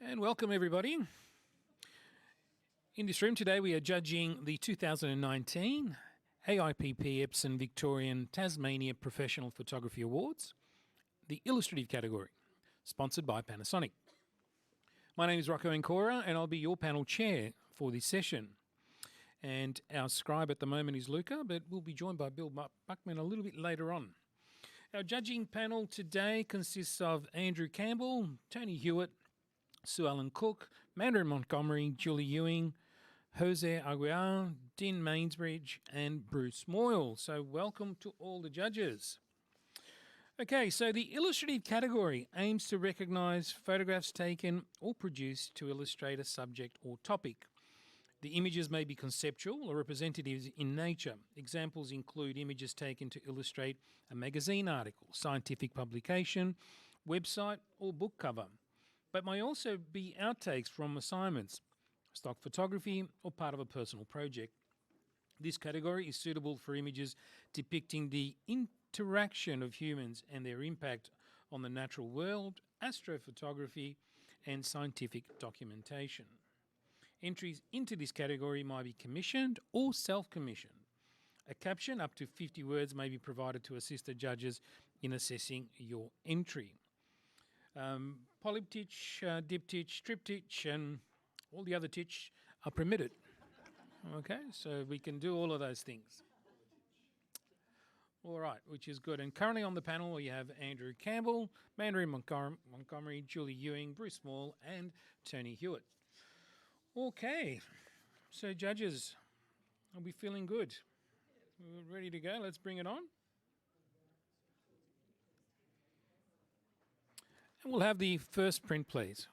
And welcome everybody. In this room today we are judging the 2019 AIPP Epsom Victorian Tasmania Professional Photography Awards, the Illustrative category, sponsored by Panasonic. My name is Rocco Ancora and I'll be your panel chair for this session. And our scribe at the moment is Luca, but we'll be joined by Bill Buckman a little bit later on. Our judging panel today consists of Andrew Campbell, Tony Hewitt, Sue Ellen Cook, Mandarin Montgomery, Julie Ewing, Jose Aguiar, Dean Mainsbridge, and Bruce Moyle. So welcome to all the judges. Okay, so the illustrative category aims to recognise photographs taken or produced to illustrate a subject or topic. The images may be conceptual or representative in nature. Examples include images taken to illustrate a magazine article, scientific publication, website, or book cover, but may also be outtakes from assignments, stock photography, or part of a personal project. This category is suitable for images depicting the interaction of humans and their impact on the natural world, astrophotography, and scientific documentation. Entries into this category might be commissioned or self-commissioned. A caption up to 50 words may be provided to assist the judges in assessing your entry. Polyptych, diptych, triptych, and all the other tich are permitted. Okay, so we can do all of those things. All right, which is good. And currently on the panel we have Andrew Campbell, Mandarin Montgomery, Julie Ewing, Bruce Moyle, and Tony Hewitt. Okay, so judges, are we feeling good? We're ready to go? Let's bring it on. And we'll have the first print, please.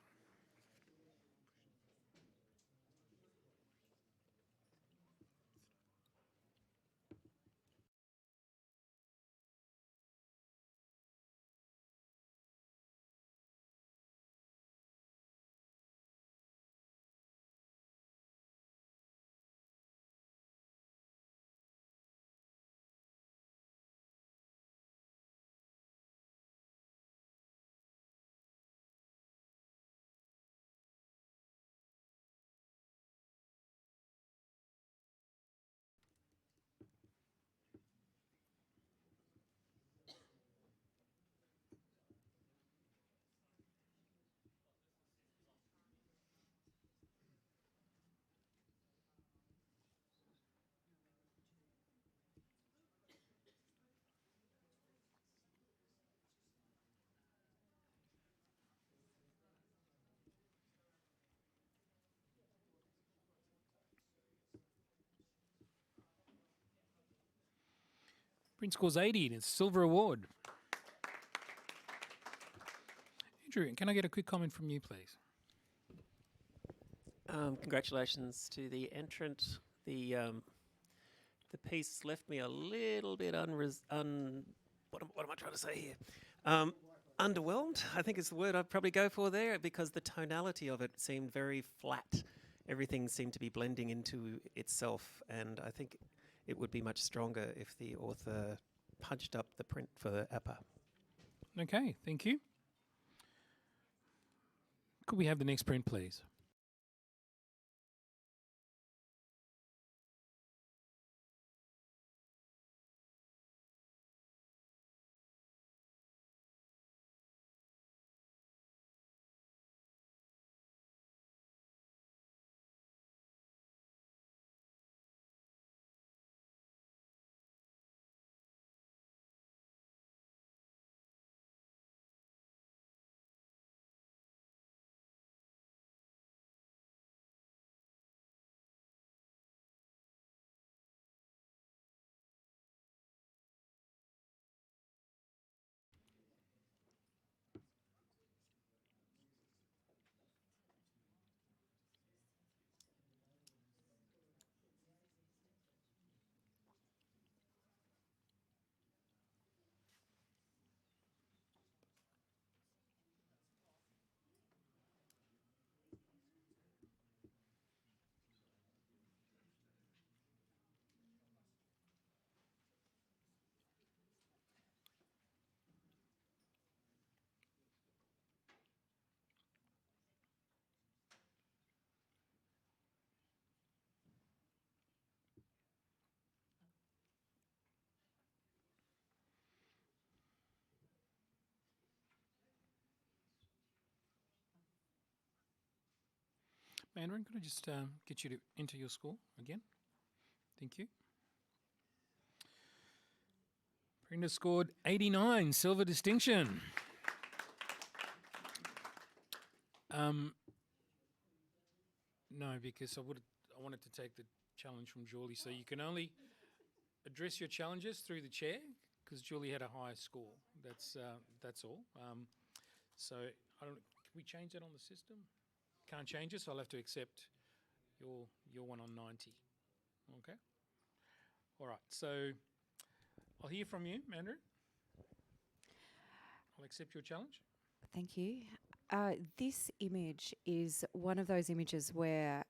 Print scores 80, and it's a silver award. Andrew, can I get a quick comment from you, please? Congratulations to the entrant. The piece left me a little bit what am I trying to say here? Underwhelmed, I think is the word I'd probably go for there, because the tonality of it seemed very flat. Everything seemed to be blending into itself, and I think it would be much stronger if the author punched up the print for the APA. Okay, thank you. Could we have the next print, please? Mandarin, could I just get you to enter your score again? Thank you. Brenda scored 89, silver distinction. No, because I wanted to take the challenge from Julie. So you can only address your challenges through the chair because Julie had a higher score. That's all. So I don't. Can we change that on the system? Can't change it, so I'll have to accept your one on 90. Okay. All right. So I'll hear from you, Mandarin. I'll accept your challenge. Thank you. This image is one of those images where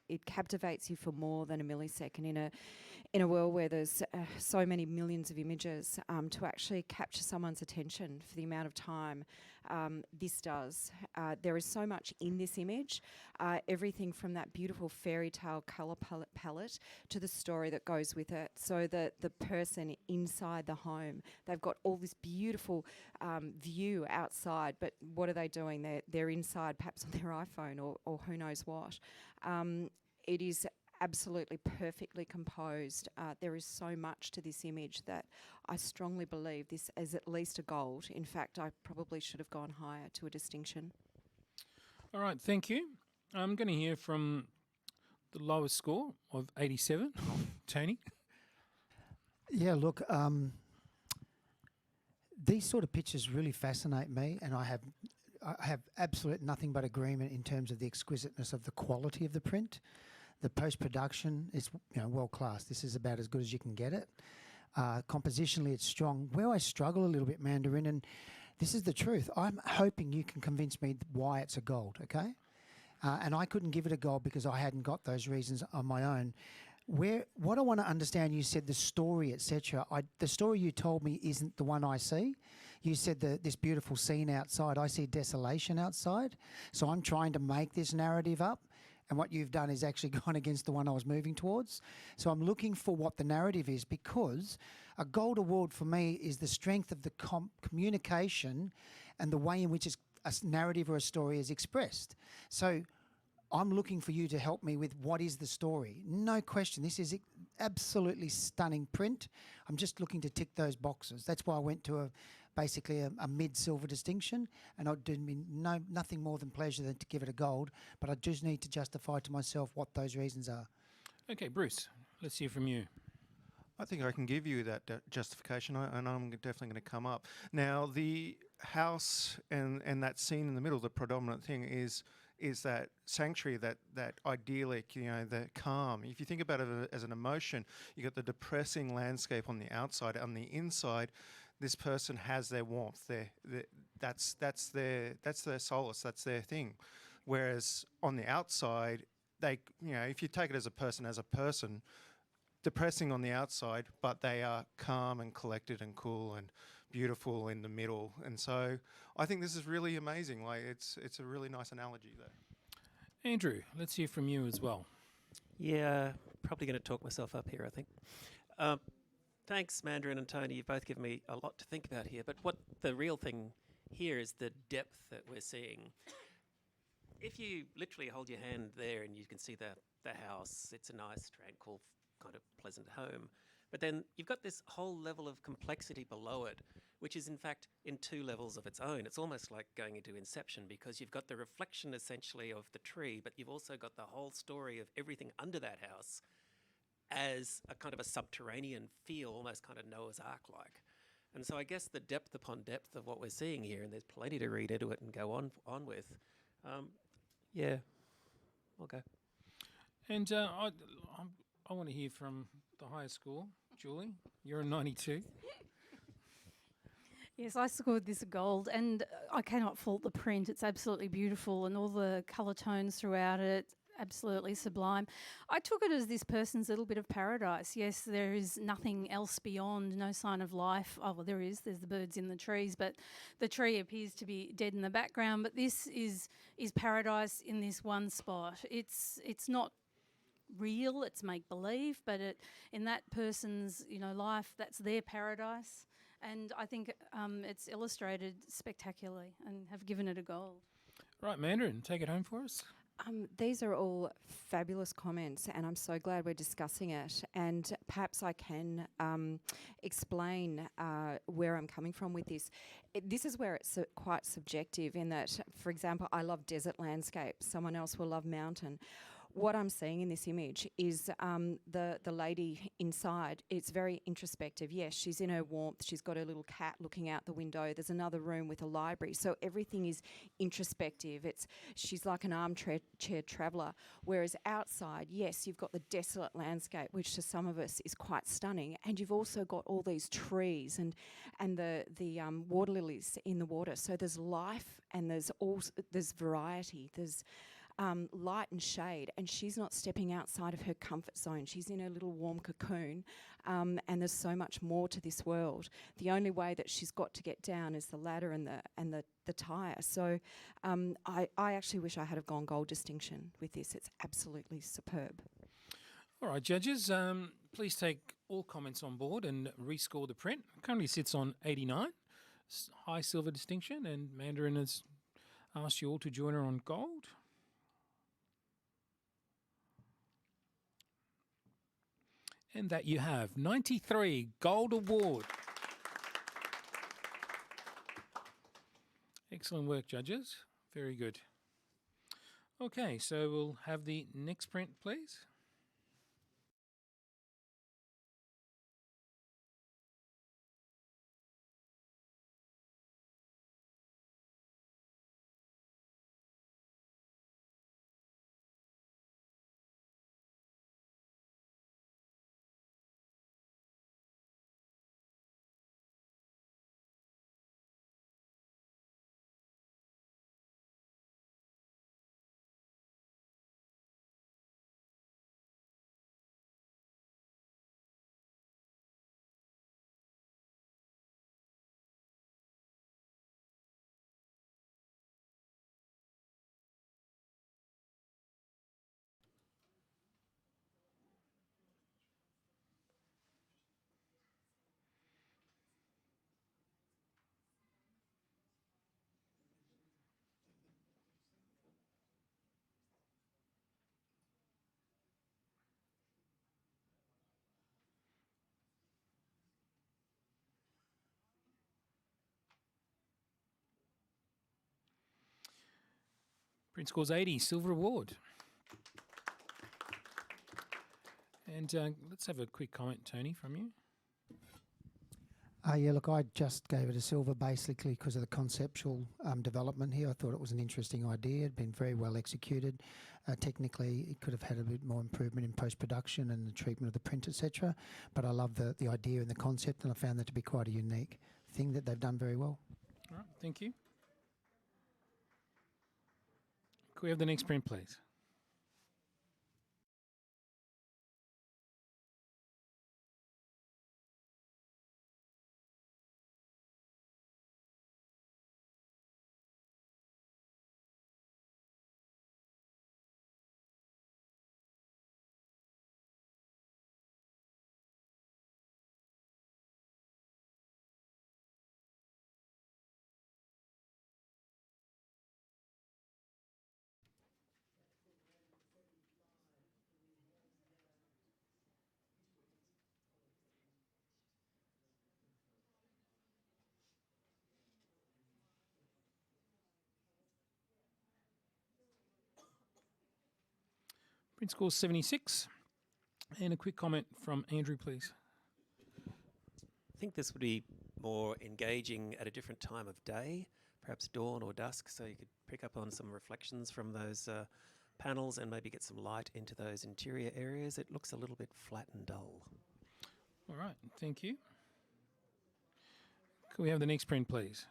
it captivates you for more than a millisecond in a world where there's so many millions of images. To actually capture someone's attention for the amount of time this does. There is so much in this image, everything from that beautiful fairy tale colour palette to the story that goes with it. So that the person inside the home, they've got all this beautiful view outside, but what are they doing? They're inside, perhaps on their iPhone or who knows what. It is absolutely perfectly composed. There is so much to this image that I strongly believe this is at least a gold. In fact, I probably should have gone higher to a distinction. All right, thank you. I'm going to hear from the lowest score of 87, Tony. Yeah, look, these sort of pictures really fascinate me, and I have absolute nothing but agreement in terms of the exquisiteness of the quality of the print. The post-production is world class. This is about as good as you can get it. Compositionally, it's strong. Where I struggle a little bit, Mandarin, and this is the truth, I'm hoping you can convince me why it's a gold, okay? And I couldn't give it a gold because I hadn't got those reasons on my own. What I want to understand, you said the story, etc. The story you told me isn't the one I see. You said this beautiful scene outside. I see desolation outside. So I'm trying to make this narrative up. And what you've done is actually gone against the one I was moving towards. So I'm looking for what the narrative is, because a gold award for me is the strength of the communication and the way in which a narrative or a story is expressed. So I'm looking for you to help me with what is the story. No question, this is absolutely stunning print. I'm just looking to tick those boxes. That's why I went to basically a mid-silver distinction, and I do nothing more than pleasure than to give it a gold, but I just need to justify to myself what those reasons are. Okay, Bruce, let's hear from you. I think I can give you that justification, and I'm definitely going to come up. Now, the house and that scene in the middle, the predominant thing is that sanctuary, that idyllic, the calm. If you think about it as an emotion, you got the depressing landscape on the outside. On the inside, this person has their warmth. That's their solace. That's their thing. Whereas on the outside, if you take it as a person, depressing on the outside, but they are calm and collected and cool and beautiful in the middle. And so I think this is really amazing. Like it's a really nice analogy there. Andrew, let's hear from you as well. Yeah, probably going to talk myself up here, I think. Thanks, Mandarin and Tony. You've both given me a lot to think about here. But what the real thing here is the depth that we're seeing. If you literally hold your hand there and you can see the house, it's a nice, tranquil, kind of pleasant home. But then you've got this whole level of complexity below it, which is in fact in two levels of its own. It's almost like going into Inception, because you've got the reflection essentially of the tree, but you've also got the whole story of everything under that house as a kind of a subterranean feel, almost kind of Noah's Ark-like. And so I guess the depth upon depth of what we're seeing here, and there's plenty to read into it and go on with. Yeah, I'll go. And I want to hear from the highest score. Julie, you're a 92. Yes, I scored this a gold, and I cannot fault the print. It's absolutely beautiful, and all the colour tones throughout it, absolutely sublime. I took it as this person's little bit of paradise. Yes, there is nothing else beyond, no sign of life. Oh, well, there's the birds in the trees, but the tree appears to be dead in the background. But this is paradise in this one spot. It's not real, it's make-believe, but in that person's life, that's their paradise. And I think it's illustrated spectacularly, and have given it a gold. Right, Mandarin, take it home for us. These are all fabulous comments, and I'm so glad we're discussing it. And perhaps I can explain where I'm coming from with this. This is where it's quite subjective, in that, for example, I love desert landscape. Someone else will love mountain. What I'm seeing in this image is the lady inside. It's very introspective. Yes, she's in her warmth. She's got her little cat looking out the window. There's another room with a library. So everything is introspective. She's like an armchair traveller. Whereas outside, yes, you've got the desolate landscape, which to some of us is quite stunning, and you've also got all these trees and the water lilies in the water. So there's life, and there's variety. There's light and shade, and she's not stepping outside of her comfort zone. She's in her little warm cocoon, and there's so much more to this world. The only way that she's got to get down is the ladder and the tyre. So I actually wish I had have gone gold distinction with this. It's absolutely superb. All right, judges, please take all comments on board and rescore the print. It currently sits on 89, high silver distinction, and Mandarin has asked you all to join her on gold. And that you have 93 gold award. Excellent work, judges. Very good. Okay, so we'll have the next print, please. Print scores 80, silver award. And let's have a quick comment, Tony, from you. Yeah, look, I just gave it a silver basically because of the conceptual development here. I thought it was an interesting idea. It'd been very well executed. Technically, it could have had a bit more improvement in post-production and the treatment of the print, etc. But I love the idea and the concept, and I found that to be quite a unique thing that they've done very well. All right, thank you. Could we have the next print, please? Print score 76. And a quick comment from Andrew, please. I think this would be more engaging at a different time of day, perhaps dawn or dusk, so you could pick up on some reflections from those panels and maybe get some light into those interior areas. It looks a little bit flat and dull. All right, thank you. Could we have the next print, please?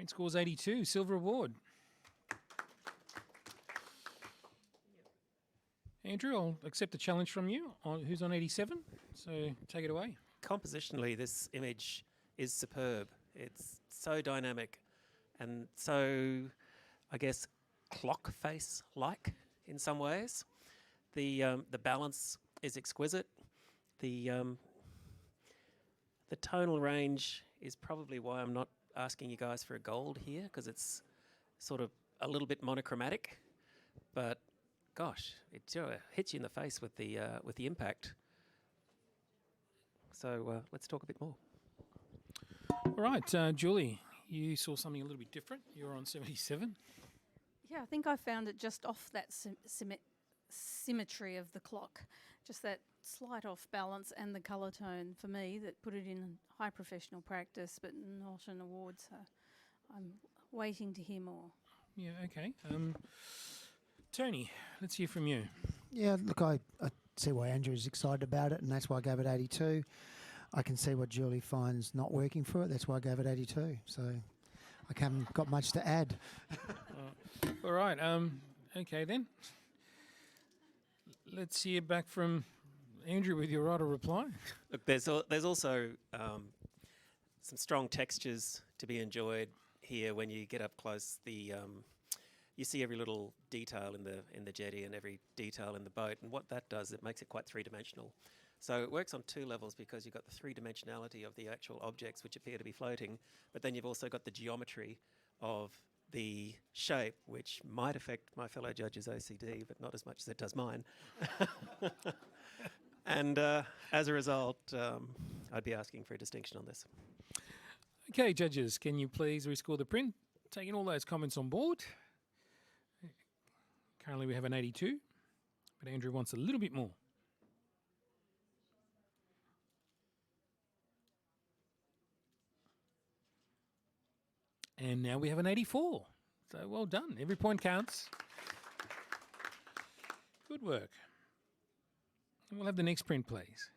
Print scores 82, silver award. Andrew, I'll accept a challenge from you. Who's on 87? So take it away. Compositionally, this image is superb. It's so dynamic and so, I guess, clock face-like in some ways. The balance is exquisite. The tonal range is probably why I'm not asking you guys for a gold here, because it's sort of a little bit monochromatic. But gosh, it hits you in the face with the impact. So let's talk a bit more. All right, Julie, you saw something a little bit different. You're on 77. Yeah, I think I found it just off that symmetry of the clock, just that slight off balance and the colour tone for me that put it in high professional practice, but not an award. So I'm waiting to hear more. Yeah, okay. Tony, let's hear from you. Yeah, look, I see why Andrew's excited about it, and that's why I gave it 82. I can see what Julie finds not working for it. That's why I gave it 82. So I haven't got much to add. All right, okay then. Let's hear back from Andrew with your right of reply. Look, there's also some strong textures to be enjoyed here when you get up close. You see every little detail in the jetty and every detail in the boat, and what that does, it makes it quite three-dimensional. So it works on two levels, because you've got the three-dimensionality of the actual objects which appear to be floating, but then you've also got the geometry of the shape, which might affect my fellow judges' OCD, but not as much as it does mine. And as a result, I'd be asking for a distinction on this. Okay, judges, can you please rescore the print? Taking all those comments on board. Currently we have an 82, but Andrew wants a little bit more. And now we have an 84. So well done. Every point counts. Good work. And we'll have the next print, please.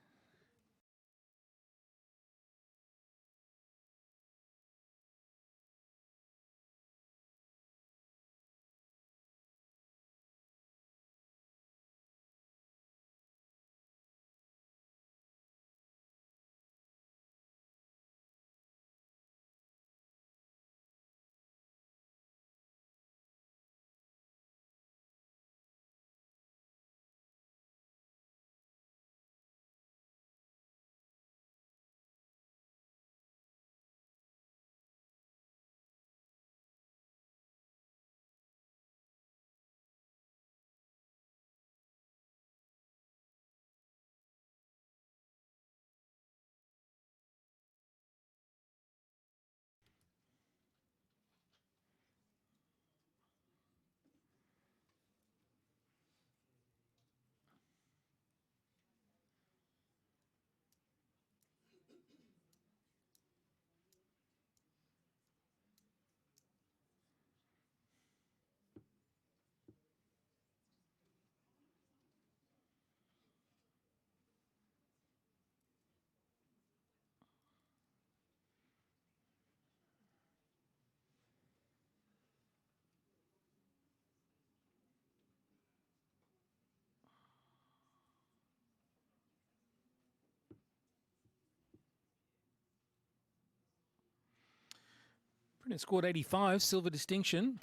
Print scored 85, silver distinction.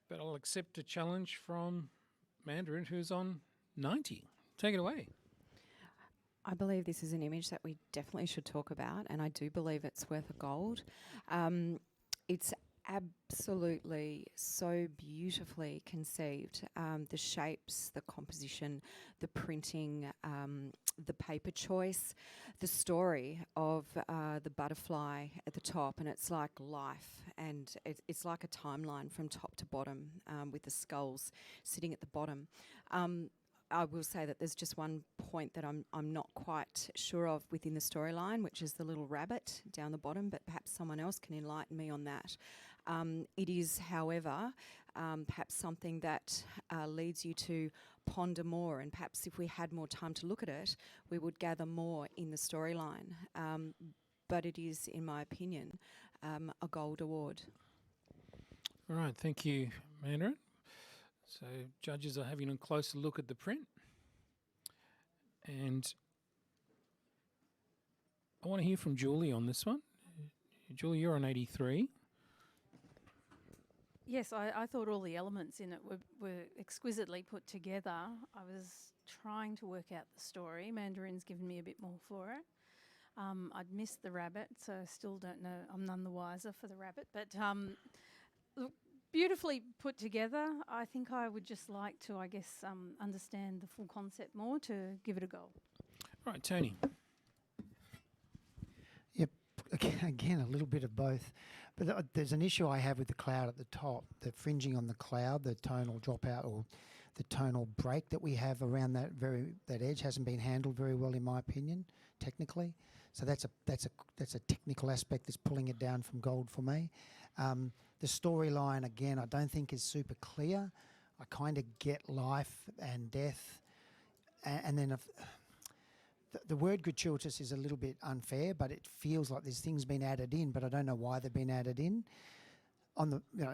But I'll accept a challenge from Mandarin, who's on 90. Take it away. I believe this is an image that we definitely should talk about, and I do believe it's worth a gold. It's absolutely so beautifully conceived. The shapes, the composition, the printing, the paper choice, the story of the butterfly at the top, and it's like life, and it's like a timeline from top to bottom, with the skulls sitting at the bottom. I will say that there's just one point that I'm not quite sure of within the storyline, which is the little rabbit down the bottom, but perhaps someone else can enlighten me on that. It is, however, perhaps something that leads you to ponder more, and perhaps if we had more time to look at it, we would gather more in the storyline. but it is, in my opinion, a gold award. All right, thank you, Mandarin. So judges are having a closer look at the print. And I want to hear from Julie on this one. Julie, you're on 83. Yes, I thought all the elements in it were exquisitely put together. I was trying to work out the story. Mandarin's given me a bit more for it. I'd missed the rabbit, so I still don't know. I'm none the wiser for the rabbit. But look, beautifully put together. I think I would just like to, I guess, understand the full concept more to give it a go. Right, Tony. Yep. Again, a little bit of both. But there's an issue I have with the cloud at the top, the fringing on the cloud, the tonal dropout or the tonal break that we have around that edge hasn't been handled very well, in my opinion, technically. So that's a technical aspect that's pulling it down from gold for me. The storyline, again, I don't think is super clear. I kind of get life and death, and then the word gratuitous is a little bit unfair, but it feels like there's things been added in, but I don't know why they've been added in.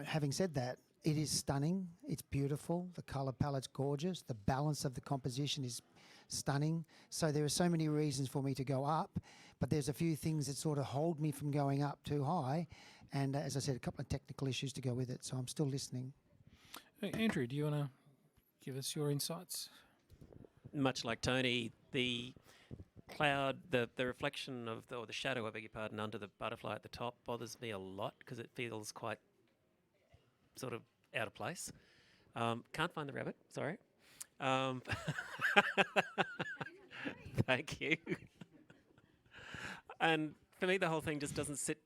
Having said that, it is stunning. It's beautiful. The colour palette's gorgeous. The balance of the composition is stunning. So there are so many reasons for me to go up, but there's a few things that sort of hold me from going up too high. And as I said, a couple of technical issues to go with it. So I'm still listening. Hey, Andrew, do you want to give us your insights? Much like Tony, the cloud, the reflection of or the shadow, I beg your pardon, under the butterfly at the top bothers me a lot because it feels quite sort of out of place. Can't find the rabbit, sorry. Thank you. And for me, the whole thing just doesn't sit,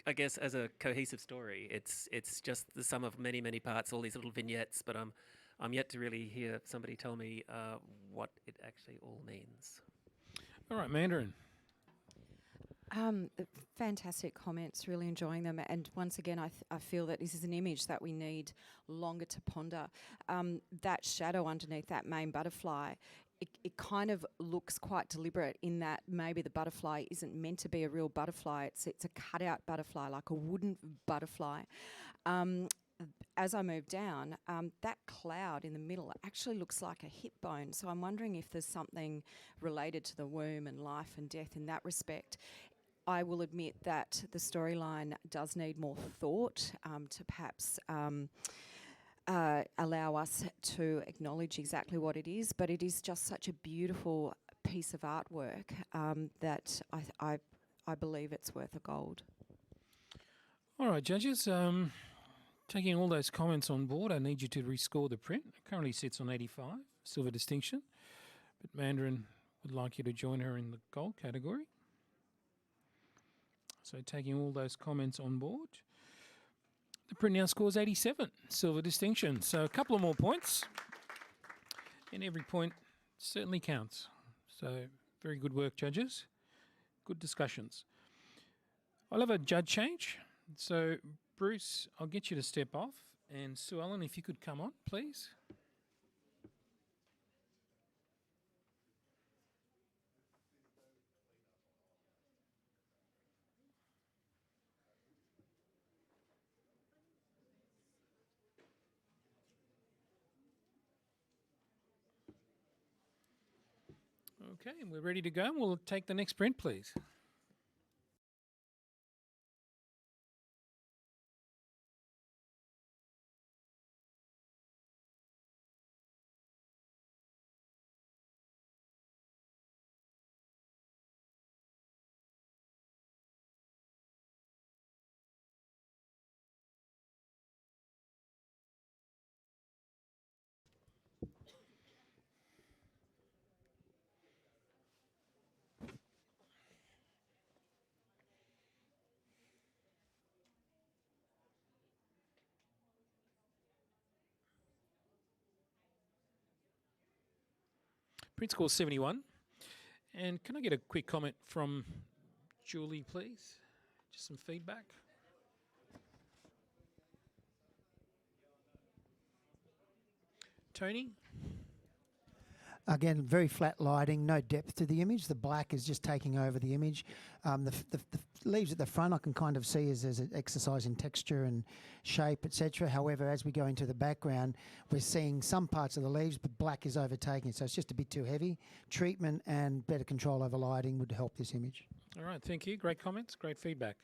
I guess, as a cohesive story. It's just the sum of many, many parts, all these little vignettes, but I'm yet to really hear somebody tell me what it actually all means. All right, Mandarin. Fantastic comments, really enjoying them. And once again, I feel that this is an image that we need longer to ponder. That shadow underneath that main butterfly, it kind of looks quite deliberate in that maybe the butterfly isn't meant to be a real butterfly. It's a cutout butterfly, like a wooden butterfly. As I move down, that cloud in the middle actually looks like a hip bone. So I'm wondering if there's something related to the womb and life and death in that respect. I will admit that the storyline does need more thought to perhaps allow us to acknowledge exactly what it is, but it is just such a beautiful piece of artwork that I believe it's worth a gold. All right, judges. Taking all those comments on board, I need you to rescore the print. It currently sits on 85, silver distinction. But Mandarin would like you to join her in the gold category. So taking all those comments on board, the print now scores 87, silver distinction. So a couple of more points, and every point certainly counts. So very good work, judges. Good discussions. I'll have a judge change. So Bruce, I'll get you to step off, and Sue Ellen, if you could come on, please. Okay, and we're ready to go. We'll take the next print, please. Print score 71. And can I get a quick comment from Julie, please? Just some feedback. Tony? Again, very flat lighting, no depth to the image. The black is just taking over the image. The leaves at the front I can kind of see as an exercise in texture and shape, etc. However, as we go into the background, we're seeing some parts of the leaves, but black is overtaking it, so it's just a bit too heavy. Treatment and better control over lighting would help this image. All right, thank you. Great comments, great feedback.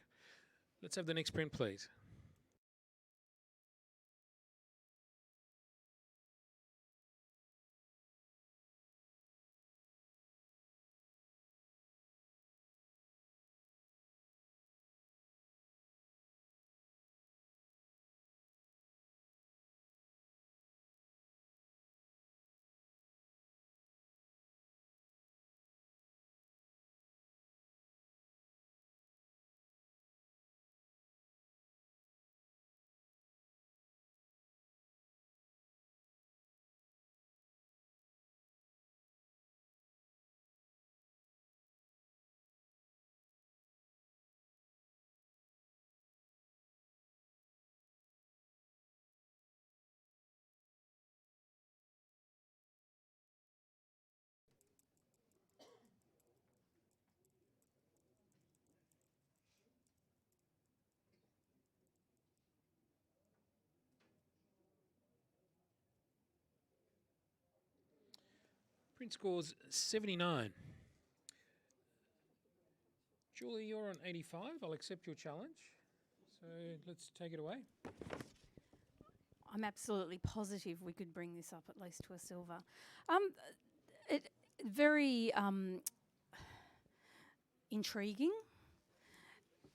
Let's have the next print, please. Print scores 79. Julie, you're on 85. I'll accept your challenge. So let's take it away. I'm absolutely positive we could bring this up at least to a silver. It very intriguing.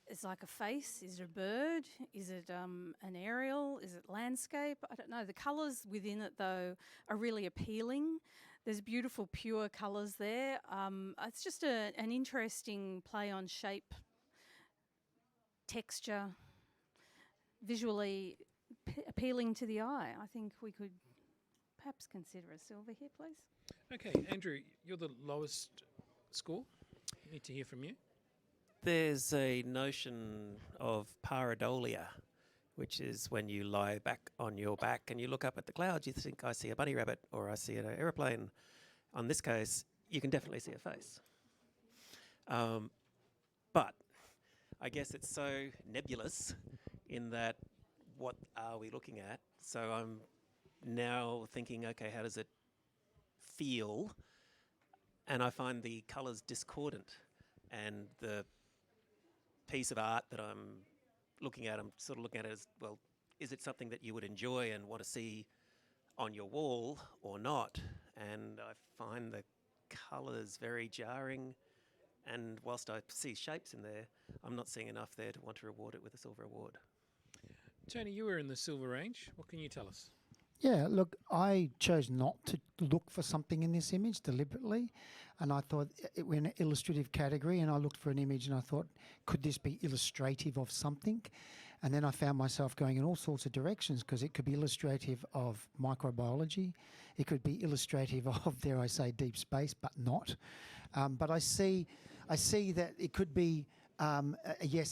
It's like a face. Is it a bird? Is it an aerial? Is it landscape? I don't know. The colours within it, though, are really appealing. There's beautiful, pure colours there. It's just an interesting play on shape, texture, visually appealing to the eye. I think we could perhaps consider a silver here, please. Okay, Andrew, you're the lowest score. Need to hear from you. There's a notion of pareidolia, which is when you lie back on your back and you look up at the clouds, you think, I see a bunny rabbit or I see an aeroplane. On this case, you can definitely see a face. But I guess it's so nebulous in that what are we looking at? So I'm now thinking, okay, how does it feel? And I find the colours discordant, and the piece of art that I'm looking at, I'm sort of looking at it as, well, is it something that you would enjoy and want to see on your wall or not? And I find the colours very jarring, and whilst I see shapes in there, I'm not seeing enough there to want to reward it with a silver award. Tony, you were in the silver range. What can you tell us? Yeah, look, I chose not to look for something in this image deliberately, and I thought we're in an illustrative category, and I looked for an image and I thought, could this be illustrative of something? And then I found myself going in all sorts of directions, because it could be illustrative of microbiology, it could be illustrative of, dare I say, deep space, but not. But I see that it could be an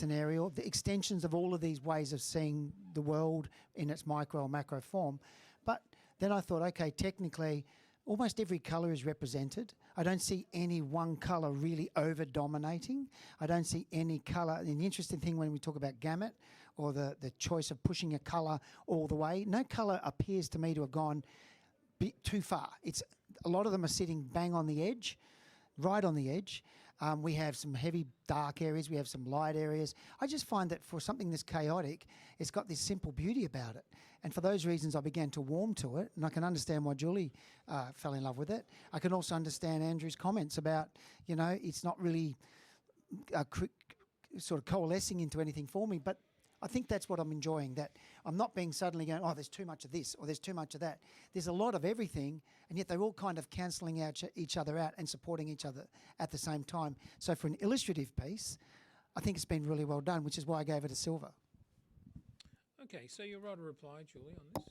aerial, the extensions of all of these ways of seeing the world in its micro or macro form. But then I thought, okay, technically, almost every colour is represented. I don't see any one colour really over-dominating. I don't see any colour. And the interesting thing when we talk about gamut or the choice of pushing a colour all the way, no colour appears to me to have gone too far. A lot of them are sitting bang on the edge, right on the edge. We have some heavy dark areas, we have some light areas. I just find that for something this chaotic, it's got this simple beauty about it. And for those reasons, I began to warm to it, and I can understand why Julie fell in love with it. I can also understand Andrew's comments about, it's not really sort of coalescing into anything for me, but I think that's what I'm enjoying, that I'm not being suddenly going, oh, there's too much of this or there's too much of that. There's a lot of everything, and yet they're all kind of cancelling out each other out and supporting each other at the same time. So for an illustrative piece, I think it's been really well done, which is why I gave it a silver. Okay, so you'll write a reply, Julie, on this.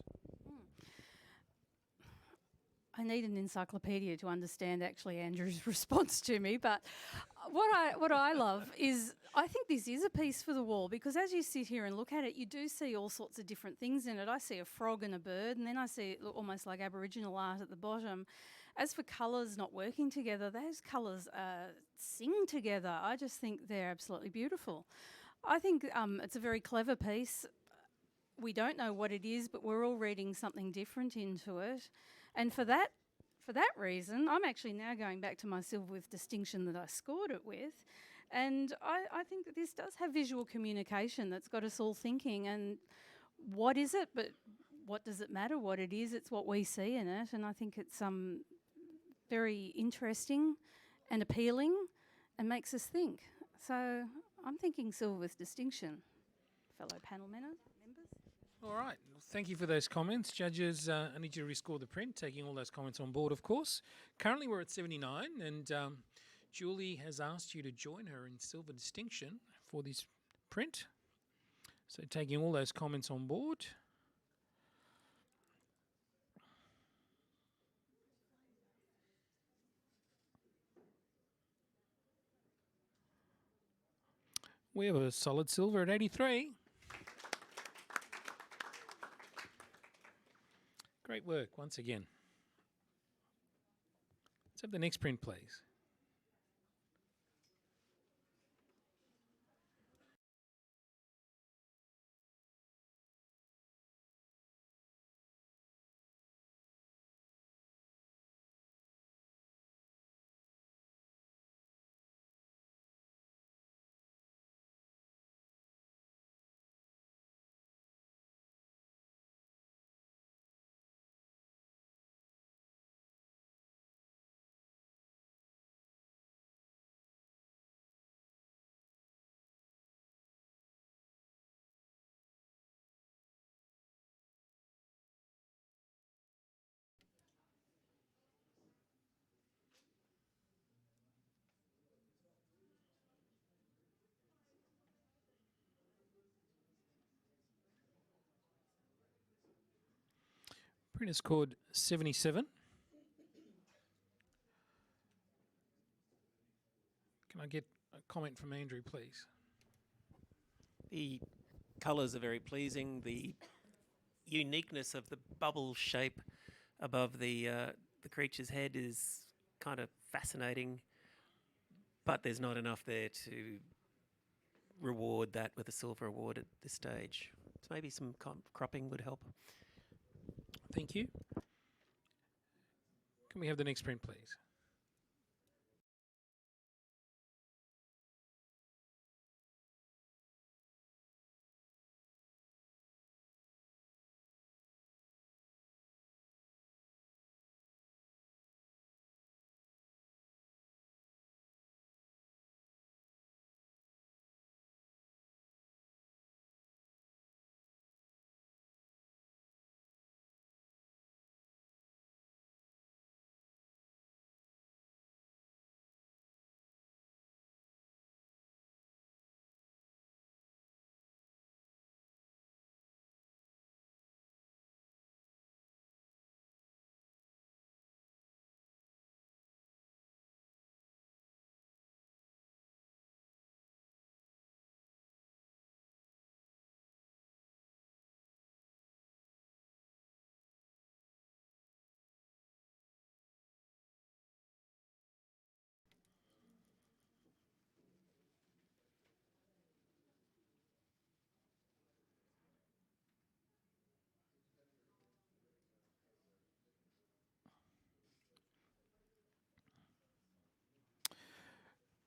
I need an encyclopedia to understand actually Andrew's response to me, but what I love is I think this is a piece for the wall, because as you sit here and look at it, you do see all sorts of different things in it. I see a frog and a bird, and then I see it look almost like Aboriginal art at the bottom. As for colours not working together, those colours sing together. I just think they're absolutely beautiful. I think it's a very clever piece. We don't know what it is, but we're all reading something different into it. And for that reason, I'm actually now going back to my silver with distinction that I scored it with. And I think that this does have visual communication that's got us all thinking. And what is it? But what does it matter what it is? It's what we see in it. And I think it's very interesting and appealing and makes us think. So I'm thinking silver with distinction, fellow panel members. All right. Well, thank you for those comments. Judges, I need you to rescore the print, taking all those comments on board, of course. Currently, we're at 79, and Julie has asked you to join her in silver distinction for this print. So taking all those comments on board. We have a solid silver at 83. Great work once again. Let's have the next print, please. Print is scored 77. Can I get a comment from Andrew, please? The colours are very pleasing. The uniqueness of the bubble shape above the creature's head is kind of fascinating, but there's not enough there to reward that with a silver award at this stage. So maybe some cropping would help. Thank you. Can we have the next print, please?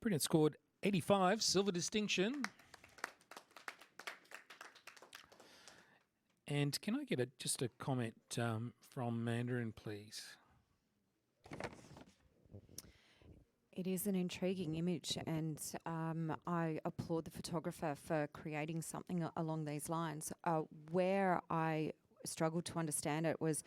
Print scored 85, silver distinction. And can I get just a comment from Mandarin, please? It is an intriguing image, and I applaud the photographer for creating something along these lines. Where I struggled to understand it was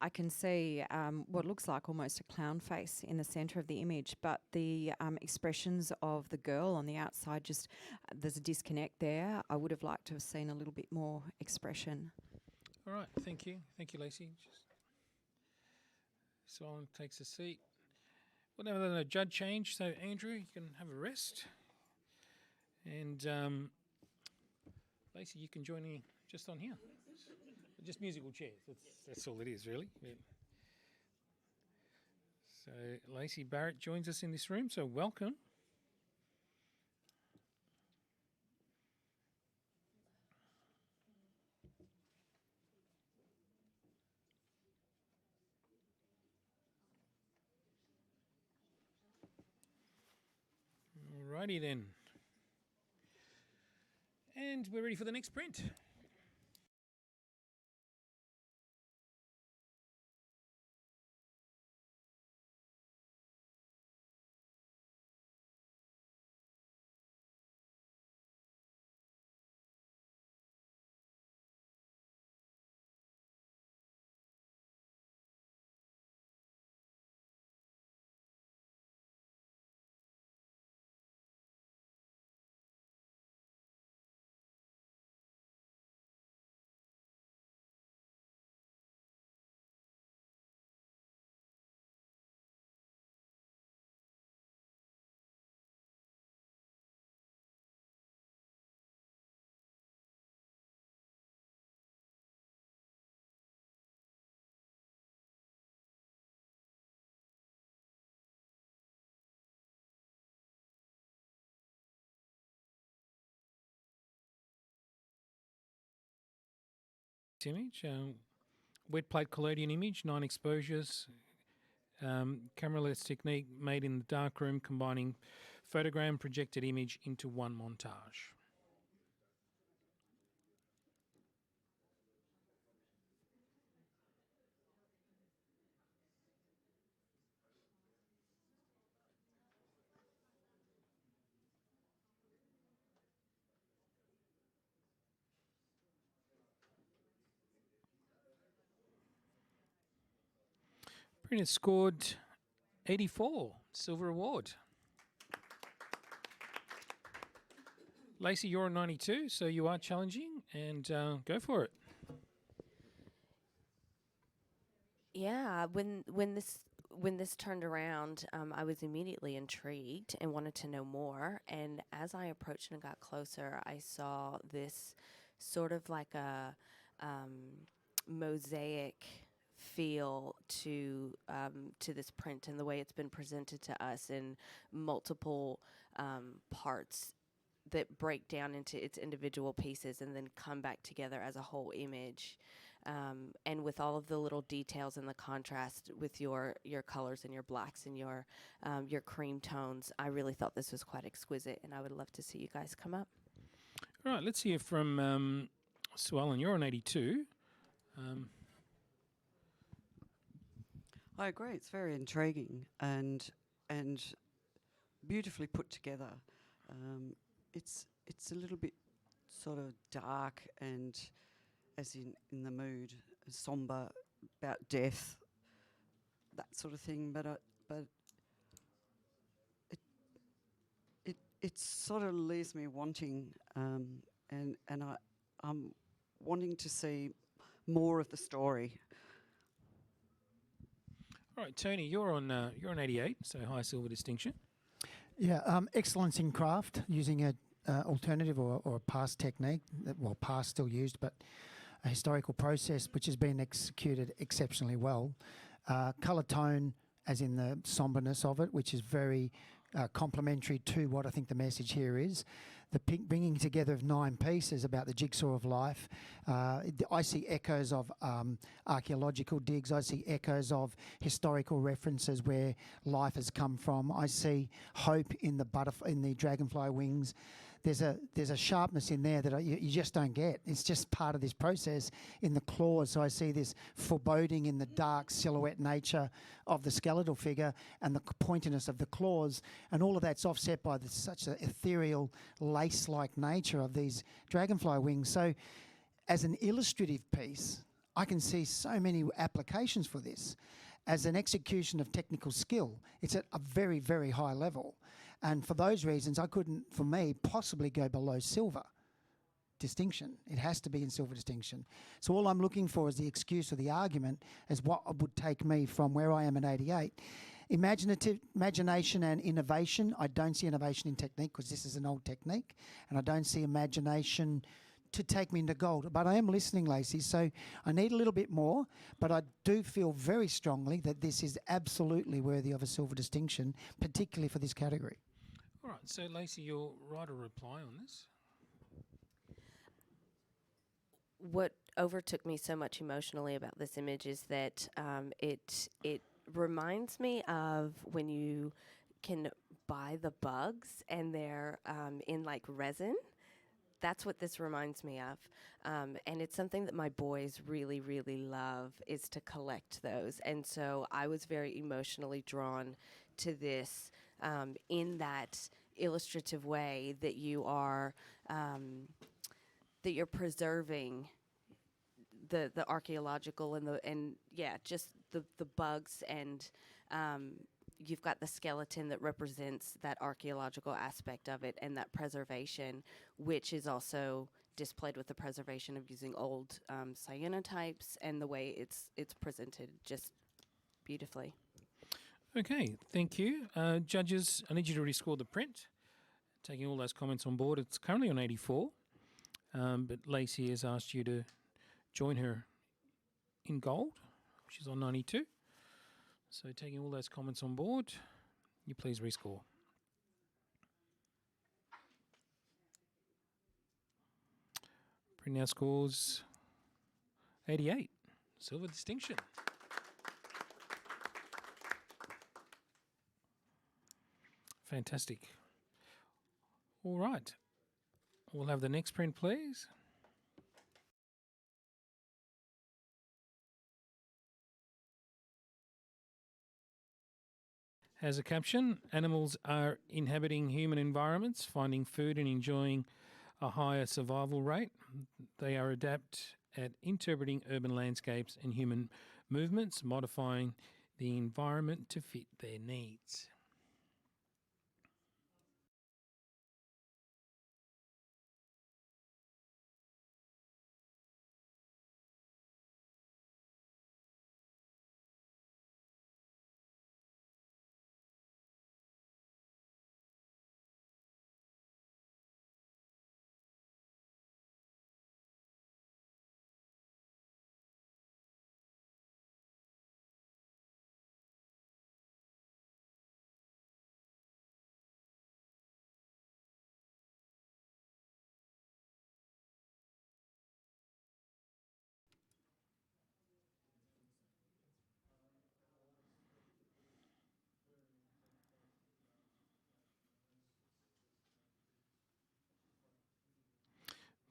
I can see what looks like almost a clown face in the centre of the image, but the expressions of the girl on the outside, just there's a disconnect there. I would have liked to have seen a little bit more expression. All right, thank you. Thank you, Lacey. Just someone takes a seat. Well, now the judge change, so Andrew, you can have a rest. And Lacey, you can join me just on here. Just musical chairs. That's all it is, really. Yeah. So Lacey Barrett joins us in this room, so welcome. Alrighty then. And we're ready for the next print. Image, wet plate collodion image, 9 exposures, camera-less technique made in the darkroom, combining photogram projected image into one montage. Print has scored 84, silver award. Lacey, you're on 92, so you are challenging, and go for it. Yeah, when this turned around, I was immediately intrigued and wanted to know more. And as I approached and got closer, I saw this sort of like a mosaic feel to this print and the way it's been presented to us in multiple parts that break down into its individual pieces and then come back together as a whole image. And with all of the little details and the contrast with your colors and your blacks and your cream tones, I really thought this was quite exquisite, and I would love to see you guys come up. All right, let's hear from Sue Ellen. You're on 82. I agree. It's very intriguing and beautifully put together. It's a little bit sort of dark and, as in the mood, somber, about death, that sort of thing. But it sort of leaves me wanting, and I'm wanting to see more of the story. All right, Tony, you're on 88, so high silver distinction. Yeah, excellence in craft using a alternative or a past technique, past still used, but a historical process which has been executed exceptionally well. Colour tone, as in the somberness of it, which is very complementary to what I think the message here is. The bringing together of 9 pieces about the jigsaw of life. I see echoes of archaeological digs. I see echoes of historical references where life has come from. I see hope in the dragonfly wings. There's a sharpness in there that you just don't get. It's just part of this process in the claws. So I see this foreboding in the dark silhouette nature of the skeletal figure and the pointiness of the claws, and all of that's offset by such an ethereal, lace-like nature of these dragonfly wings. So as an illustrative piece, I can see so many applications for this. As an execution of technical skill, it's at a very, very high level. And for those reasons, I couldn't, for me, possibly go below silver distinction. It has to be in silver distinction. So all I'm looking for is the excuse or the argument as what would take me from where I am at 88. Imagination and innovation. I don't see innovation in technique because this is an old technique. And I don't see imagination to take me into gold. But I am listening, Lacey, so I need a little bit more. But I do feel very strongly that this is absolutely worthy of a silver distinction, particularly for this category. All right, so Lacey, you'll write a reply on this. What overtook me so much emotionally about this image is that it reminds me of when you can buy the bugs and they're in like resin. That's what this reminds me of. And it's something that my boys really, really love is to collect those. And so I was very emotionally drawn to this in that illustrative way that you are that you're preserving the archaeological and just the bugs and you've got the skeleton that represents that archaeological aspect of it and that preservation, which is also displayed with the preservation of using old cyanotypes and the way it's presented just beautifully. Okay, thank you. Judges, I need you to rescore the print. Taking all those comments on board, it's currently on 84, but Lacey has asked you to join her in gold. She's on 92. So taking all those comments on board, you please rescore. Print now scores 88. Silver distinction. Fantastic. All right. We'll have the next print, please. Has a caption, animals are inhabiting human environments, finding food and enjoying a higher survival rate. They are adept at interpreting urban landscapes and human movements, modifying the environment to fit their needs.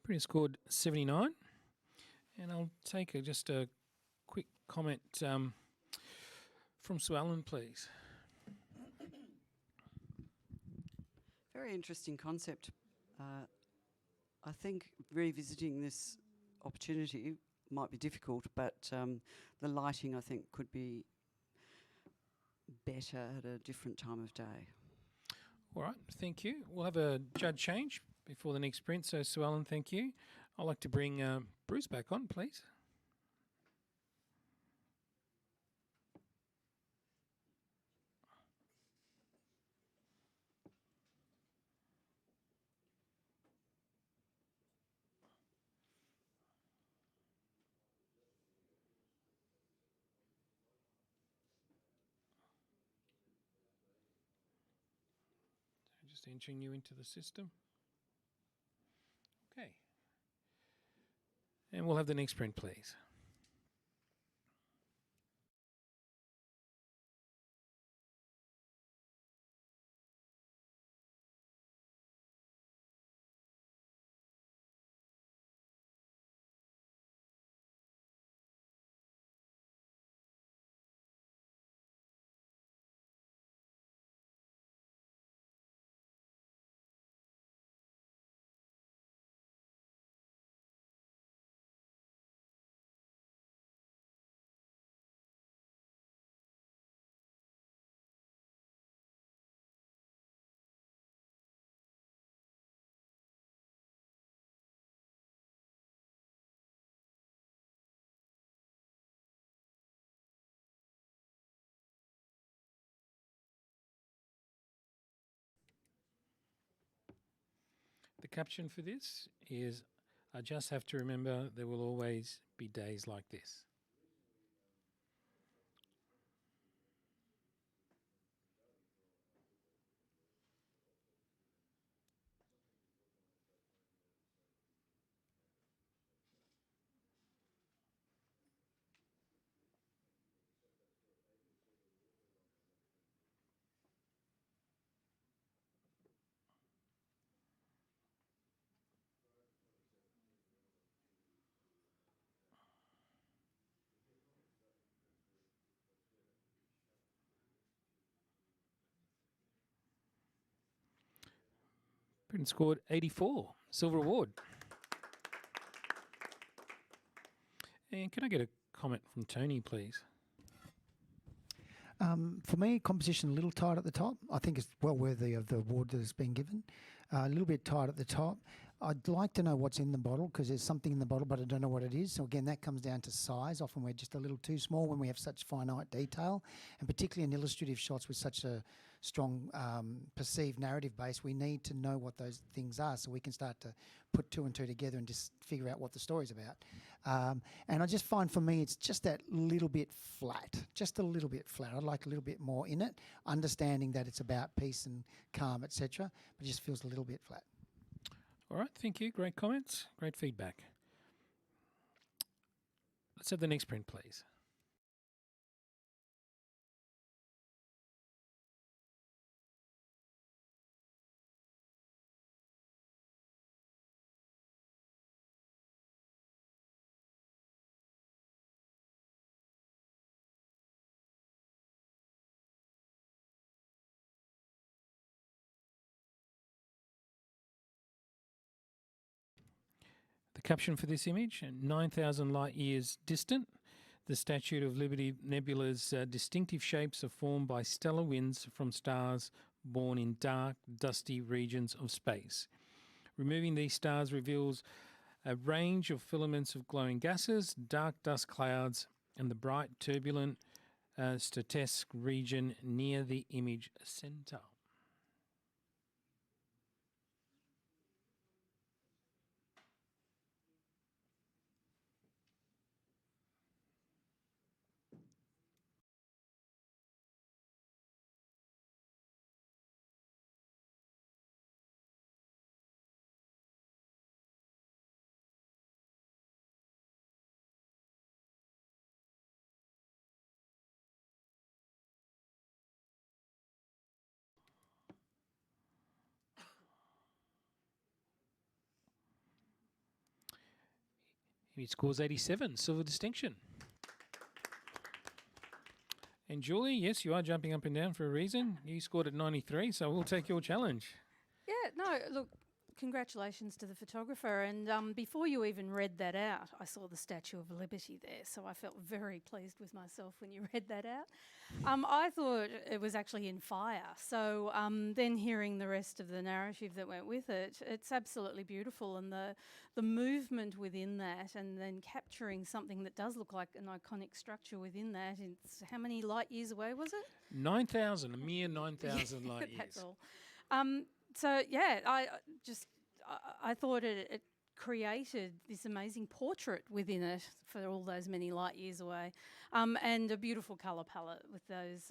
Print scored 79. And I'll take just a quick comment from Sue Allen, please. Very interesting concept. I think revisiting this opportunity might be difficult, but the lighting, I think, could be better at a different time of day. All right, thank you. We'll have a judge change before the next print. So, Sue Allen, thank you. I'd like to bring Bruce back on, please. Just entering you into the system. Okay. And we'll have the next print, please. The caption for this is I just have to remember there will always be days like this. Britain scored 84, silver award. And can I get a comment from Tony, please? For me, composition a little tight at the top. I think it's well worthy of the award that has been given. A little bit tight at the top. I'd like to know what's in the bottle because there's something in the bottle, but I don't know what it is. So again, that comes down to size. Often we're just a little too small when we have such finite detail, and particularly in illustrative shots with such a strong perceived narrative base, we need to know what those things are so we can start to put two and two together and just figure out what the story's about. And I just find for me it's just that little bit flat, just a little bit flat. I'd like a little bit more in it, understanding that it's about peace and calm, etc., but it just feels a little bit flat. All right, thank you. Great comments, great feedback. Let's have the next print, please. The caption for this image, 9,000 light years distant, the Statue of Liberty Nebula's distinctive shapes are formed by stellar winds from stars born in dark, dusty regions of space. Removing these stars reveals a range of filaments of glowing gases, dark dust clouds, and the bright, turbulent Stratesque region near the image centre. He scores 87, silver distinction. And Julie, yes, you are jumping up and down for a reason. You scored at 93, so we'll take your challenge. Yeah, no, look, congratulations to the photographer. And before you even read that out, I saw the Statue of Liberty there, so I felt very pleased with myself when you read that out. I thought it was actually in fire. So then hearing the rest of the narrative that went with it, it's absolutely beautiful. And the movement within that, and then capturing something that does look like an iconic structure within that. It's how many light years away was it? 9,000, a mere 9,000 light years. That's all. So yeah, I thought it created this amazing portrait within it for all those many light years away, and a beautiful colour palette with those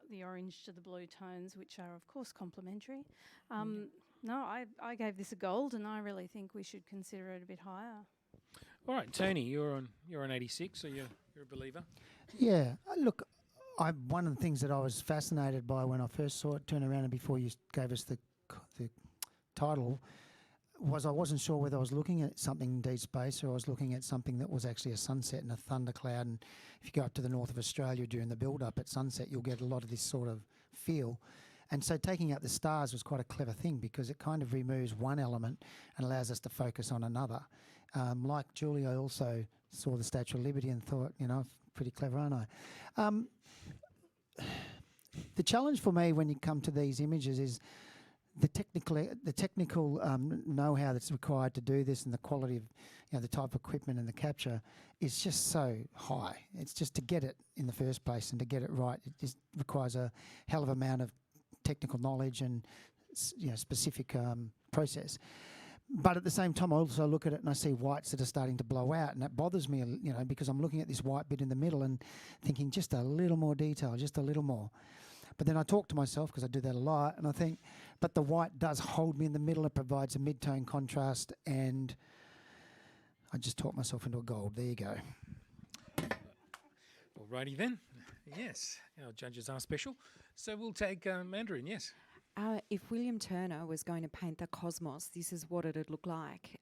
the orange to the blue tones, which are of course complementary. No, I gave this a gold, and I really think we should consider it a bit higher. All right, Tony, you're on 86, so you're a believer. Yeah, look, one of the things that I was fascinated by when I first saw it turn around and before you gave us the title was I wasn't sure whether I was looking at something in deep space or I was looking at something that was actually a sunset and a thundercloud. And if you go up to the north of Australia during the build-up at sunset, you'll get a lot of this sort of feel. And so taking out the stars was quite a clever thing because it kind of removes one element and allows us to focus on another. Like Julie, I also saw the Statue of Liberty and thought, pretty clever, aren't I? The challenge for me when you come to these images is the technical know-how that's required to do this and the quality of the type of equipment and the capture is just so high. It's just to get it in the first place and to get it right, it just requires a hell of amount of technical knowledge and specific process. But at the same time, I also look at it and I see whites that are starting to blow out, and that bothers me, because I'm looking at this white bit in the middle and thinking just a little more detail, just a little more. But then I talk to myself, because I do that a lot, and I think, but the white does hold me in the middle. It provides a mid-tone contrast, and I just talk myself into a gold. There you go. Alrighty then. Yes, our judges are special. So we'll take Mandarin, yes. If William Turner was going to paint the cosmos, this is what it'd look like.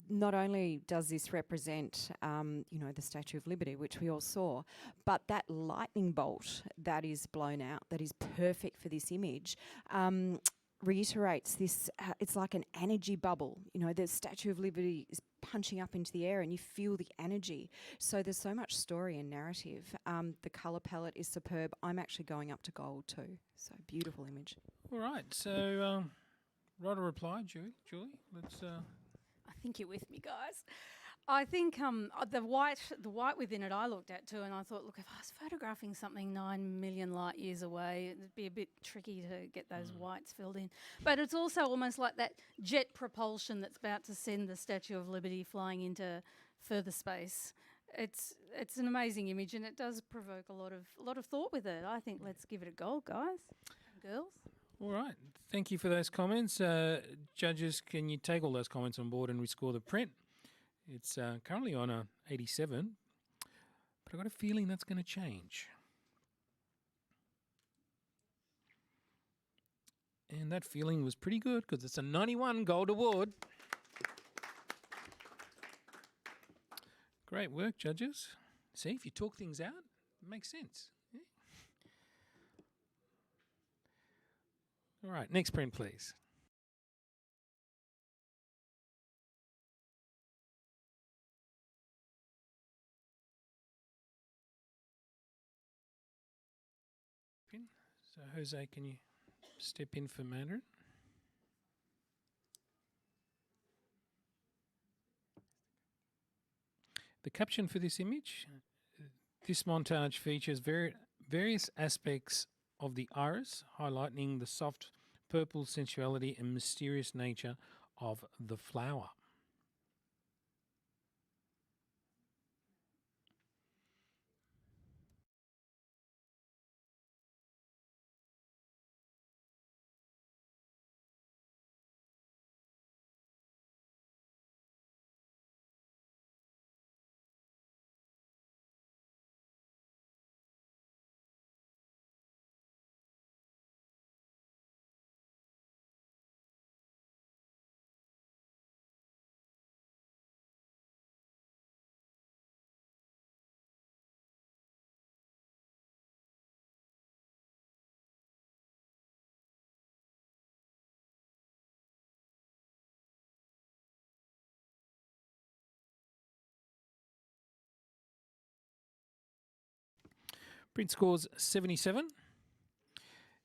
Not only does this represent, the Statue of Liberty, which we all saw, but that lightning bolt that is blown out, that is perfect for this image, reiterates this. It's like an energy bubble. The Statue of Liberty is punching up into the air and you feel the energy. So there's so much story and narrative. The colour palette is superb. I'm actually going up to gold too. So beautiful image. All right, so write a reply, Julie. Let's... I think you're with me, guys. I think the white within it I looked at too, and I thought, look, if I was photographing something 9 million light years away, it'd be a bit tricky to get those whites filled in. But it's also almost like that jet propulsion that's about to send the Statue of Liberty flying into further space. It's an amazing image, and it does provoke a lot of thought with it. I think let's give it a gold, guys and girls. All right, thank you for those comments. Judges, can you take all those comments on board and rescore the print? It's currently on a 87, but I've got a feeling that's going to change. And that feeling was pretty good because it's a 91 gold award. Great work, judges. See, if you talk things out, it makes sense. Yeah. All right, next print, please. So, Jose, can you step in for Mandarin? The caption for this image, this montage features various aspects of the iris, highlighting the soft purple sensuality and mysterious nature of the flower. Print scores 77.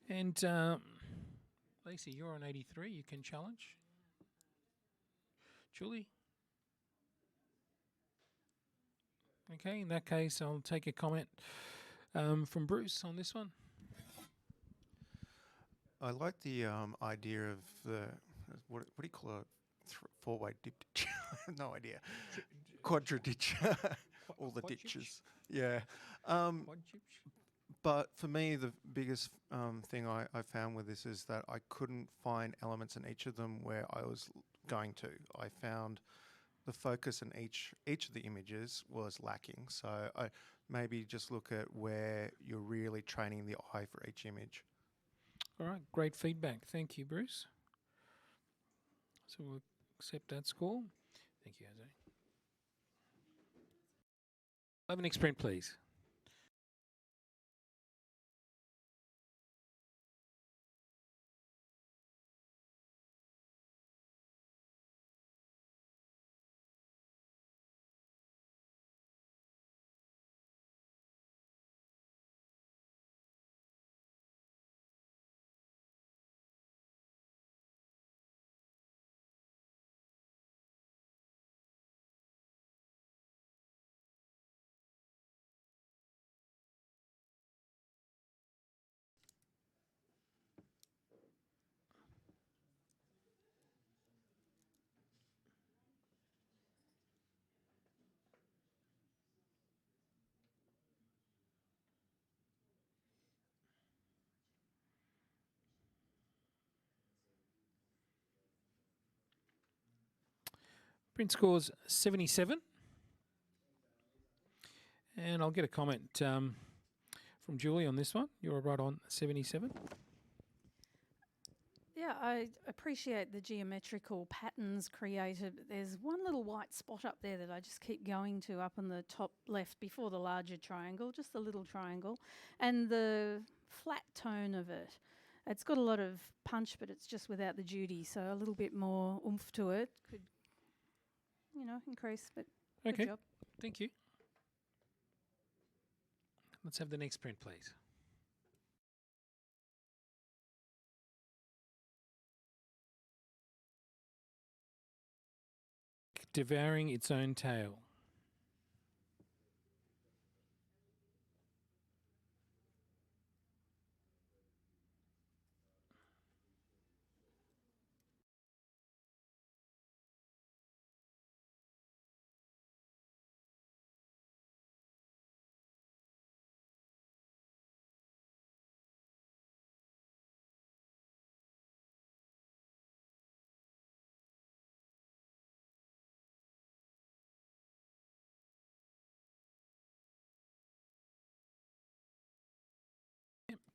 And Lacey, you're on 83. You can challenge. Julie? Okay, in that case, I'll take a comment from Bruce on this one. I like the idea of the, what do you call a four-way diptych? I have no idea. Quadraditch. All the ditches. Yeah. But for me, the biggest thing I found with this is that I couldn't find elements in each of them where I was going to. I found the focus in each of the images was lacking. So I maybe just look at where you're really training the eye for each image. All right, great feedback. Thank you, Bruce. So we'll accept that score. Thank you, Jose. Have an next print, please. Print scores 77. And I'll get a comment from Julie on this one. You're right on 77. Yeah, I appreciate the geometrical patterns created. There's one little white spot up there that I just keep going to up in the top left before the larger triangle, just the little triangle, and the flat tone of it. It's got a lot of punch, but it's just without the Judy, so a little bit more oomph to it could, increase, but Okay, good job. thank you. Let's have the next print, please. Devouring its own tail.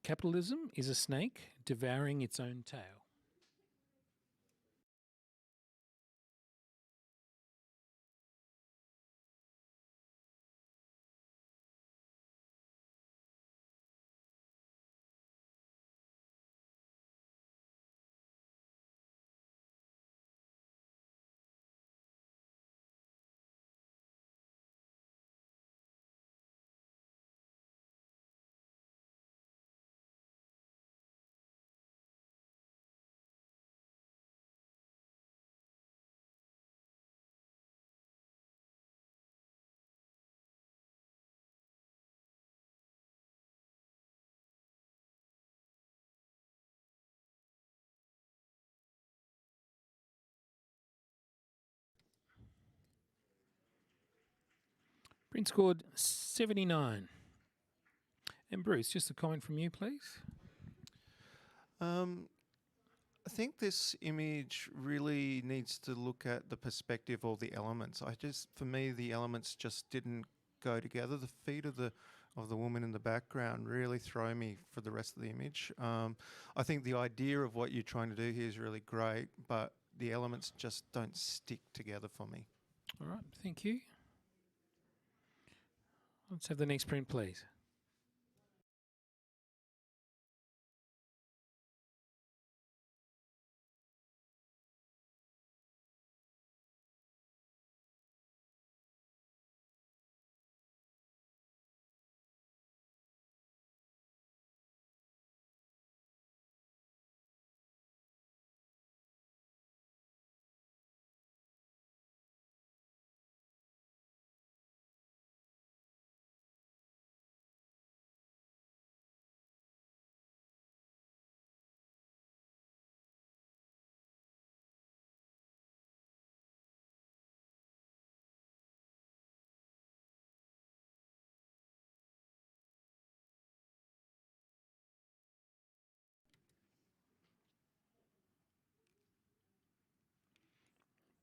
Capitalism is a snake devouring its own tail. Print scored 79. And Bruce, just a comment from you, please. I think this image really needs to look at the perspective of the elements. For me, the elements just didn't go together. The feet of the woman in the background really throw me for the rest of the image. I think the idea of what you're trying to do here is really great, but the elements just don't stick together for me. All right, thank you. Let's have the next print, please.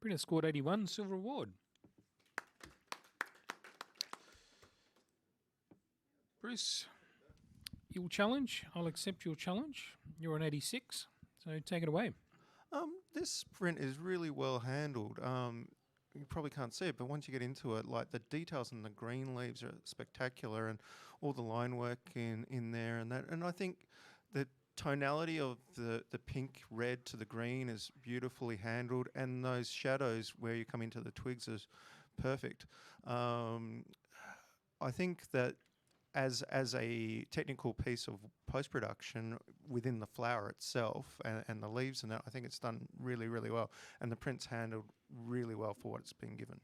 Printer scored 81, silver award. Bruce, your challenge. I'll accept your challenge. You're on 86, so take it away. This print is really well handled. You probably can't see it, but once you get into it, like the details in the green leaves are spectacular, and all the line work in there and that. And I think the tonality of the pink red to the green is beautifully handled, and those shadows where you come into the twigs is perfect. I think that as a technical piece of post-production within the flower itself and the leaves and that, I think it's done really, really well. And the print's handled really well for what it's been given.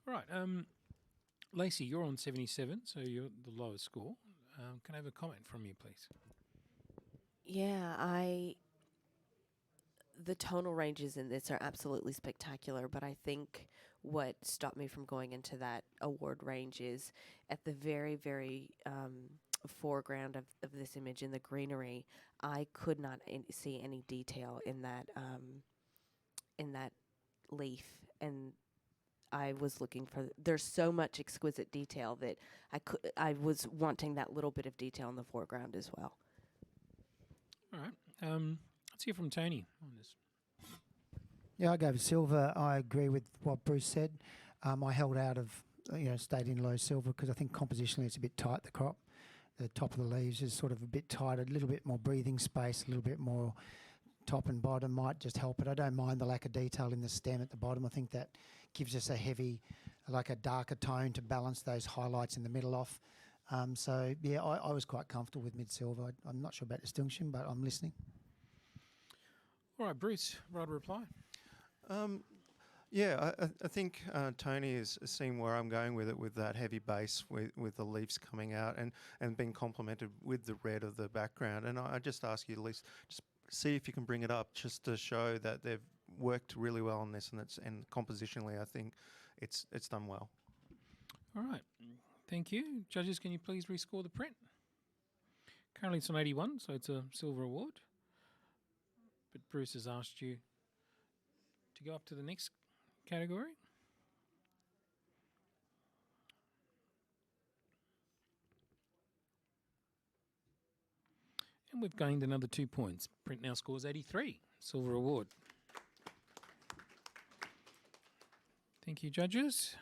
All right. Lacey, you're on 77, so you're the lowest score. Can I have a comment from you, please? Yeah, the tonal ranges in this are absolutely spectacular, but I think what stopped me from going into that award range is at the very, very foreground of this image in the greenery, I could not see any detail in that leaf, and I was looking for. There's so much exquisite detail that I was wanting that little bit of detail in the foreground as well. All right. Let's hear from Tony on this. Yeah, I go with silver. I agree with what Bruce said. I held out of, stayed in low silver because I think compositionally it's a bit tight, the crop. The top of the leaves is sort of a bit tighter, a little bit more breathing space, a little bit more top and bottom might just help it. I don't mind the lack of detail in the stem at the bottom. I think that gives us a heavy, like a darker tone to balance those highlights in the middle off. So, yeah, I was quite comfortable with mid-silver. I'm not sure about distinction, but I'm listening. All right, Bruce, right reply. Yeah, I think Tony has seen where I'm going with it, with that heavy base with the leaves coming out and being complemented with the red of the background. And I just ask you to at least just see if you can bring it up just to show that they've worked really well on this, and compositionally I think it's done well. All right. Thank you. Judges, can you please rescore the print? Currently it's on 81, so it's a silver award. But Bruce has asked you to go up to the next category. And we've gained another 2 points. Print now scores 83, silver award. Thank you, judges.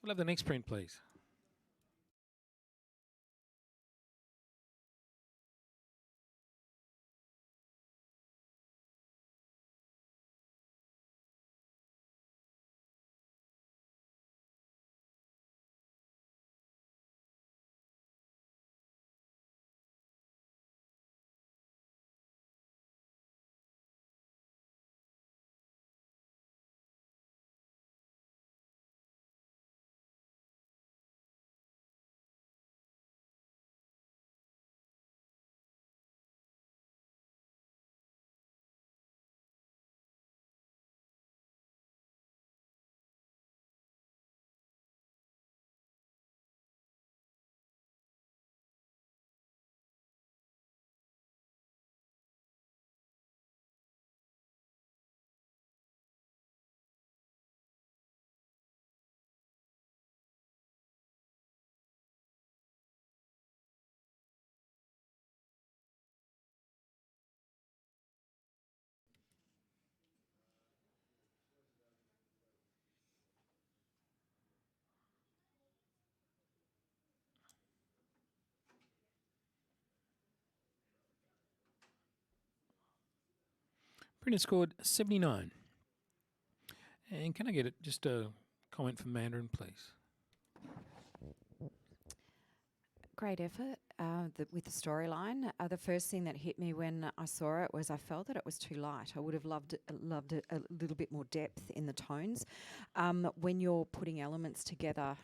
We'll have the next print, please. Printer scored 79. And can I get just a comment from Mandarin, please? Great effort with the storyline. The first thing that hit me when I saw it was I felt that it was too light. I would have loved a little bit more depth in the tones. When you're putting elements together,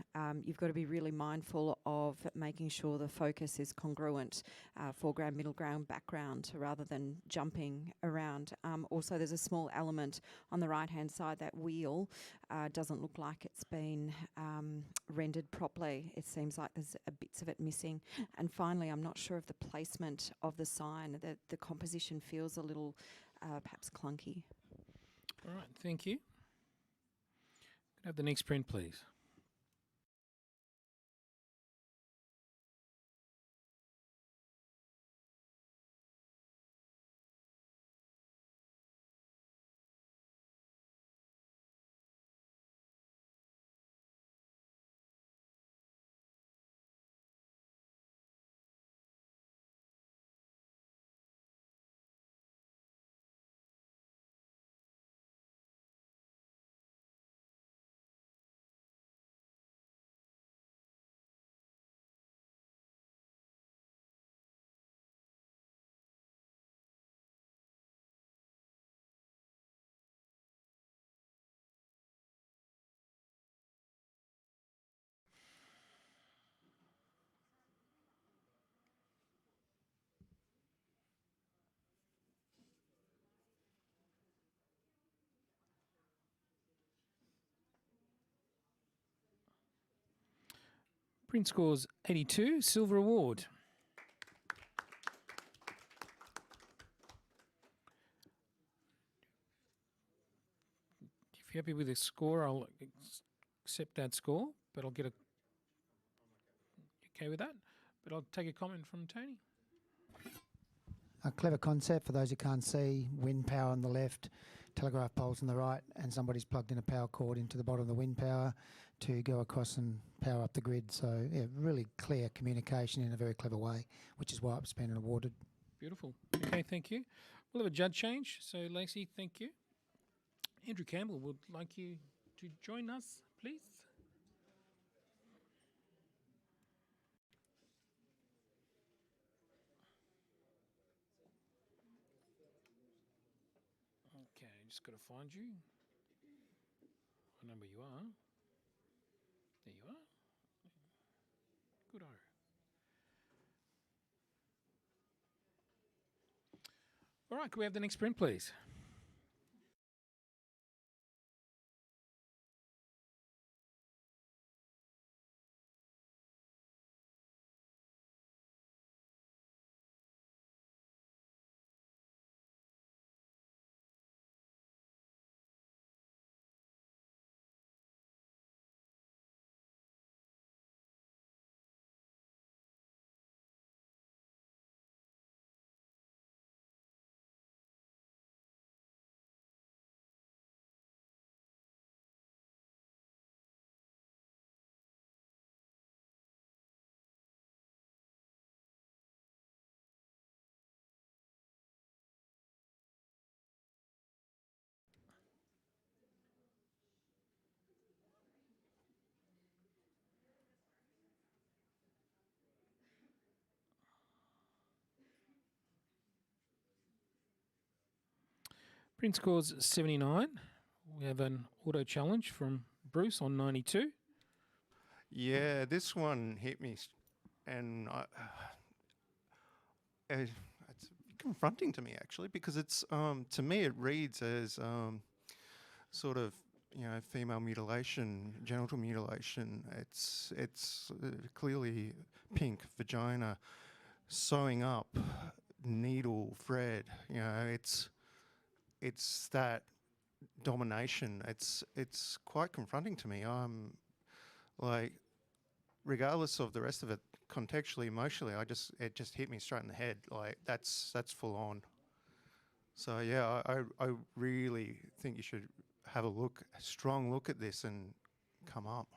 you've got to be really mindful of making sure the focus is congruent, foreground, middle ground, background, rather than jumping around. Also, there's a small element on the right-hand side, that wheel doesn't look like it's been rendered properly. It seems like there's bits of it missing. And finally, I'm not sure of the placement of the sign. The composition feels a little perhaps clunky. All right, thank you. Can I have the next print, please? Print scores 82, silver award. If you're happy with the score, I'll accept that score, but I'll get a... Okay with that? But I'll take a comment from Tony. A clever concept for those who can't see. Wind power on the left, telegraph poles on the right, and somebody's plugged in a power cord into the bottom of the wind power to go across and power up the grid. So, yeah, really clear communication in a very clever way, which is why it's been awarded. Beautiful. Okay, thank you. We'll have a judge change. So, Lacey, thank you. Andrew Campbell would like you to join us, please. Okay, just got to find you. I know where you are. There you are. Good-o. All right, can we have the next print, please? Print scores 79. We have an auto challenge from Bruce on 92. Yeah, this one hit me, and it's confronting to me actually, because it's to me it reads as sort of, you know, female mutilation, genital mutilation. It's clearly pink vagina, sewing up, needle, thread. You know, it's that domination. It's quite confronting to me. Like, regardless of the rest of it, contextually, emotionally, it just hit me straight in the head. Like, that's full on. So yeah, I really think you should have a strong look at this and come up.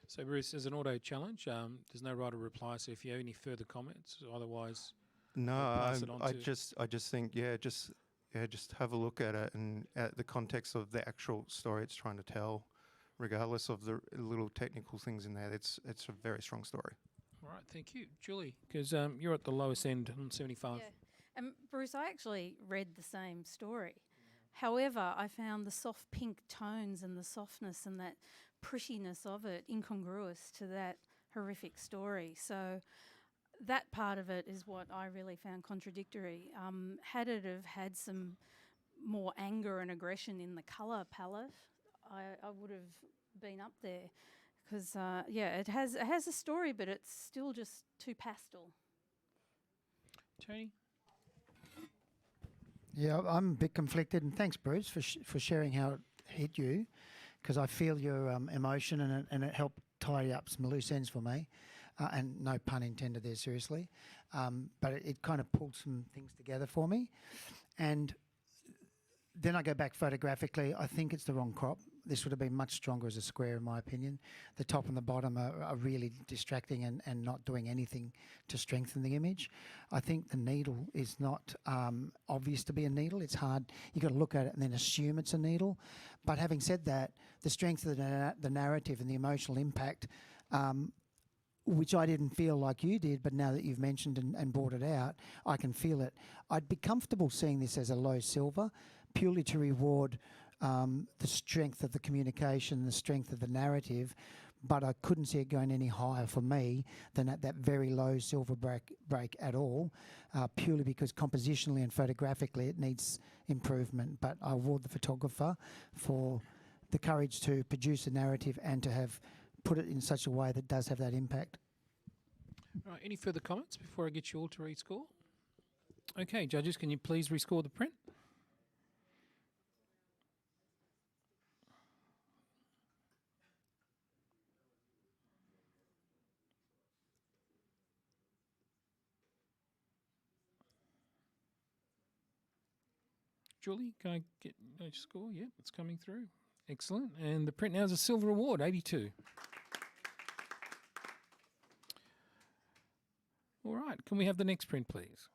So, Bruce, as an auto challenge, there's no right of reply. So, if you have any further comments, otherwise, No, pass it on I to- just think just have a look at it and at the context of the actual story it's trying to tell, regardless of the little technical things in there. It's a very strong story. All right, thank you, Julie, because you're at the lowest end on 75. Yeah. Bruce, I actually read the same story. However, I found the soft pink tones and the softness and that prettiness of it incongruous to that horrific story. So that part of it is what I really found contradictory. Had it have had some more anger and aggression in the colour palette, I would have been up there. Because, it has a story, but it's still just too pastel. Tony? Yeah, I'm a bit conflicted, and thanks, Bruce, for sharing how it hit you, because I feel your emotion, and it helped tidy up some loose ends for me, and no pun intended there, seriously, but it kind of pulled some things together for me, and then I go back photographically. I think it's the wrong crop. This would have been much stronger as a square, in my opinion. The top and the bottom are really distracting and not doing anything to strengthen the image. I think the needle is not obvious to be a needle. It's hard. You've got to look at it and then assume it's a needle. But having said that, the strength of the narrative and the emotional impact, which I didn't feel like you did, but now that you've mentioned and brought it out, I can feel it. I'd be comfortable seeing this as a low silver, purely to reward the strength of the communication, the strength of the narrative, but I couldn't see it going any higher for me than at that very low silver break at all, purely because compositionally and photographically it needs improvement. But I award the photographer for the courage to produce a narrative and to have put it in such a way that does have that impact. All right, any further comments before I get you all to rescore? Okay, judges, can you please rescore the print? Julie, can I get a score? Yep, it's coming through. Excellent. And the print now is a silver award, 82. All right, can we have the next print, please?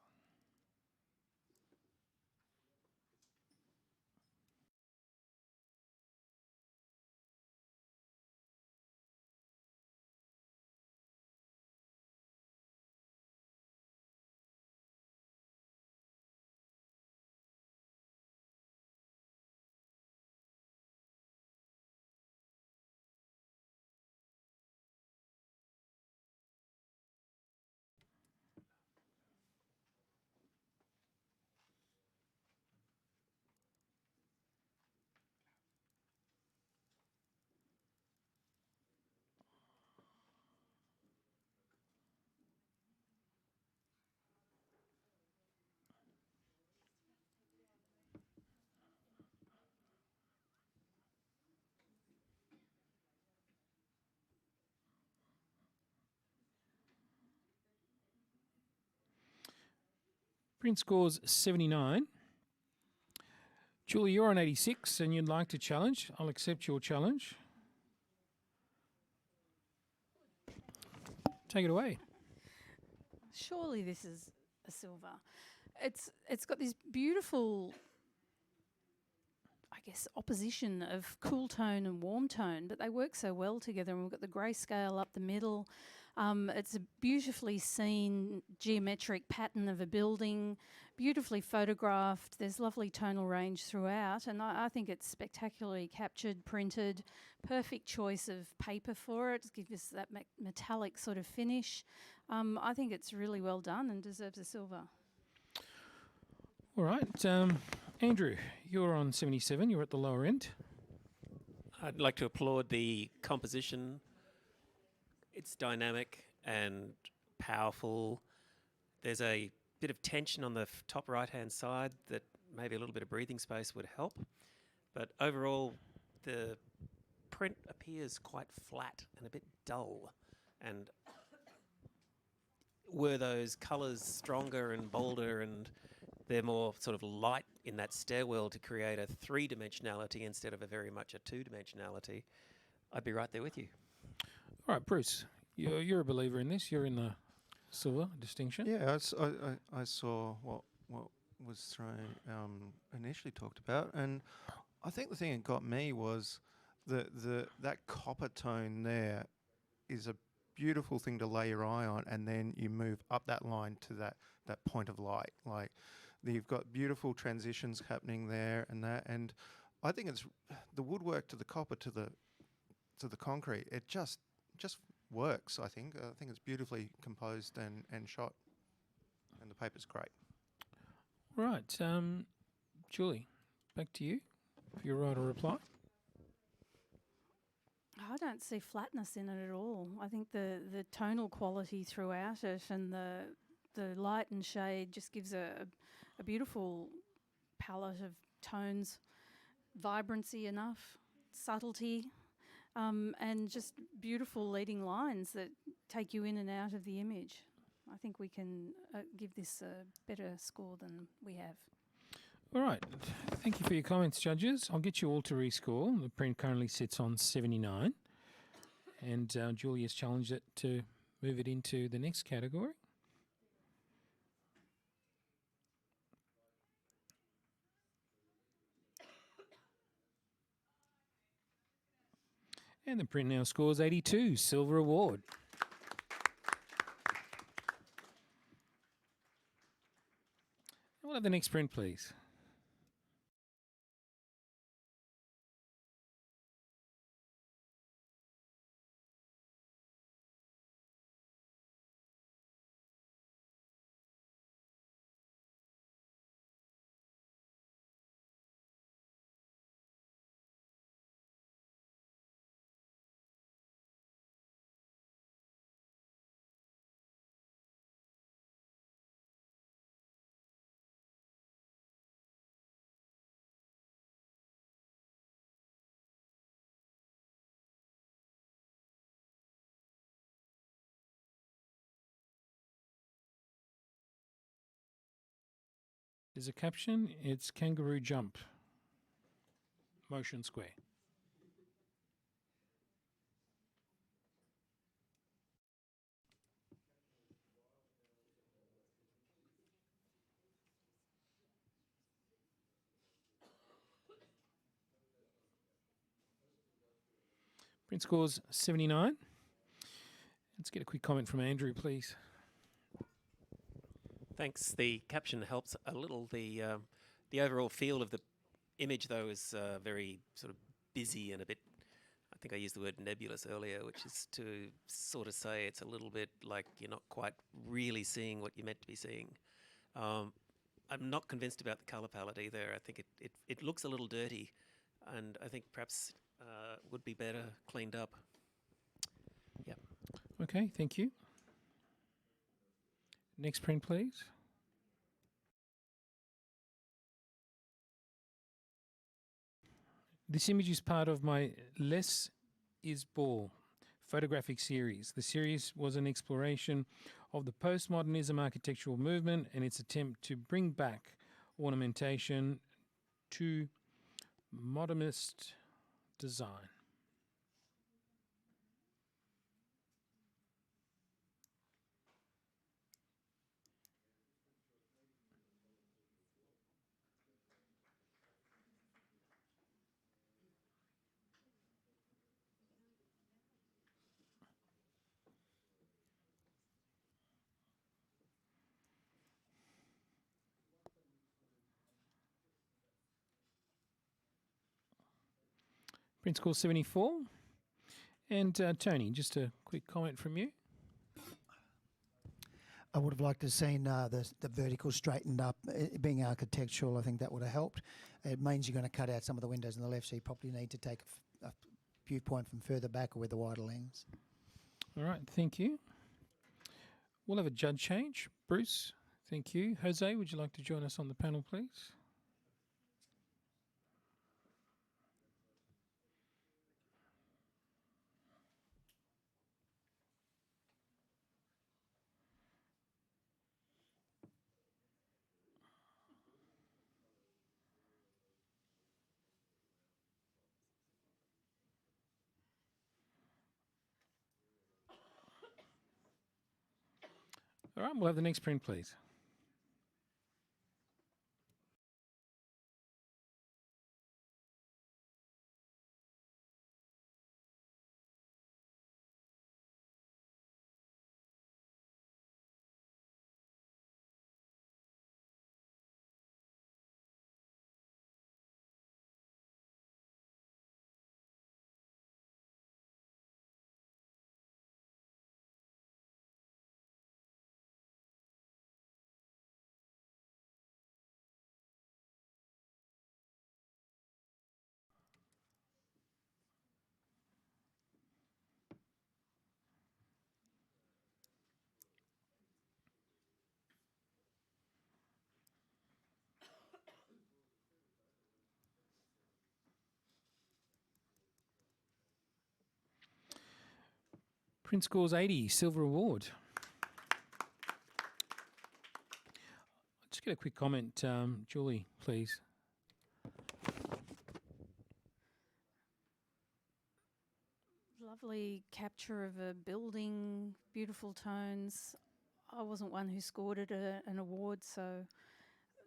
Print scores 79. Julie, you're on 86 and you'd like to challenge. I'll accept your challenge. Take it away. Surely this is a silver. It's got this beautiful, I guess, opposition of cool tone and warm tone, but they work so well together. And we've got the grayscale up the middle. It's a beautifully seen geometric pattern of a building, beautifully photographed. There's lovely tonal range throughout, and I think it's spectacularly captured, printed. Perfect choice of paper for it. Gives us that metallic sort of finish. I think it's really well done and deserves a silver. All right. Andrew, you're on 77. You're at the lower end. I'd like to applaud the composition. It's dynamic and powerful. There's a bit of tension on the top right-hand side that maybe a little bit of breathing space would help. But overall, the print appears quite flat and a bit dull. And were those colours stronger and bolder and they're more sort of light in that stairwell to create a three-dimensionality instead of a very much a two-dimensionality, I'd be right there with you. All right, Bruce, you're a believer in this. You're in the silver distinction. Yeah, I saw what was thrown initially talked about, and I think the thing that got me was that copper tone there is a beautiful thing to lay your eye on, and then you move up that line to that point of light. Like you've got beautiful transitions happening there, and I think it's the woodwork to the copper to the concrete. It just works. I think it's beautifully composed and shot, and the paper's great. Right, Julie, back to you for your right or reply. I don't see flatness in it at all. I think the tonal quality throughout it and the light and shade just gives a beautiful palette of tones, vibrancy enough, subtlety, and just beautiful leading lines that take you in and out of the image. I think we can give this a better score than we have. All right. Thank you for your comments, judges. I'll get you all to rescore. The print currently sits on 79. And Julie has challenged it to move it into the next category. And the print now scores 82, silver award. We'll have the next print, please. There's a caption. It's kangaroo jump. Motion square. Print scores 79. Let's get a quick comment from Andrew, please. Thanks. The caption helps a little. The overall feel of the image, though, is very sort of busy and a bit. I think I used the word nebulous earlier, which is to sort of say it's a little bit like you're not quite really seeing what you're meant to be seeing. I'm not convinced about the colour palette either. I think it looks a little dirty, and I think perhaps would be better cleaned up. Yeah. Okay, thank you. Next print, please. This image is part of my Less is More photographic series. The series was an exploration of the postmodernism architectural movement and its attempt to bring back ornamentation to modernist design. Print score 74. And Tony, just a quick comment from you. I would have liked to have seen the vertical straightened up. Being architectural, I think that would have helped. It means you're going to cut out some of the windows on the left, so you probably need to take a viewpoint from further back or with a wider lens. All right, thank you. We'll have a judge change. Bruce, thank you. Jose, would you like to join us on the panel, please? All right, we'll have the next print, please. Print scores 80, silver award. Just get a quick comment, Julie, please. Lovely capture of a building, beautiful tones. I wasn't one who scored it an award, so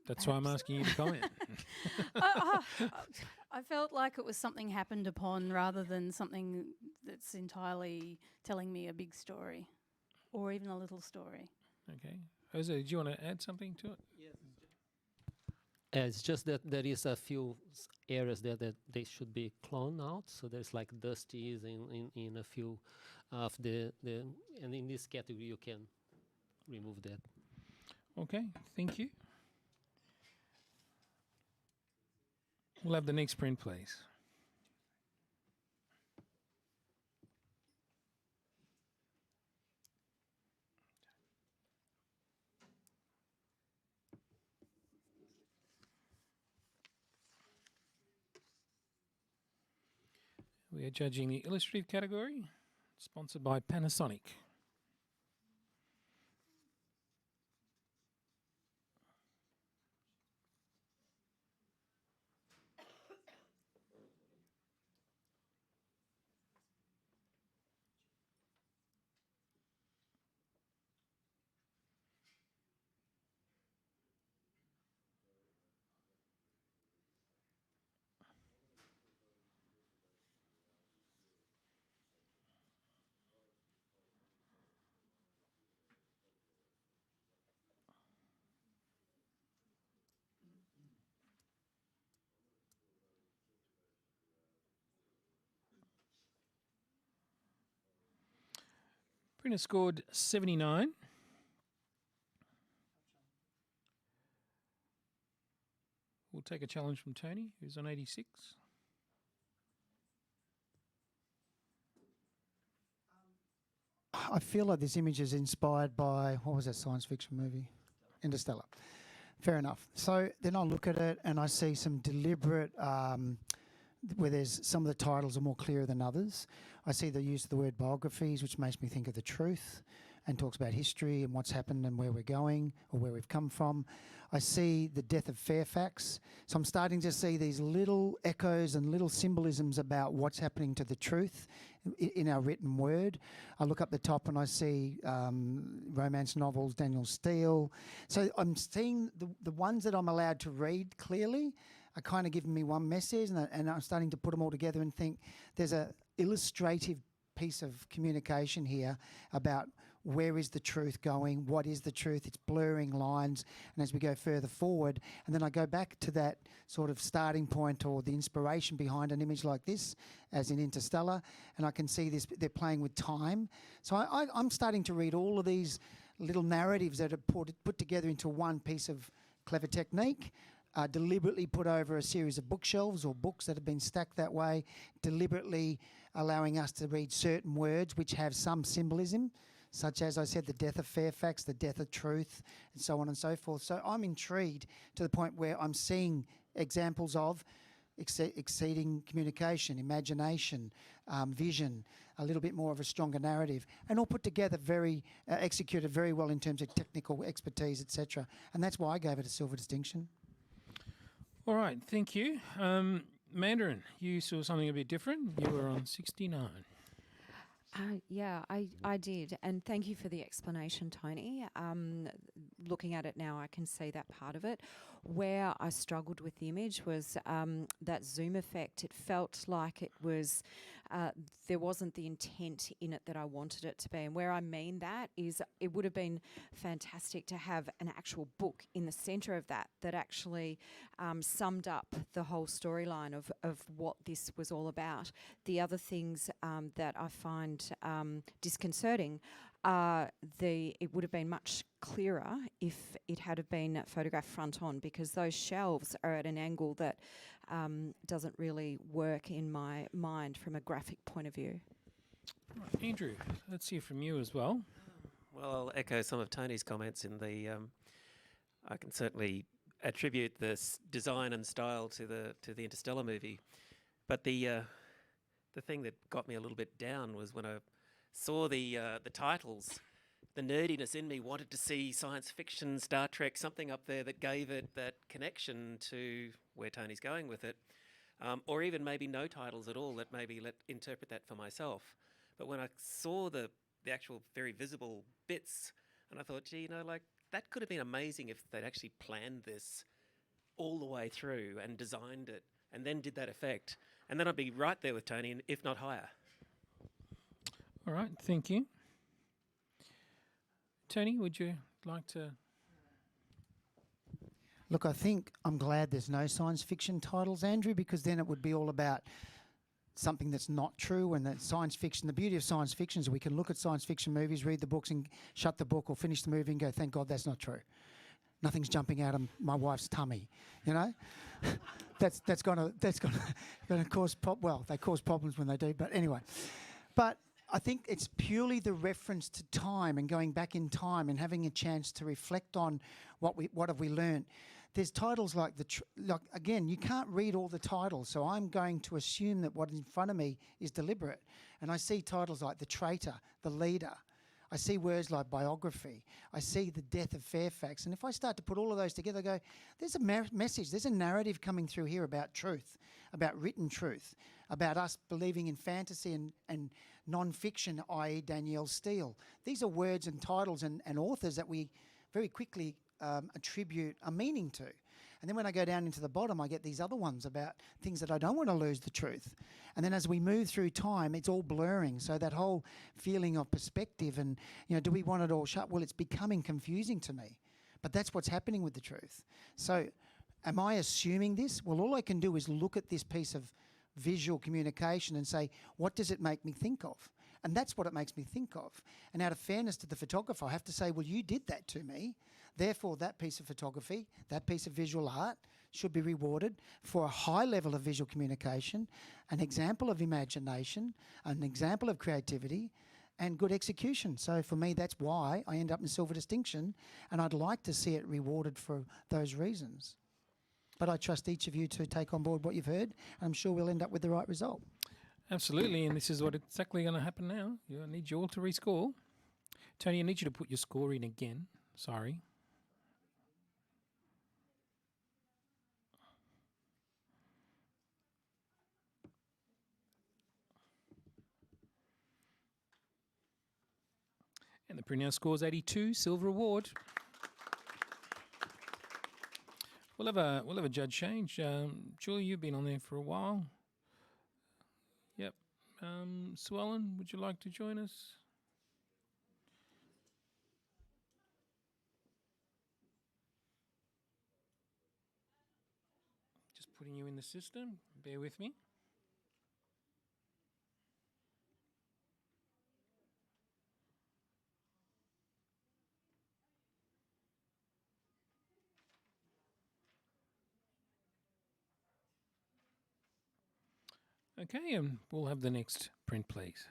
That's why I'm perhaps- asking you to comment. I felt like it was something happened upon rather than something that's entirely telling me a big story or even a little story. Okay. Jose, do you want to add something to it? It's just that there is a few areas there that they should be cloned out. So there's like dusties in a few of the and in this category you can remove that. Okay, thank you. We'll have the next print, please. We are judging the illustrative category, sponsored by Panasonic. Printer scored 79. We'll take a challenge from Tony, who's on 86. I feel like this image is inspired by, what was that science fiction movie? Interstellar. Fair enough. So then I look at it and I see some deliberate, where there's some of the titles are more clear than others. I see the use of the word biographies, which makes me think of the truth and talks about history and what's happened and where we're going or where we've come from. I see the death of Fairfax. So I'm starting to see these little echoes and little symbolisms about what's happening to the truth in our written word. I look up the top and I see romance novels, Daniel Steele. So I'm seeing the ones that I'm allowed to read clearly are kind of giving me one message, and I'm starting to put them all together and think there's a illustrative piece of communication here about where is the truth going, what is the truth, it's blurring lines, and as we go further forward, and then I go back to that sort of starting point or the inspiration behind an image like this, as in Interstellar, and I can see this, they're playing with time. So I'm starting to read all of these little narratives that are put together into one piece of clever technique, deliberately put over a series of bookshelves or books that have been stacked that way, deliberately allowing us to read certain words which have some symbolism, such as I said, the death of Fairfax, the death of truth, and so on and so forth. So I'm intrigued to the point where I'm seeing examples of exceeding communication, imagination, vision, a little bit more of a stronger narrative, and all put together executed very well in terms of technical expertise, etc. And that's why I gave it a silver distinction. All right, thank you. Mandarin, you saw something a bit different. You were on 69. Yeah, I did. And thank you for the explanation, Tony. Looking at it now, I can see that part of it. Where I struggled with the image was that zoom effect. It felt like it was, there wasn't the intent in it that I wanted it to be. And where I mean that is it would have been fantastic to have an actual book in the centre of that actually summed up the whole storyline of what this was all about. The other things that I find disconcerting it would have been much clearer if it had have been photographed front on, because those shelves are at an angle that doesn't really work in my mind from a graphic point of view. Right, Andrew, let's hear from you as well. Well, I'll echo some of Tony's comments in the. I can certainly attribute this design and style to the Interstellar movie, but the thing that got me a little bit down was when I saw the titles. The nerdiness in me wanted to see science fiction, Star Trek, something up there that gave it that connection to where Tony's going with it, or even maybe no titles at all that maybe let interpret that for myself. But when I saw the actual very visible bits, and I thought, gee, that could have been amazing if they'd actually planned this all the way through and designed it and then did that effect. And then I'd be right there with Tony, if not higher. All right, thank you. Tony, would you like to? Look, I think I'm glad there's no science fiction titles, Andrew, because then it would be all about something that's not true. And that science fiction, the beauty of science fiction is we can look at science fiction movies, read the books and shut the book or finish the movie and go, thank God that's not true. Nothing's jumping out of my wife's tummy, you know? that's gonna cause they cause problems when they do, but anyway. But I think it's purely the reference to time and going back in time and having a chance to reflect on what have we learned. There's titles like again, you can't read all the titles, so I'm going to assume that what is in front of me is deliberate. And I see titles like The Traitor, The Leader. I see words like biography. I see the death of Fairfax. And if I start to put all of those together, I go, there's a message, there's a narrative coming through here about truth, about written truth, about us believing in fantasy and non-fiction, i.e. Danielle Steele. These are words and titles and authors that we very quickly attribute a meaning to. And then when I go down into the bottom, I get these other ones about things that I don't want to lose the truth. And then as we move through time, it's all blurring. So that whole feeling of perspective and, do we want it all shut? Well, it's becoming confusing to me. But that's what's happening with the truth. So am I assuming this? Well, all I can do is look at this piece of visual communication and say, what does it make me think of? And that's what it makes me think of. And out of fairness to the photographer, I have to say, well, you did that to me. Therefore, that piece of photography, that piece of visual art should be rewarded for a high level of visual communication, an example of imagination, an example of creativity, and good execution. So for me, that's why I end up in silver distinction, and I'd like to see it rewarded for those reasons. But I trust each of you to take on board what you've heard, and I'm sure we'll end up with the right result. Absolutely, and this is what exactly going to happen now. I need you all to rescore. Tony, I need you to put your score in again. Sorry. And the print now scores 82, silver award. We'll have a judge change. Julie, you've been on there for a while. Yep. Sue Ellen, would you like to join us? Just putting you in the system. Bear with me. Okay, and we'll have the next print, please.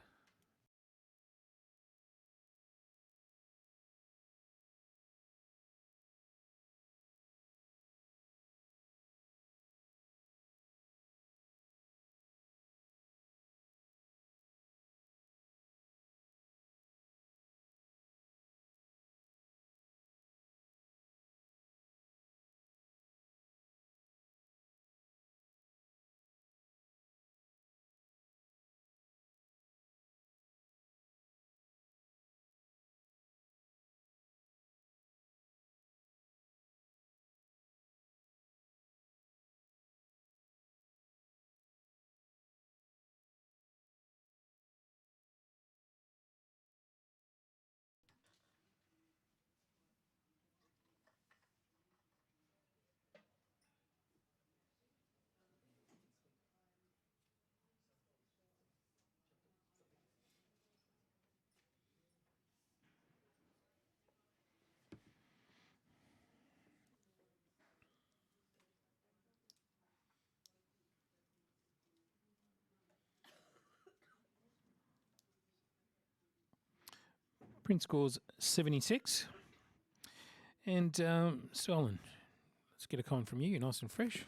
Print scores 76. And Sue Ellen, let's get a comment from you. You're nice and fresh.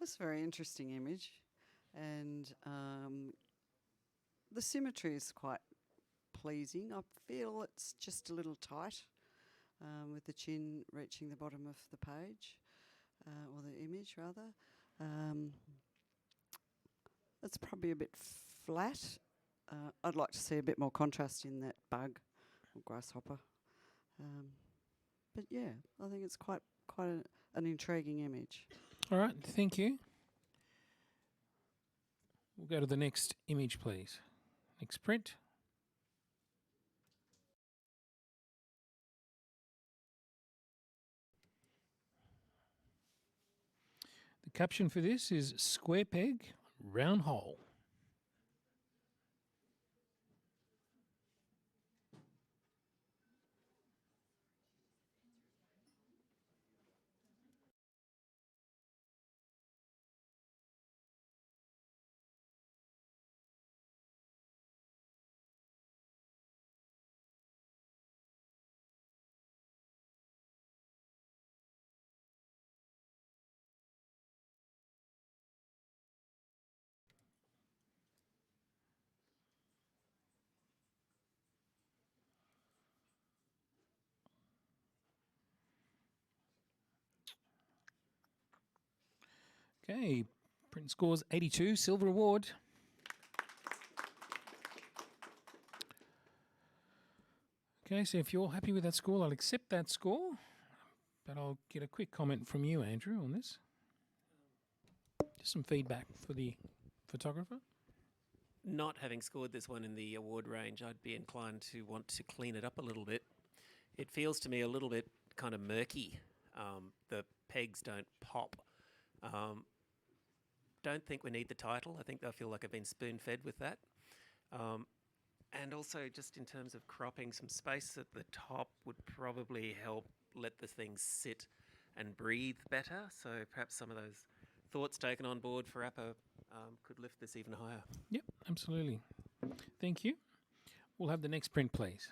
That's a very interesting image, and the symmetry is quite pleasing. I feel it's just a little tight, with the chin reaching the bottom of the page, or the image rather. It's probably a bit flat. I'd like to see a bit more contrast in that bug or grasshopper. But yeah, I think it's quite an intriguing image. All right, thank you. We'll go to the next image, please. Next print. The caption for this is square peg, round hole. Okay, print scores 82, silver award. Okay, so if you're happy with that score, I'll accept that score. But I'll get a quick comment from you, Andrew, on this. Just some feedback for the photographer. Not having scored this one in the award range, I'd be inclined to want to clean it up a little bit. It feels to me a little bit kind of murky. The pegs don't pop. don't think we need the title. I think I feel like I've been spoon-fed with that. And also, just in terms of cropping, some space at the top would probably help let the thing sit and breathe better. So perhaps some of those thoughts taken on board for APA could lift this even higher. Yep, absolutely. Thank you. We'll have the next print, please.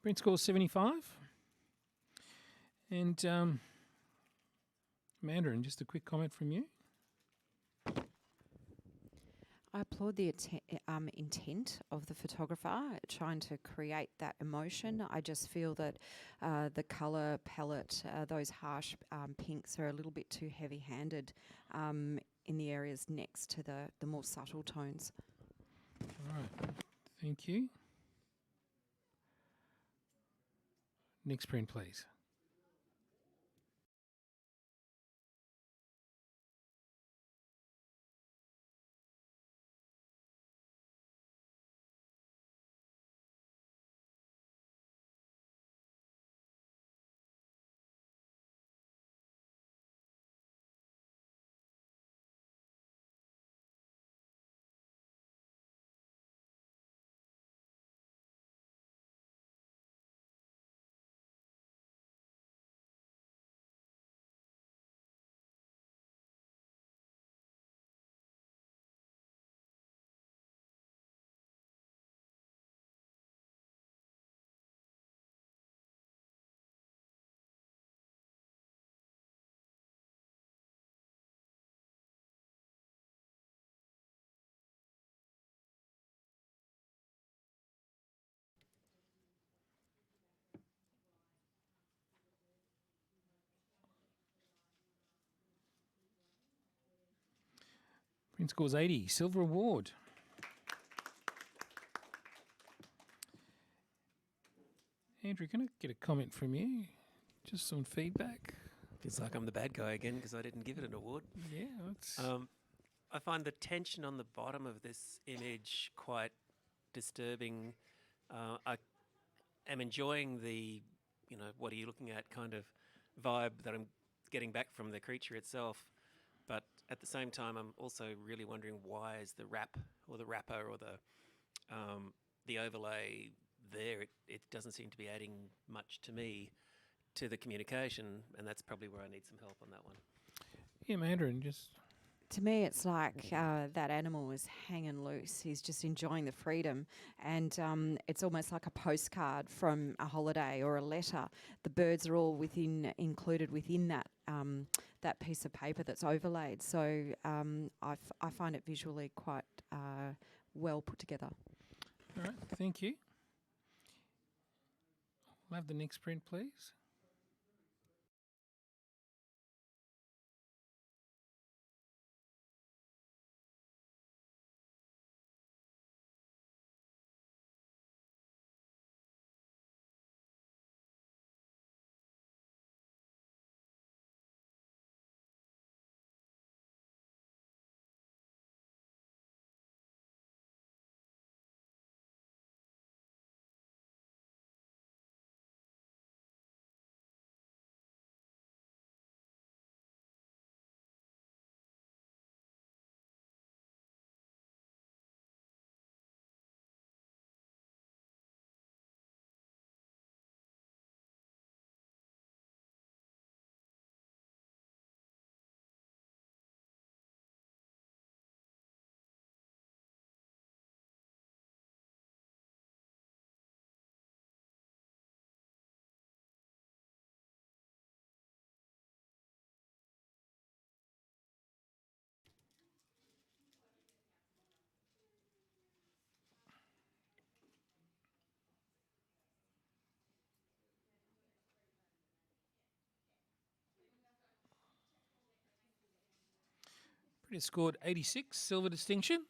Print score 75. And Mandarin, just a quick comment from you. I applaud the intent of the photographer trying to create that emotion. I just feel that the colour palette, those harsh pinks are a little bit too heavy-handed in the areas next to the more subtle tones. All right, thank you. Next print, please. Print scores 80, silver award. Andrew, can I get a comment from you? Just some feedback. Feels like I'm the bad guy again because I didn't give it an award. Yeah, it's I find the tension on the bottom of this image quite disturbing. I am enjoying the, what are you looking at kind of vibe that I'm getting back from the creature itself. But at the same time, I'm also really wondering why is the wrap or the wrapper or the overlay there? It doesn't seem to be adding much to me to the communication, and that's probably where I need some help on that one. yeah, Mandarin. Just To me, it's like that animal is hanging loose. He's just enjoying the freedom. And it's almost like a postcard from a holiday or a letter. The birds are all included within that that piece of paper that's overlaid. So I find it visually quite well put together. all right. Thank you. We'll have the next print, please. Print scored 86, silver distinction.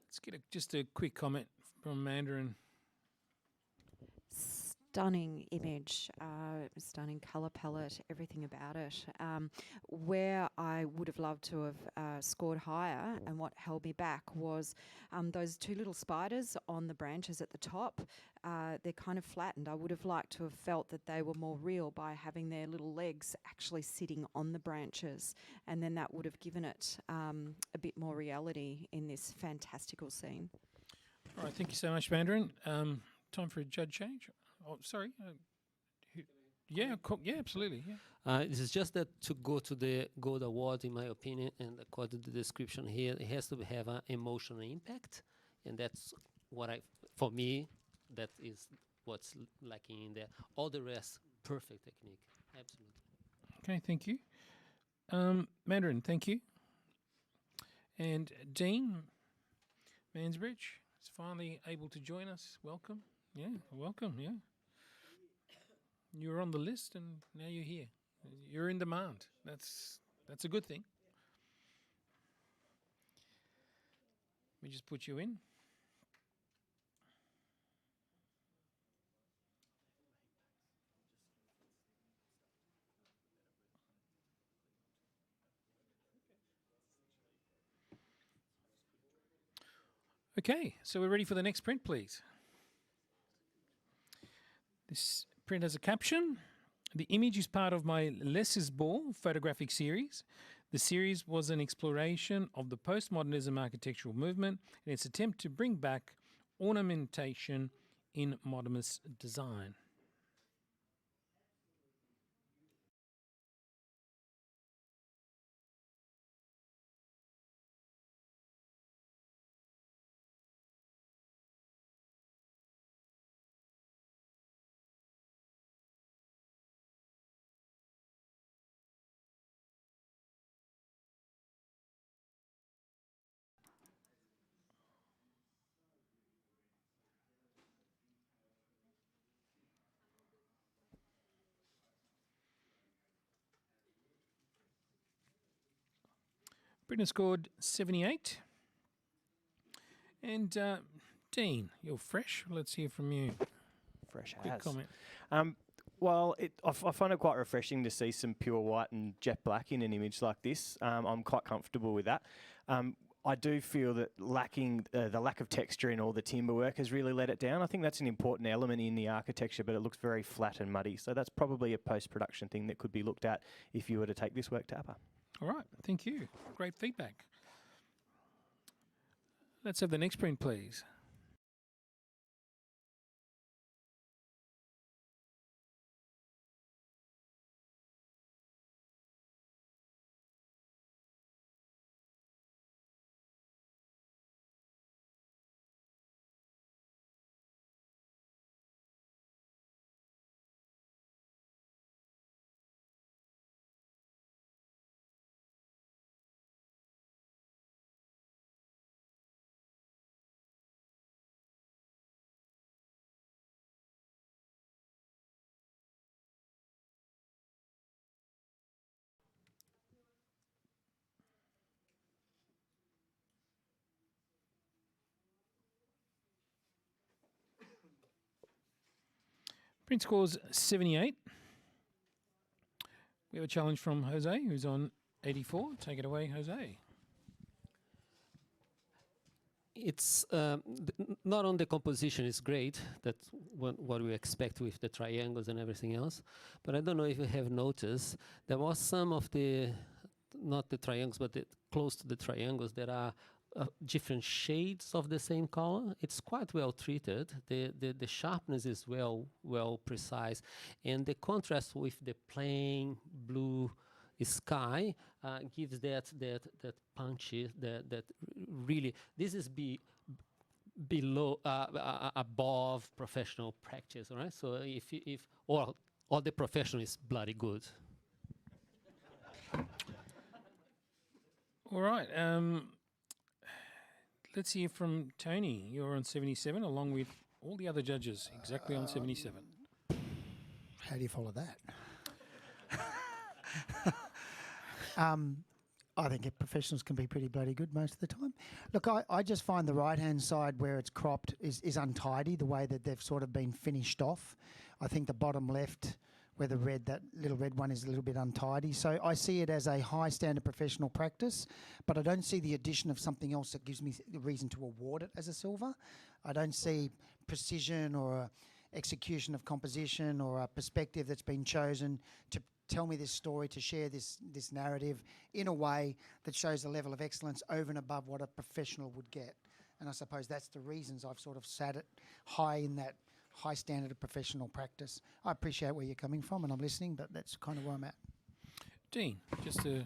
Let's get just a quick comment from Mandarin. Stunning image, stunning colour palette, everything about it. Where I would have loved to have scored higher, and what held me back was those two little spiders on the branches at the top. They're kind of flattened. I would have liked to have felt that they were more real by having their little legs actually sitting on the branches, and then that would have given it a bit more reality in this fantastical scene. All right, thank you so much, Mandarin. Time for a judge change. Oh, sorry. Yeah, yeah, absolutely. Yeah. This is just that to go to the Gold Award, in my opinion, and according to the description here, it has to have an emotional impact, and that's what for me, that is what's lacking in there. All the rest, perfect technique, absolutely. Okay, thank you. Mandarin, thank you. And Dean Mansbridge is finally able to join us. Welcome. Yeah, welcome, yeah. You were on the list and now you're here. You're in demand. That's a good thing. Let me just put you in. Okay, so we're ready for the next print, please. This print has a caption. The image is part of my Less is More photographic series. The series was an exploration of the postmodernism architectural movement in its attempt to bring back ornamentation in modernist design. Britain scored 78. And Dean, you're fresh. Let's hear from you. Fresh Quick as. comment. Well, I find it quite refreshing to see some pure white and jet black in an image like this. I'm quite comfortable with that. I do feel that the lack of texture in all the timber work has really let it down. I think that's an important element in the architecture, but it looks very flat and muddy. So that's probably a post-production thing that could be looked at if you were to take this work to APA. All right, thank you. Great feedback. Let's have the next print, please. Print scores 78. We have a challenge from Jose, who's on 84. Take it away, Jose. It's not on the composition is great. That's what we expect with the triangles and everything else. But I don't know if you have noticed, there was some of the, not the triangles, but close to the triangles, there are different shades of the same color. It's quite well treated. The sharpness is well precise, and the contrast with the plain blue sky gives that punchy, that really, this is below above professional practice, all right? So if all the professional is bloody good. All right. Let's hear from Tony. You're on 77, along with all the other judges, exactly on 77. How do you follow that? I think professionals can be pretty bloody good most of the time. Look, I just find the right-hand side where it's cropped is untidy, the way that they've sort of been finished off. I think the bottom left, where that little red one is a little bit untidy. So I see it as a high standard professional practice, but I don't see the addition of something else that gives me the reason to award it as a silver. I don't see precision or a execution of composition or a perspective that's been chosen to tell me this story, to share this narrative in a way that shows a level of excellence over and above what a professional would get. And I suppose that's the reasons I've sort of sat it high in that high standard of professional practice. I appreciate where you're coming from and I'm listening, but that's kind of where I'm at. Dean, just a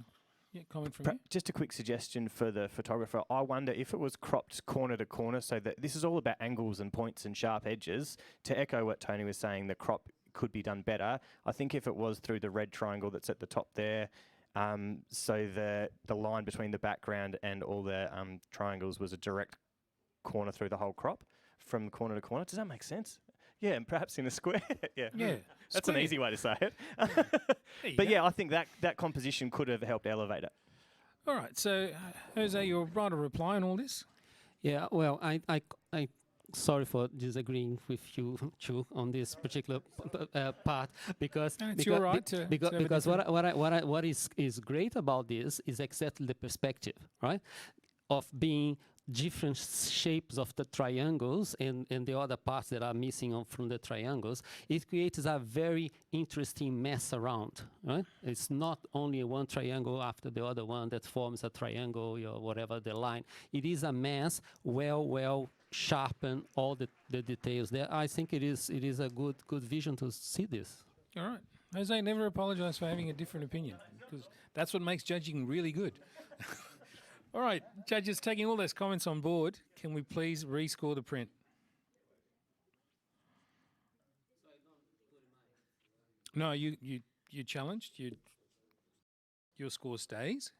comment from you. Just a quick suggestion for the photographer. I wonder if it was cropped corner to corner, so that this is all about angles and points and sharp edges. To echo what Tony was saying, the crop could be done better. I think if it was through the red triangle that's at the top there, so the line between the background and all the triangles was a direct corner through the whole crop from corner to corner. Does that make sense? Yeah, and perhaps in a square. Yeah, that's square. an easy way to say it. But I think that composition could have helped elevate it. All right, so Jose, you'll write a reply on all this? Yeah, well, I sorry for disagreeing with you two on this particular part because it's your right to because what is great about this is exactly the perspective, right, of being different shapes of the triangles and the other parts that are missing from the triangles. It creates a very interesting mess around, right? It's not only one triangle after the other one that forms a triangle or whatever the line. It is a mess, well sharpen all the details there. I think it is a good vision to see this. All right. Jose, never apologise for having a different opinion, because that's what makes judging really good. All right, judges, taking all those comments on board, can we please rescore the print? No, you challenged. Your score stays.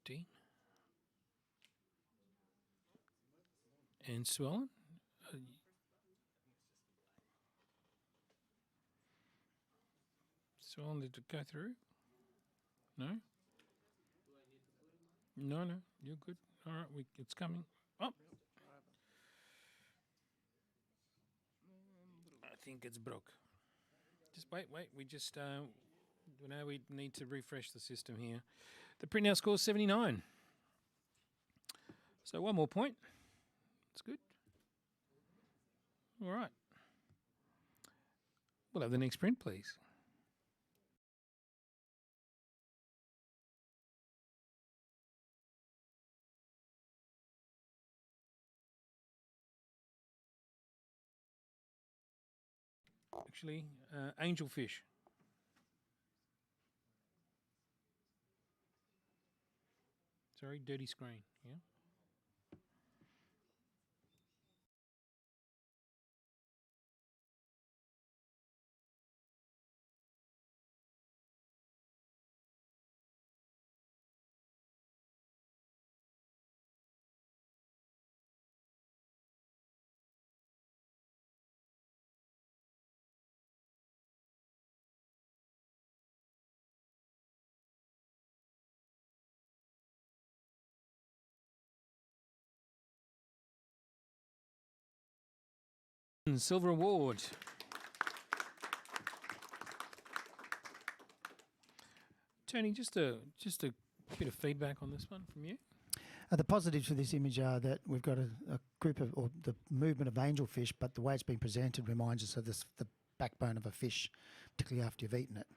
Dean and Swellen. Swellen, did it go through? No? No, you're good. All right, it's coming. Oh. I think it's broke. Just wait. We just now we need to refresh the system here. The print now scores 79. So one more point. That's good. All right. We'll have the next print, please. Actually, angelfish. Sorry, dirty screen. Yeah. Silver award. Tony, just a bit of feedback on this one from you. The positives for this image are that we've got a group of, or the movement of angelfish, but the way it's been presented reminds us of the backbone of a fish, particularly after you've eaten it.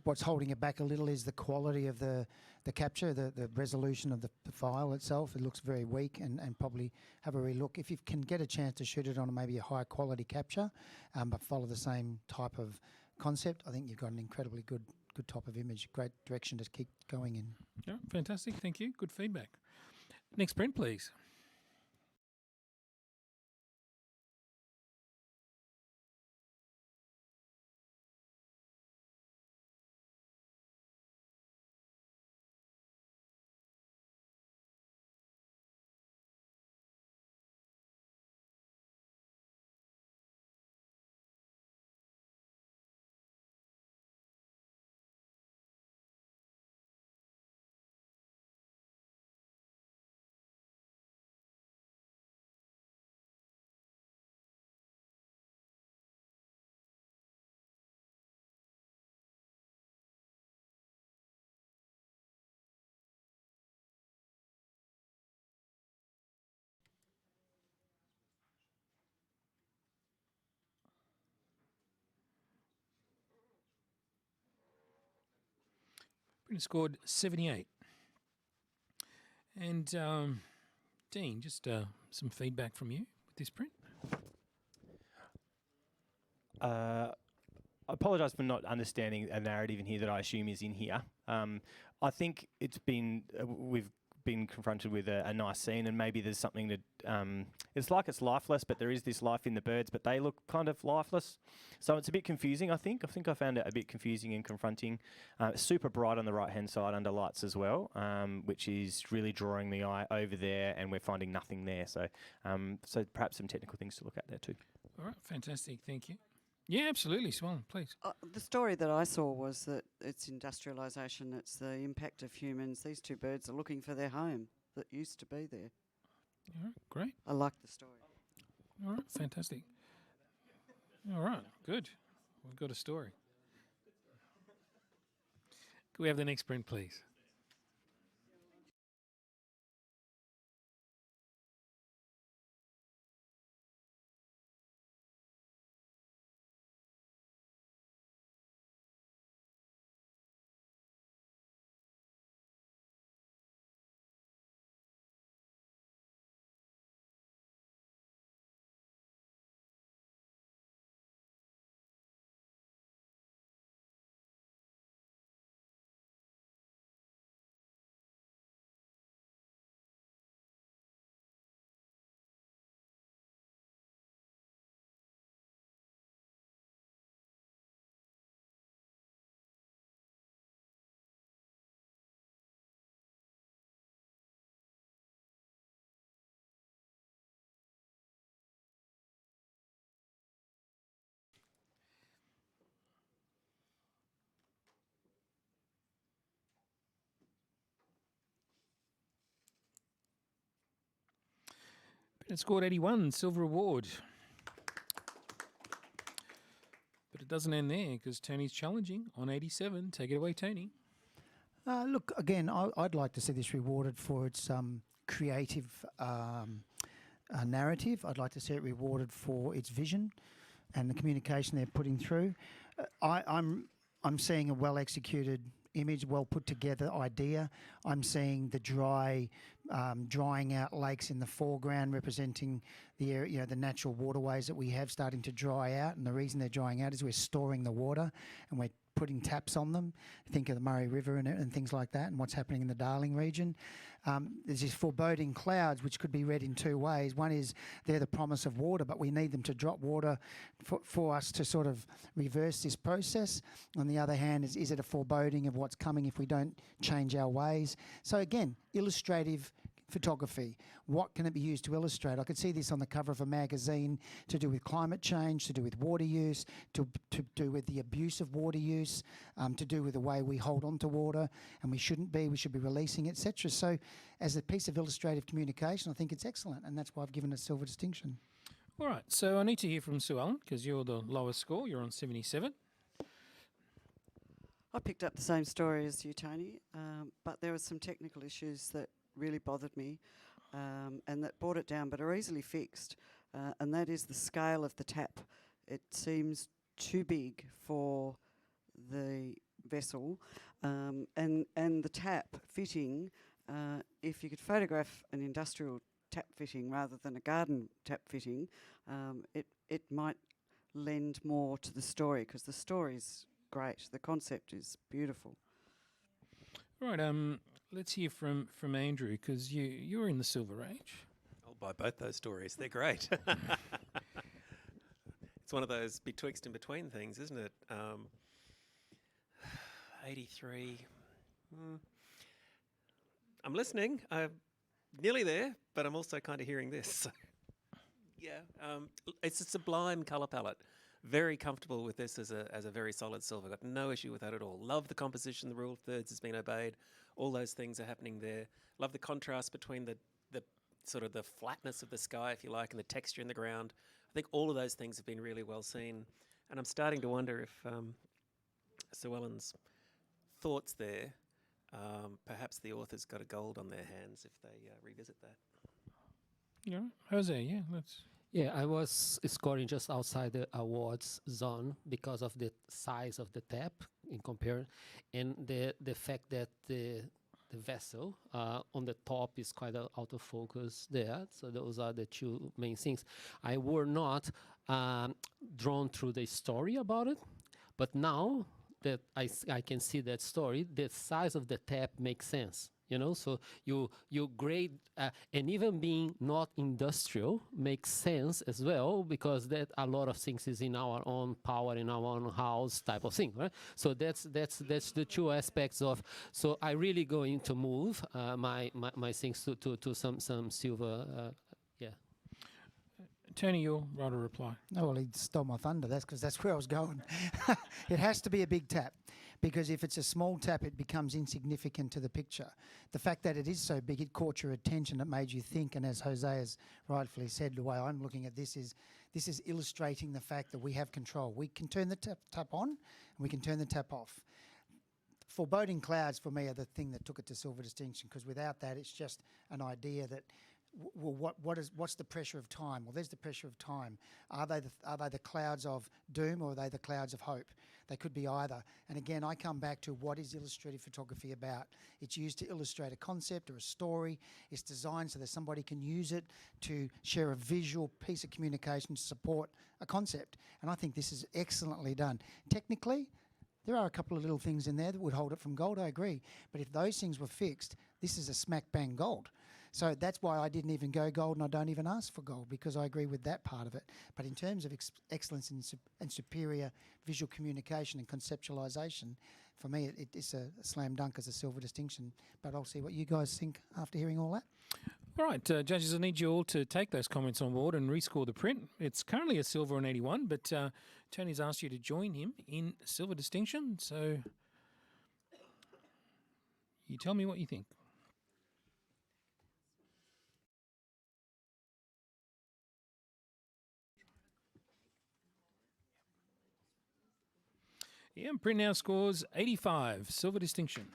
What's holding it back a little is the quality of the capture, the resolution of the file itself. It looks very weak, and probably have a relook. If you can get a chance to shoot it on maybe a higher quality capture, but follow the same type of concept, I think you've got an incredibly good type of image. Great direction to keep going in. Yeah, fantastic. Thank you. Good feedback. Next print, please. Printer scored 78. And Dean, just some feedback from you with this print. I apologise for not understanding a narrative in here that I assume is in here. I think it's been we've been confronted with a nice scene, and maybe there's something that it's like it's lifeless, but there is this life in the birds, but they look kind of lifeless. So it's a bit confusing. I think I found it a bit confusing and confronting. Super bright on the right hand side under lights as well, which is really drawing the eye over there, and we're finding nothing there. So so perhaps some technical things to look at there too. All right, fantastic. Thank you. Yeah, absolutely, Swan, please. The story that I saw was that it's industrialisation, it's the impact of humans. These two birds are looking for their home that used to be there. All right, great. I like the story. All right, fantastic. All right, good. We've got a story. Can we have the next print, please? It scored 81, silver award. But it doesn't end there because Tony's challenging on 87. Take it away, Tony. Look, again, I'd like to see this rewarded for its creative narrative. I'd like to see it rewarded for its vision and the communication they're putting through. I'm seeing a well-executed image, well put together idea. I'm seeing the drying out lakes in the foreground representing the area, the natural waterways that we have starting to dry out. And the reason they're drying out is we're storing the water and we're putting taps on them. Think of the Murray River and things like that and what's happening in the Darling region. There's these foreboding clouds which could be read in two ways. One is they're the promise of water, but we need them to drop water for us to sort of reverse this process. On the other hand, is it a foreboding of what's coming if we don't change our ways? So again, illustrative photography. What can it be used to illustrate? I could see this on the cover of a magazine to do with climate change, to do with water use, to do with the abuse of water use, to do with the way we hold on to water, and we should be releasing, etc. So as a piece of illustrative communication, I think it's excellent, and that's why I've given it a silver distinction. All right, so I need to hear from Sue Ellen because you're the lowest score. You're on 77. I picked up the same story as you, Tony, but there were some technical issues that really bothered me and that brought it down, but are easily fixed, and that is the scale of the tap. It seems too big for the vessel, and the tap fitting, if you could photograph an industrial tap fitting rather than a garden tap fitting, it might lend more to the story, because the story's great, the concept is beautiful. Right, let's hear from Andrew because you're in the Silver Age. I'll buy both those stories. They're great. It's one of those betwixt and between things, isn't it? 83. I'm listening. I'm nearly there, but I'm also kind of hearing this. So yeah, it's a sublime colour palette. Very comfortable with this as a very solid silver. Got no issue with that at all. Love the composition. The rule of thirds has been obeyed. All those things are happening there. Love the contrast between the sort of the flatness of the sky, if you like, and the texture in the ground. I think all of those things have been really well seen. And I'm starting to wonder if Sue Ellen's thoughts there, perhaps the author's got a gold on their hands if they revisit that. Yeah, Jose, yeah, let's... Yeah, I was scoring just outside the awards zone because of the size of the tap. in compare, and the fact that the vessel on the top is quite out of focus there. So those are the two main things. I were not drawn through the story about it, but now that I can see that story, the size of the tap makes sense. You know, so you grade, and even being not industrial makes sense as well, because that a lot of things is in our own power, in our own house type of thing, right? So that's the two aspects of. So I really going to move my things to some silver, yeah. Tony, you'll write a reply. Oh, well, he stole my thunder. That's because that's where I was going. It has to be a big tap, because if it's a small tap, it becomes insignificant to the picture. The fact that it is so big, it caught your attention, it made you think, and as Jose has rightfully said, the way I'm looking at this is illustrating the fact that we have control. We can turn the tap on, and we can turn the tap off. Foreboding clouds, for me, are the thing that took it to silver distinction, because without that, it's just an idea that, well, what's the pressure of time? Well, there's the pressure of time. Are they the clouds of doom, or are they the clouds of hope? They could be either. And again, I come back to, what is illustrative photography about? It's used to illustrate a concept or a story. It's designed so that somebody can use it to share a visual piece of communication to support a concept. And I think this is excellently done. Technically, there are a couple of little things in there that would hold it from gold, I agree. But if those things were fixed, this is a smack bang gold. So that's why I didn't even go gold, and I don't even ask for gold, because I agree with that part of it. But in terms of excellence and superior visual communication and conceptualization, for me it's a slam dunk as a silver distinction. But I'll see what you guys think after hearing all that. All right, judges, I need you all to take those comments on board and rescore the print. It's currently a silver and 81, but Tony's asked you to join him in silver distinction. So you tell me what you think. Yeah, print now scores 85, silver distinction.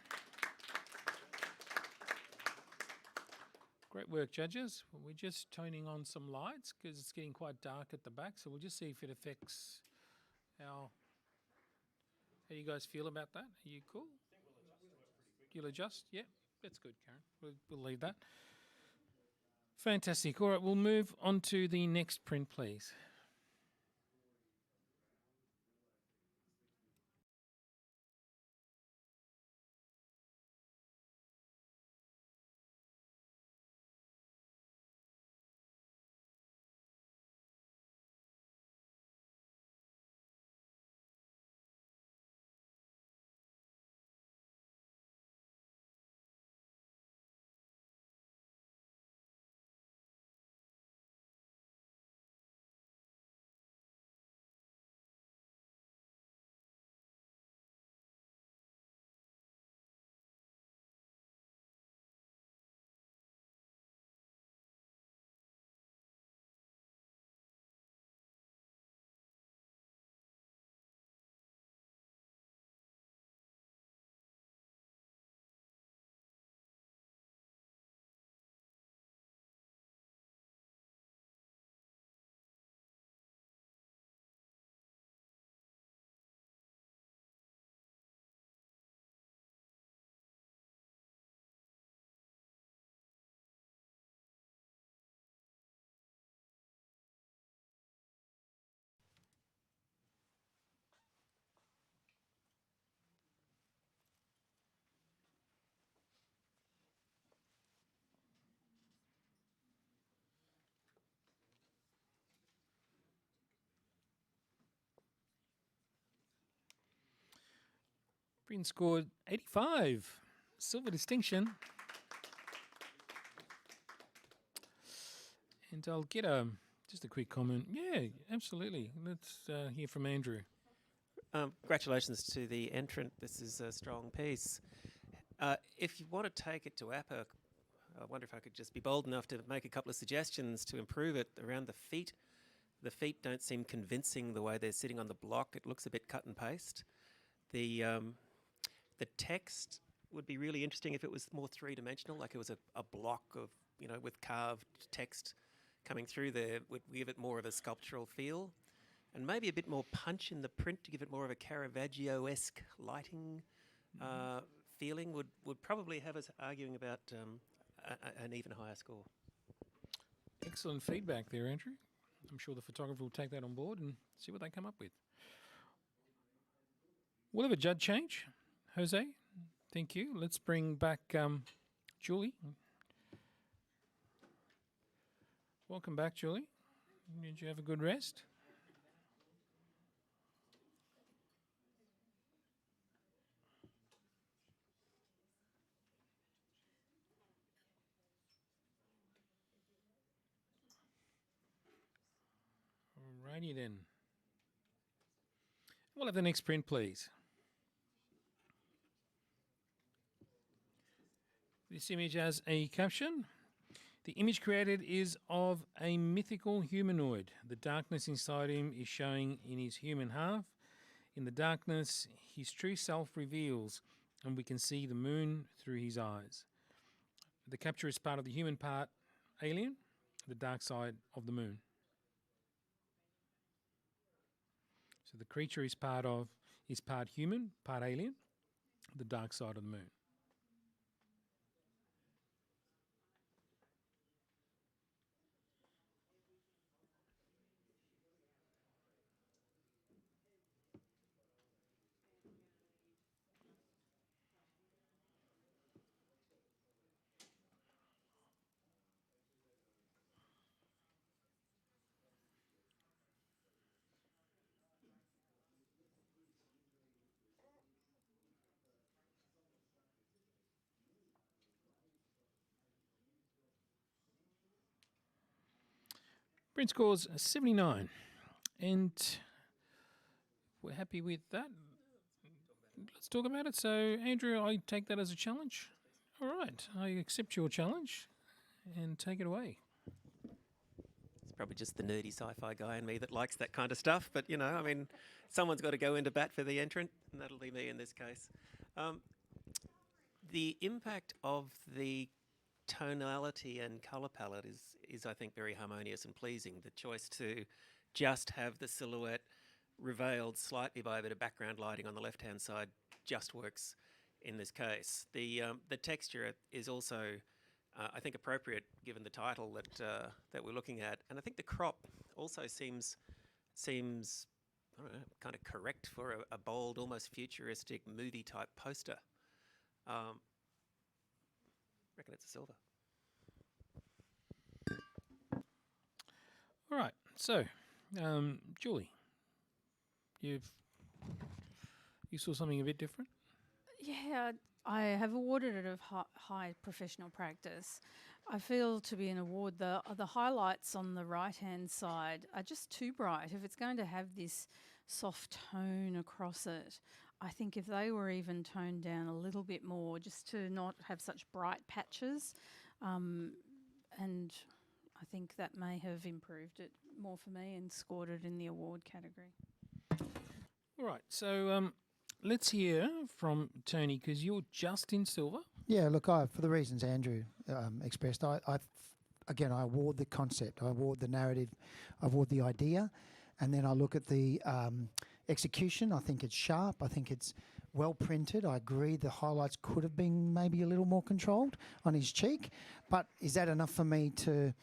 Great work, judges. We're just toning on some lights because it's getting quite dark at the back, so we'll just see if it affects how you guys feel about that. Are you cool? You'll adjust? Yeah, that's good, Karen. We'll leave that. Fantastic. All right, we'll move on to the next print, please. Print scored 85, silver distinction. And I'll get just a quick comment. Yeah, absolutely. Let's hear from Andrew. Congratulations to the entrant. This is a strong piece. If you want to take it to APA, I wonder if I could just be bold enough to make a couple of suggestions to improve it around the feet. The feet don't seem convincing the way they're sitting on the block. It looks a bit cut and paste. The text would be really interesting if it was more three-dimensional, like it was a block of, with carved text coming through there, would give it more of a sculptural feel. and maybe a bit more punch in the print to give it more of a Caravaggio-esque lighting feeling would probably have us arguing about an even higher score. Excellent feedback there, Andrew. I'm sure the photographer will take that on board and see what they come up with. We'll have a judge change. Jose, thank you. Let's bring back Julie. Welcome back, Julie. Did you have a good rest? Alrighty then. We'll have the next print, please. This image has a caption. The image created is of a mythical humanoid. The darkness inside him is showing in his human half. In the darkness, his true self reveals, and we can see the moon through his eyes. The capture is part of the human part alien, the dark side of the moon. So the creature is part human, part alien, the dark side of the moon. Print scores 79, and we're happy with that. Let's talk about it. So, Andrew, I take that as a challenge. All right, I accept your challenge and take it away. It's probably just the nerdy sci-fi guy in me that likes that kind of stuff, but, you know, I mean, someone's got to go into bat for the entrant, and that'll be me in this case. The impact of the tonality and colour palette is I think very harmonious and pleasing. The choice to just have the silhouette revealed slightly by a bit of background lighting on the left-hand side just works in this case. The texture is also I think appropriate given the title that we're looking at, and I think the crop also seems I don't know, kind of correct for a bold, almost futuristic movie type poster. Reckon it's a silver. All right, so Julie, you saw something a bit different? Yeah, I have awarded it of high professional practice. I feel to be an award, the highlights on the right-hand side are just too bright. If it's going to have this soft tone across it, I think if they were even toned down a little bit more, just to not have such bright patches, and I think that may have improved it more for me and scored it in the award category. All right, so let's hear from Tony, because you're just in silver. Yeah, look, for the reasons Andrew expressed, I award the concept, I award the narrative, I award the idea, and then I look at the execution. I think it's sharp. I think it's well printed. I agree the highlights could have been maybe a little more controlled on his cheek, but is that enough for me to,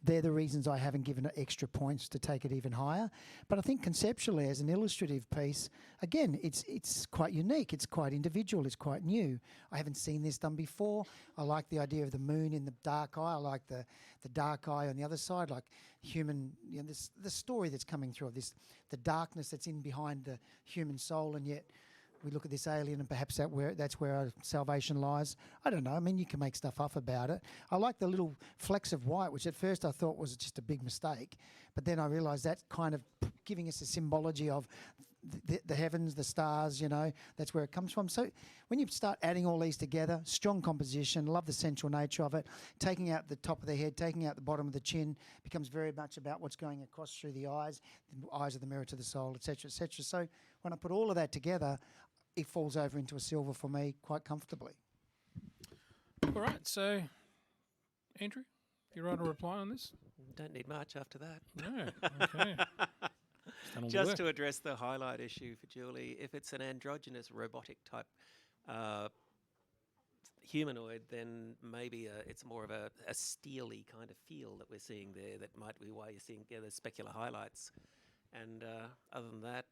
they're the reasons I haven't given it extra points to take it even higher. But I think conceptually, as an illustrative piece, again, it's quite unique. It's quite individual. It's quite new. I haven't seen this done before. I like the idea of the moon in the dark eye. I like the dark eye on the other side, like human, the story that's coming through of this, the darkness that's in behind the human soul, and yet we look at this alien and perhaps that's where our salvation lies. I don't know. I mean, you can make stuff up about it. I like the little flecks of white, which at first I thought was just a big mistake. But then I realised that's kind of giving us a symbology of the heavens, the stars, that's where it comes from. So when you start adding all these together, strong composition, love the central nature of it, taking out the top of the head, taking out the bottom of the chin, becomes very much about what's going across through the eyes are the mirror to the soul, etc., etc. So when I put all of that together, it falls over into a silver for me quite comfortably. All right, so Andrew? Do you write a reply on this? Don't need much after that. No. Okay. Done all the Just work. to address the highlight issue for Julie, if it's an androgynous robotic type humanoid, then maybe it's more of a steely kind of feel that we're seeing there. That might be why you're seeing the specular highlights. And other than that,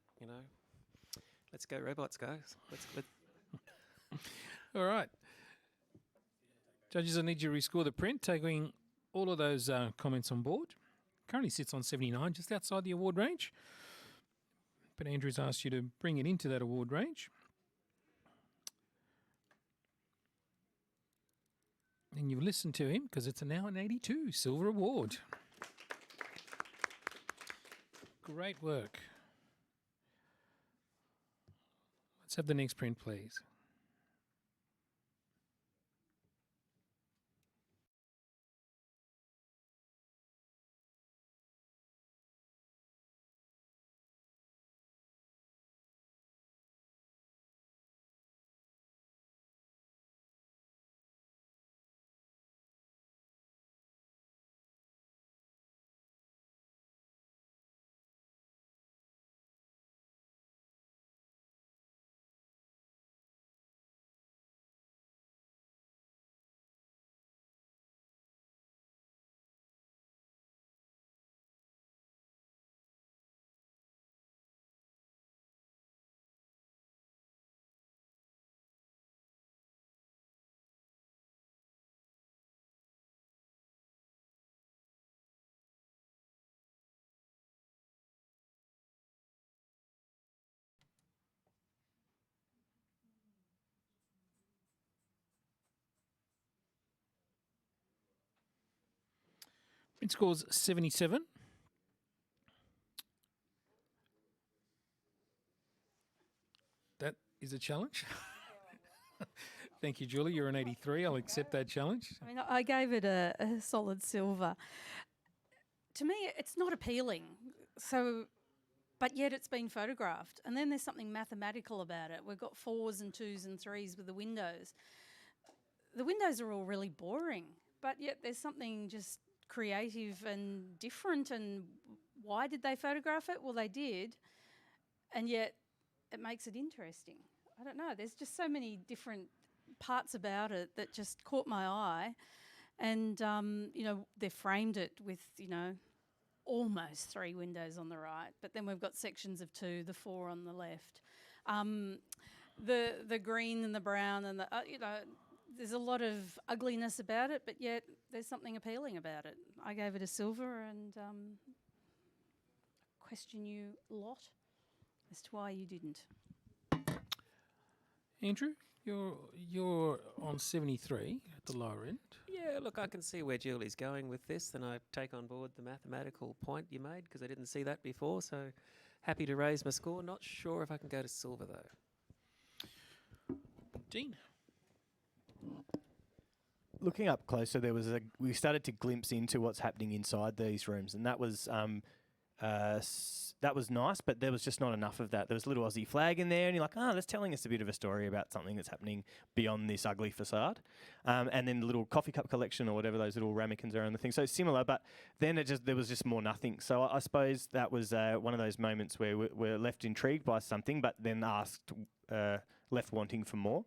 let's go robots, guys. Let's All right. Judges, I need you to rescore the print, taking all of those comments on board. Currently sits on 79, just outside the award range. But Andrew's asked you to bring it into that award range. And you've listened to him because it's now an 82 Silver Award. Great work. Let's have the next print, please. Print scores 77. That is a challenge. Thank you, Julie. You're an 83. I'll accept that challenge. I mean, I gave it a solid silver. To me, it's not appealing. So, but yet it's been photographed. And then there's something mathematical about it. We've got 4s and 2s and 3s with the windows. The windows are all really boring, but yet there's something just creative and different. And why did they photograph it? Well, they did. And yet it makes it interesting. I don't know. There's just so many different parts about it that just caught my eye. And, they framed it with, almost 3 windows on the right. But then we've got sections of 2, the 4 on the left. The green and the brown and there's a lot of ugliness about it, but yet there's something appealing about it. I gave it a silver and question you a lot as to why you didn't. Andrew, you're on 73 at the lower end. Yeah, look, I can see where Julie's going with this, and I take on board the mathematical point you made because I didn't see that before. So happy to raise my score. Not sure if I can go to silver though. Dean. Looking up closer, we started to glimpse into what's happening inside these rooms, and that was nice, but there was just not enough of that. There was a little Aussie flag in there, and you're like, that's telling us a bit of a story about something that's happening beyond this ugly facade. And then the little coffee cup collection or whatever those little ramekins are on the thing. So similar, but then there was just more nothing. So I suppose that was one of those moments where we're left intrigued by something, but then left wanting for more.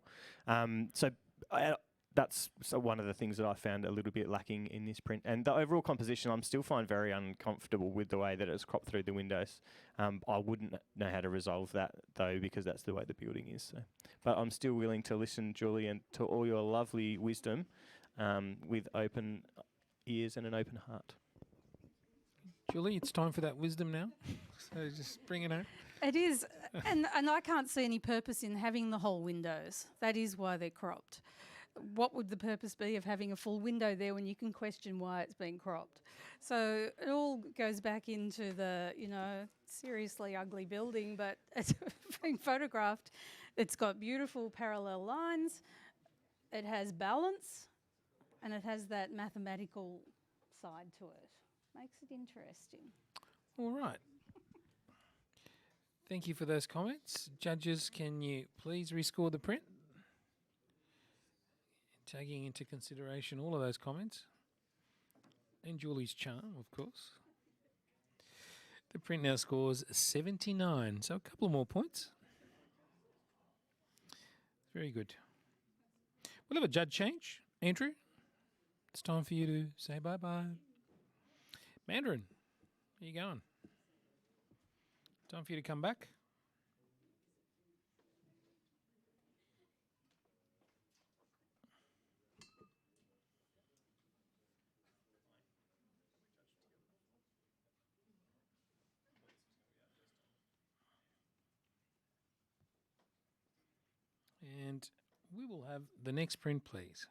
That's one of the things that I found a little bit lacking in this print. And the overall composition, I'm still find very uncomfortable with the way that it's cropped through the windows. I wouldn't know how to resolve that, though, because that's the way the building is. So. But I'm still willing to listen, Julie, and to all your lovely wisdom with open ears and an open heart. Julie, it's time for that wisdom now. So just bring it out. It is. And I can't see any purpose in having the whole windows. That is why they're cropped. What would the purpose be of having a full window there when you can question why it's been cropped? So it all goes back into the, seriously ugly building, but it's being photographed. It's got beautiful parallel lines. It has balance, and it has that mathematical side to it. Makes it interesting. All right. Thank you for those comments. Judges, can you please rescore the print? Taking into consideration all of those comments. and Julie's charm, of course. The print now scores 79, so a couple more points. Very good. We'll have a judge change. Andrew, it's time for you to say bye-bye. Mandarin, where you going? Time for you to come back. And we will have the next print, please.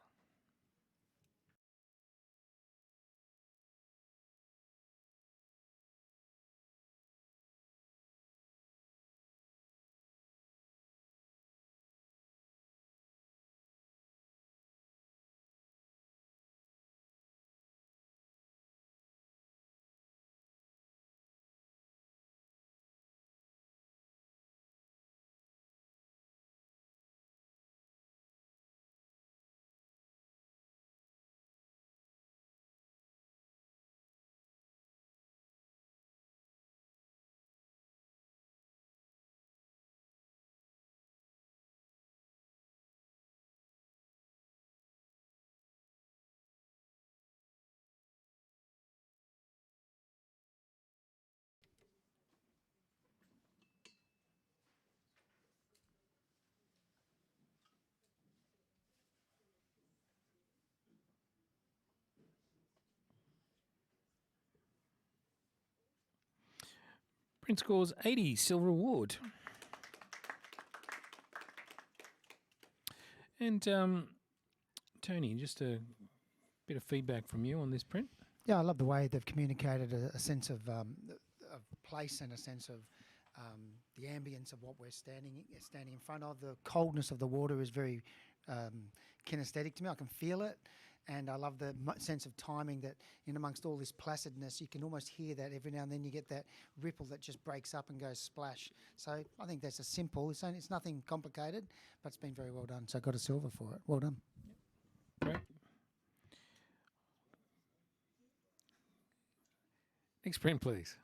Print scores 80, silver award. And Tony, just a bit of feedback from you on this print. Yeah, I love the way they've communicated a sense of place and a sense of the ambience of what we're standing in front of. The coldness of the water is very kinesthetic to me. I can feel it. And I love the sense of timing that in amongst all this placidness, you can almost hear that every now and then you get that ripple that just breaks up and goes splash. So I think that's it's nothing complicated, but it's been very well done. So I got a silver for it. Well done. Great. Next print, please.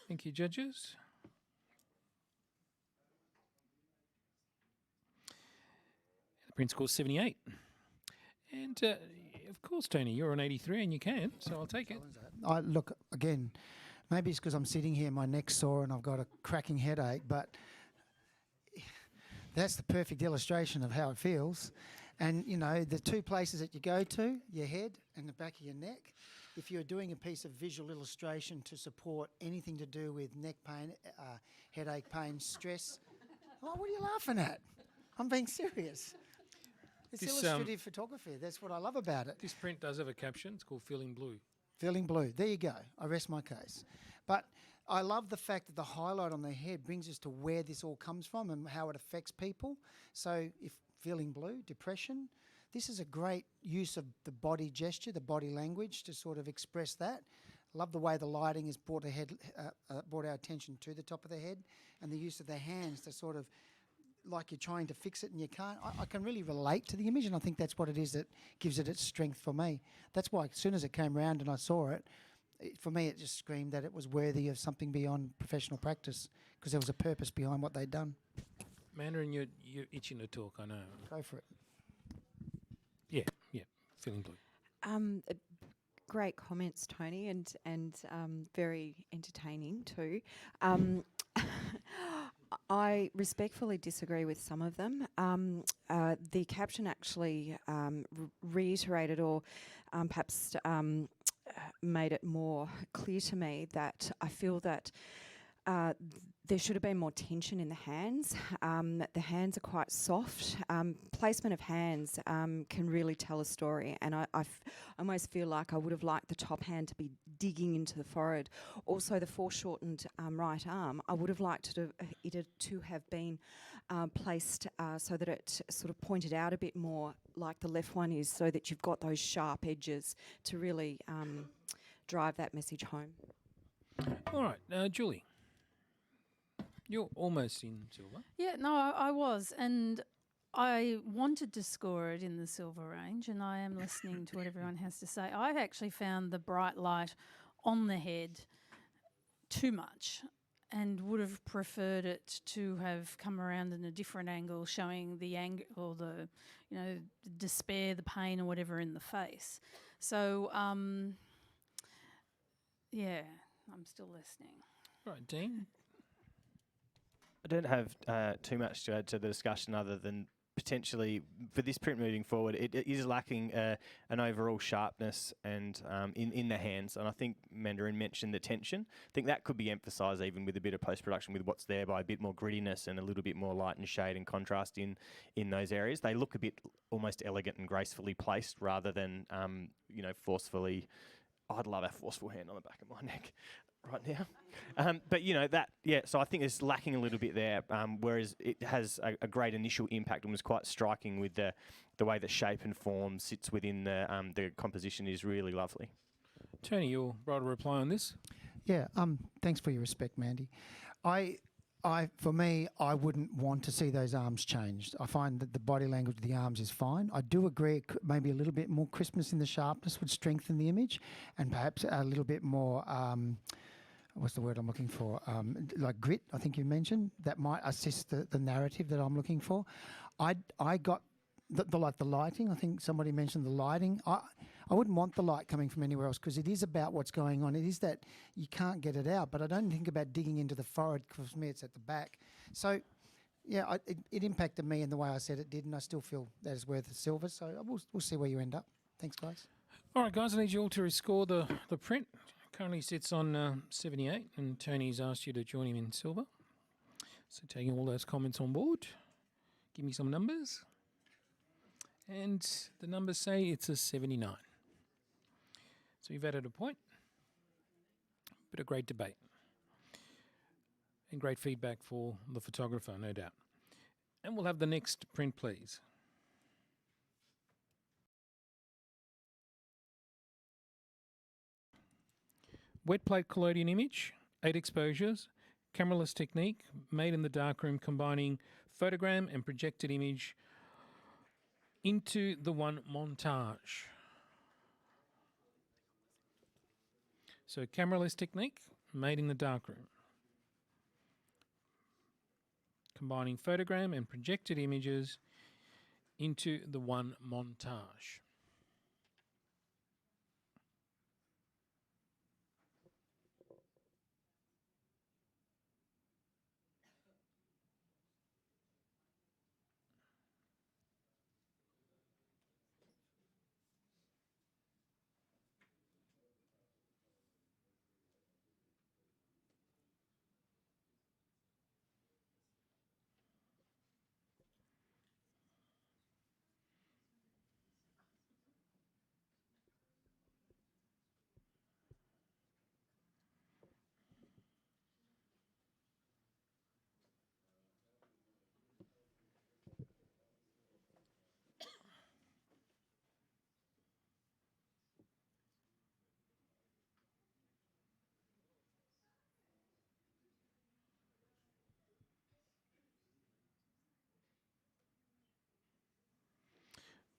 Thank you, judges. The print score's 78. And, of course, Tony, you're on 83 and you can, so I'll take it. Look, again, maybe it's because I'm sitting here, my neck's sore and I've got a cracking headache, but that's the perfect illustration of how it feels. And, you know, the two places that you go to, your head and the back of your neck, if you're doing a piece of visual illustration to support anything to do with neck pain, headache pain, stress, what are you laughing at? I'm being serious. It's illustrative photography. That's what I love about it. This print does have a caption. It's called Feeling Blue. Feeling blue. There you go. I rest my case. But I love the fact that the highlight on the head brings us to where this all comes from and how it affects people. So if feeling blue, depression, this is a great use of the body gesture, the body language to sort of express that. Love the way the lighting has brought our attention to the top of the head, and the use of the hands to sort of, like you're trying to fix it and you can't. I can really relate to the image, and I think that's what it is that gives it its strength for me. That's why as soon as it came round and I saw it, for me it just screamed that it was worthy of something beyond professional practice, because there was a purpose behind what they'd done. Mandarin, you're itching to talk, I know. Go for it. Yeah, feeling blue. great comments, Tony, and very entertaining too. I respectfully disagree with some of them. The caption actually reiterated or perhaps made it more clear to me that I feel that there should have been more tension in the hands. The hands are quite soft. Placement of hands can really tell a story, and I almost feel like I would have liked the top hand to be digging into the forehead. Also, the foreshortened right arm, I would have liked it to have been placed so that it sort of pointed out a bit more like the left one is, so that you've got those sharp edges to really drive that message home. All right, Julie. You're almost in silver. Yeah, no, I was, and I wanted to score it in the silver range, and I am listening to what everyone has to say. I actually found the bright light on the head too much, and would have preferred it to have come around in a different angle, showing the anger or the, the despair, the pain, or whatever in the face. So, yeah, I'm still listening. Right, Dean. I don't have too much to add to the discussion other than potentially for this print moving forward, it is lacking an overall sharpness and in the hands. And I think Mandarin mentioned the tension. I think that could be emphasised even with a bit of post-production with what's there by a bit more grittiness and a little bit more light and shade and contrast in those areas. They look a bit almost elegant and gracefully placed rather than, forcefully. I'd love a forceful hand on the back of my neck right now. But, so I think it's lacking a little bit there, whereas it has a great initial impact and was quite striking with the way the shape and form sits within the composition is really lovely. Tony, you'll write a reply on this? Yeah, thanks for your respect, Mandy. For me, I wouldn't want to see those arms changed. I find that the body language of the arms is fine. I do agree maybe a little bit more crispness in the sharpness would strengthen the image, and perhaps a little bit more, what's the word I'm looking for? Like grit, I think you mentioned. That might assist the narrative that I'm looking for. I got the lighting. I think somebody mentioned the lighting. I wouldn't want the light coming from anywhere else because it is about what's going on. It is that you can't get it out, but I don't think about digging into the forehead because for me it's at the back. So, yeah, it impacted me in the way I said it did, and I still feel that is worth the silver. So we'll see where you end up. Thanks, guys. All right, guys, I need you all to rescore the print. Currently sits on 78, and Tony's asked you to join him in silver. So taking all those comments on board, give me some numbers. And the numbers say it's a 79. So you've added a point. Bit of great debate. And great feedback for the photographer, no doubt. And we'll have the next print, please. Wet plate collodion image, 8 exposures, cameraless technique, made in the darkroom, combining photogram and projected image into the one montage. So cameraless technique, made in the darkroom, combining photogram and projected images into the one montage.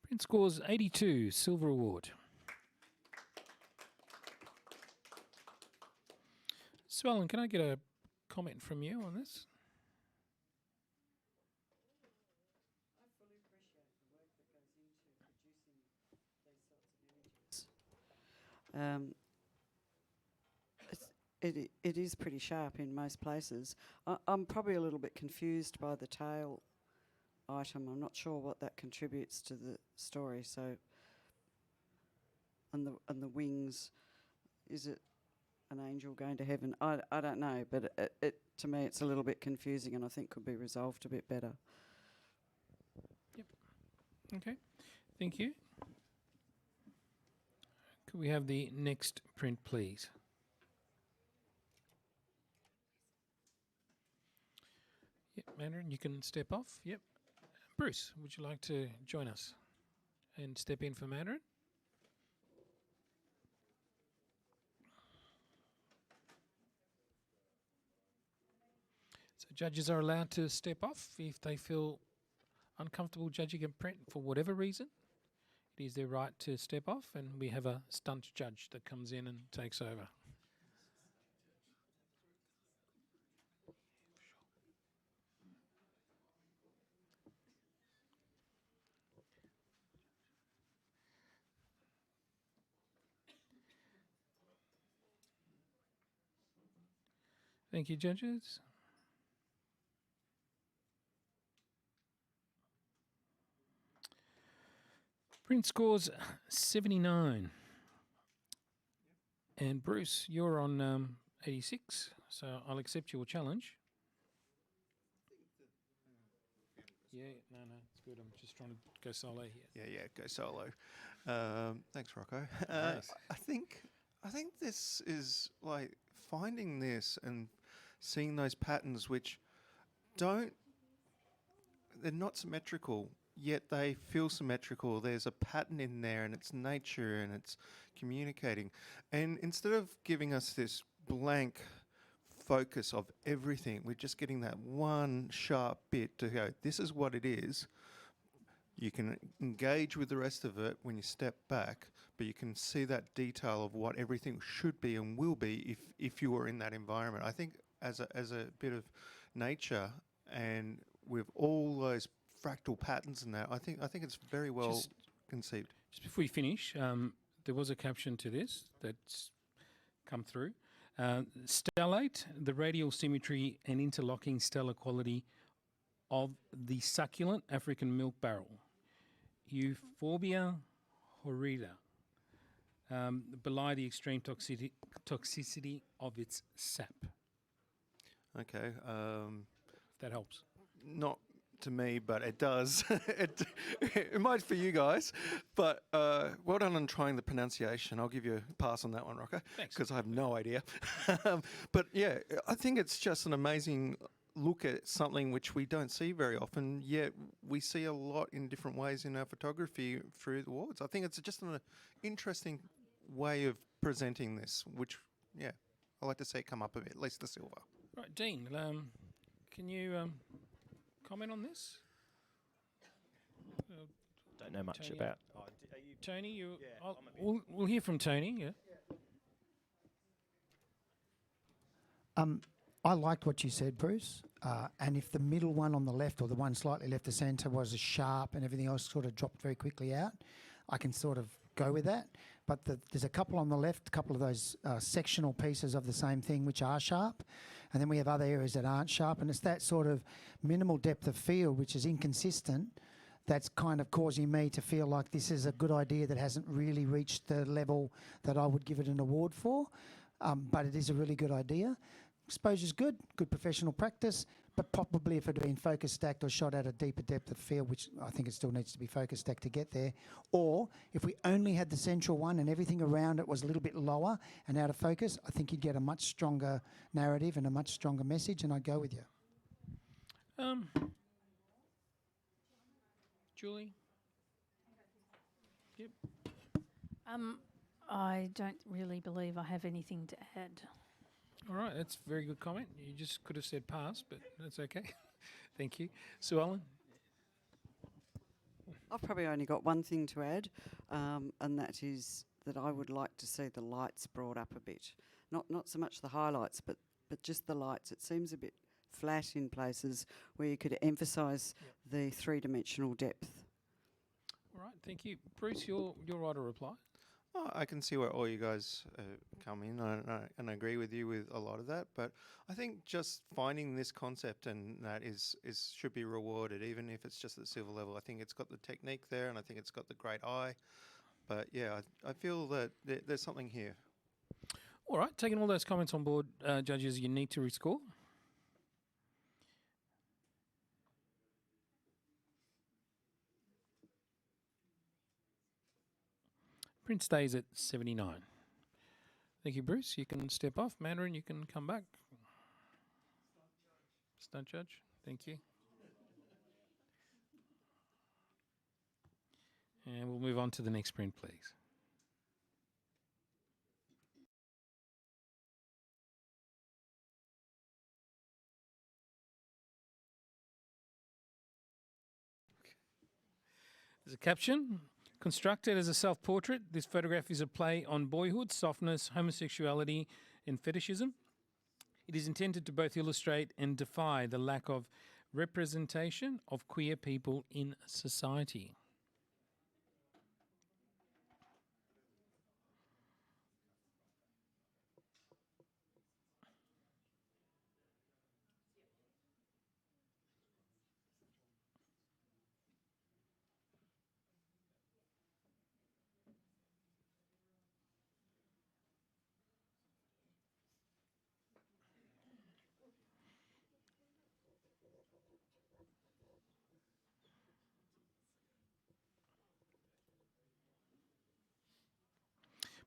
Print scores 82, silver award. Sue Ellen, can I get a comment from you on this? I fully appreciate the work that goes into producing these sorts of images. It is pretty sharp in most places. I'm probably a little bit confused by the tail item. I'm not sure what that contributes to the story. So, and the wings, is it an angel going to heaven? I don't know, but it to me it's a little bit confusing, and I think could be resolved a bit better. Okay, thank you. Could we have the next print, please? Yep, Mandarin, you can step off. Yep. Bruce, would you like to join us and step in for Mandarin? So judges are allowed to step off if they feel uncomfortable judging a print for whatever reason. It is their right to step off, and we have a stunt judge that comes in and takes over. Thank you, judges. Print scores 79. And Bruce, you're on 86, so I'll accept your challenge. Yeah, no, it's good. I'm just trying to go solo here. Yeah, go solo. Thanks, Rocco. Nice. I think this is like finding this and seeing those patterns which they're not symmetrical, yet they feel symmetrical. There's a pattern in there, and it's nature, and it's communicating. And instead of giving us this blank focus of everything, we're just getting that one sharp bit to go, this is what it is. You can engage with the rest of it when you step back, but you can see that detail of what everything should be and will be if you were in that environment. I think as a bit of nature, and with all those fractal patterns in that, I think it's very well conceived. Just before you finish, there was a caption to this that's come through. Stellate, the radial symmetry and interlocking stellar quality of the succulent African milk barrel. Euphorbia horrida. Belie the extreme toxicity of its sap. Okay. If that helps. Not to me, but it does. It might for you guys, but well done on trying the pronunciation. I'll give you a pass on that one, Rocco. Thanks. Because I have no idea. But yeah, I think it's just an amazing look at something which we don't see very often, yet we see a lot in different ways in our photography through the awards. I think it's just an interesting way of presenting this, which, yeah, I like to see it come up a bit, at least the silver. Right, Dean, can you comment on this? Don't know much Tony, about. Tony, we'll hear from Tony. Yeah. I liked what you said, Bruce. And if the middle one on the left, or the one slightly left of centre, was as sharp and everything else sort of dropped very quickly out, I can sort of go with that. But there's a couple on the left, a couple of those sectional pieces of the same thing which are sharp. And then we have other areas that aren't sharp. And it's that sort of minimal depth of field, which is inconsistent, that's kind of causing me to feel like this is a good idea that hasn't really reached the level that I would give it an award for. But it is a really good idea. Exposure's good professional practice, but probably if it had been focus stacked or shot at a deeper depth of field, which I think it still needs to be focus stacked to get there, or if we only had the central one and everything around it was a little bit lower and out of focus, I think you'd get a much stronger narrative and a much stronger message, and I'd go with you. Julie? Yep. I don't really believe I have anything to add. All right, that's a very good comment. You just could have said pass, but that's okay. Thank you. Sue Ellen? I've probably only got one thing to add, and that is that I would like to see the lights brought up a bit. Not so much the highlights, but just the lights. It seems a bit flat in places where you could emphasise the three-dimensional depth. All right, thank you. Bruce, you're right to reply. Oh, I can see where all you guys come in, and I agree with you with a lot of that. But I think just finding this concept and that is should be rewarded, even if it's just at the silver level. I think it's got the technique there, and I think it's got the great eye. But yeah, I feel that there's something here. All right, taking all those comments on board, judges, you need to rescore. Print stays at 79. Thank you, Bruce. You can step off. Mandarin, you can come back. Stunt judge. Thank you. And we'll move on to the next print, please. There's a caption. Constructed as a self-portrait, this photograph is a play on boyhood, softness, homosexuality, and fetishism. It is intended to both illustrate and defy the lack of representation of queer people in society.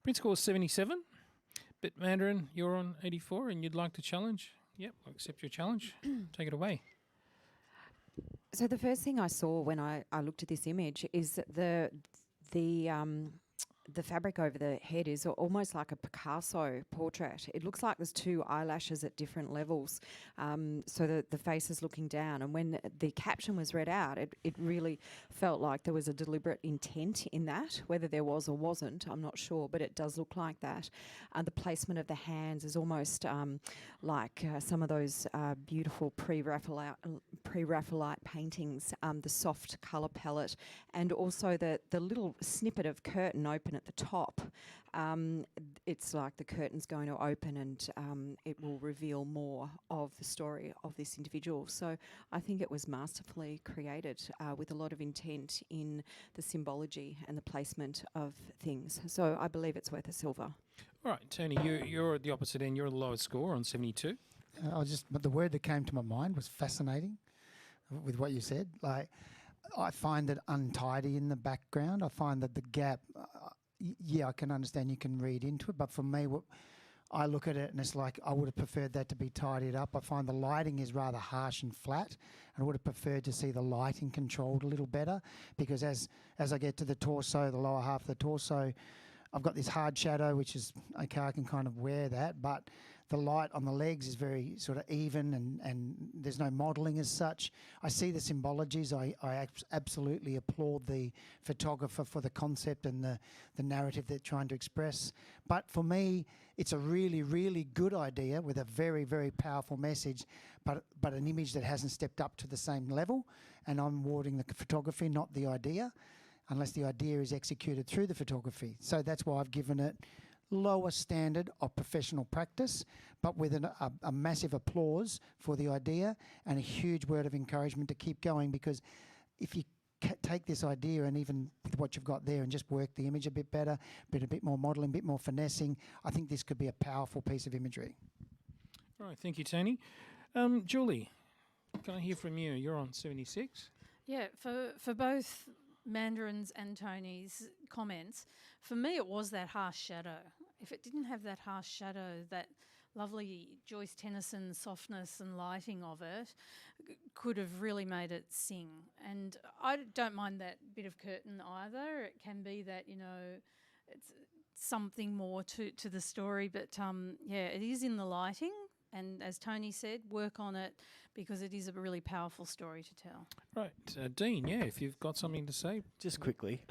Print score is 77. But Mandarin, you're on 84 and you'd like to challenge? Yep, I'll accept your challenge. Take it away. So the first thing I saw when I looked at this image is that the fabric over the head is almost like a Picasso portrait. It looks like there's two eyelashes at different levels, so that the face is looking down. And when the caption was read out, it really felt like there was a deliberate intent in that. Whether there was or wasn't, I'm not sure, but it does look like that. The placement of the hands is almost like some of those beautiful pre-Raphaelite paintings, the soft colour palette, and also the little snippet of curtain open at the top. It's like the curtain's going to open and it will reveal more of the story of this individual. So I think it was masterfully created with a lot of intent in the symbology and the placement of things. So I believe it's worth a silver. All right, Tony, you're at the opposite end. You're at the lowest score on 72. But the word that came to my mind was fascinating with what you said. Like, I find it untidy in the background. I find that the gap, I can understand you can read into it, but for me, I look at it and it's like I would have preferred that to be tidied up. I find the lighting is rather harsh and flat, and I would have preferred to see the lighting controlled a little better, because as I get to the torso, the lower half of the torso, I've got this hard shadow, which is, okay, I can kind of wear that, but the light on the legs is very sort of even, and there's no modelling as such. I see the symbologies. I absolutely applaud the photographer for the concept and the narrative they're trying to express. But for me, it's a really, really good idea with a very, very powerful message, but an image that hasn't stepped up to the same level. And I'm awarding the photography, not the idea, unless the idea is executed through the photography. So that's why I've given it lower standard of professional practice, but with a massive applause for the idea and a huge word of encouragement to keep going, because if you take this idea and even with what you've got there and just work the image a bit better, a bit more modelling, a bit more finessing, I think this could be a powerful piece of imagery. All right, thank you, Tony. Julie, can I hear from you? You're on 76. Yeah, for both Mandarin's and Tony's comments, for me it was that harsh shadow. If it didn't have that harsh shadow, that lovely Joyce Tennyson softness and lighting of it could have really made it sing. And I don't mind that bit of curtain either. It can be that, it's something more to the story, but it is in the lighting. And as Tony said, work on it, because it is a really powerful story to tell. Right, Dean, if you've got something to say. Just quickly,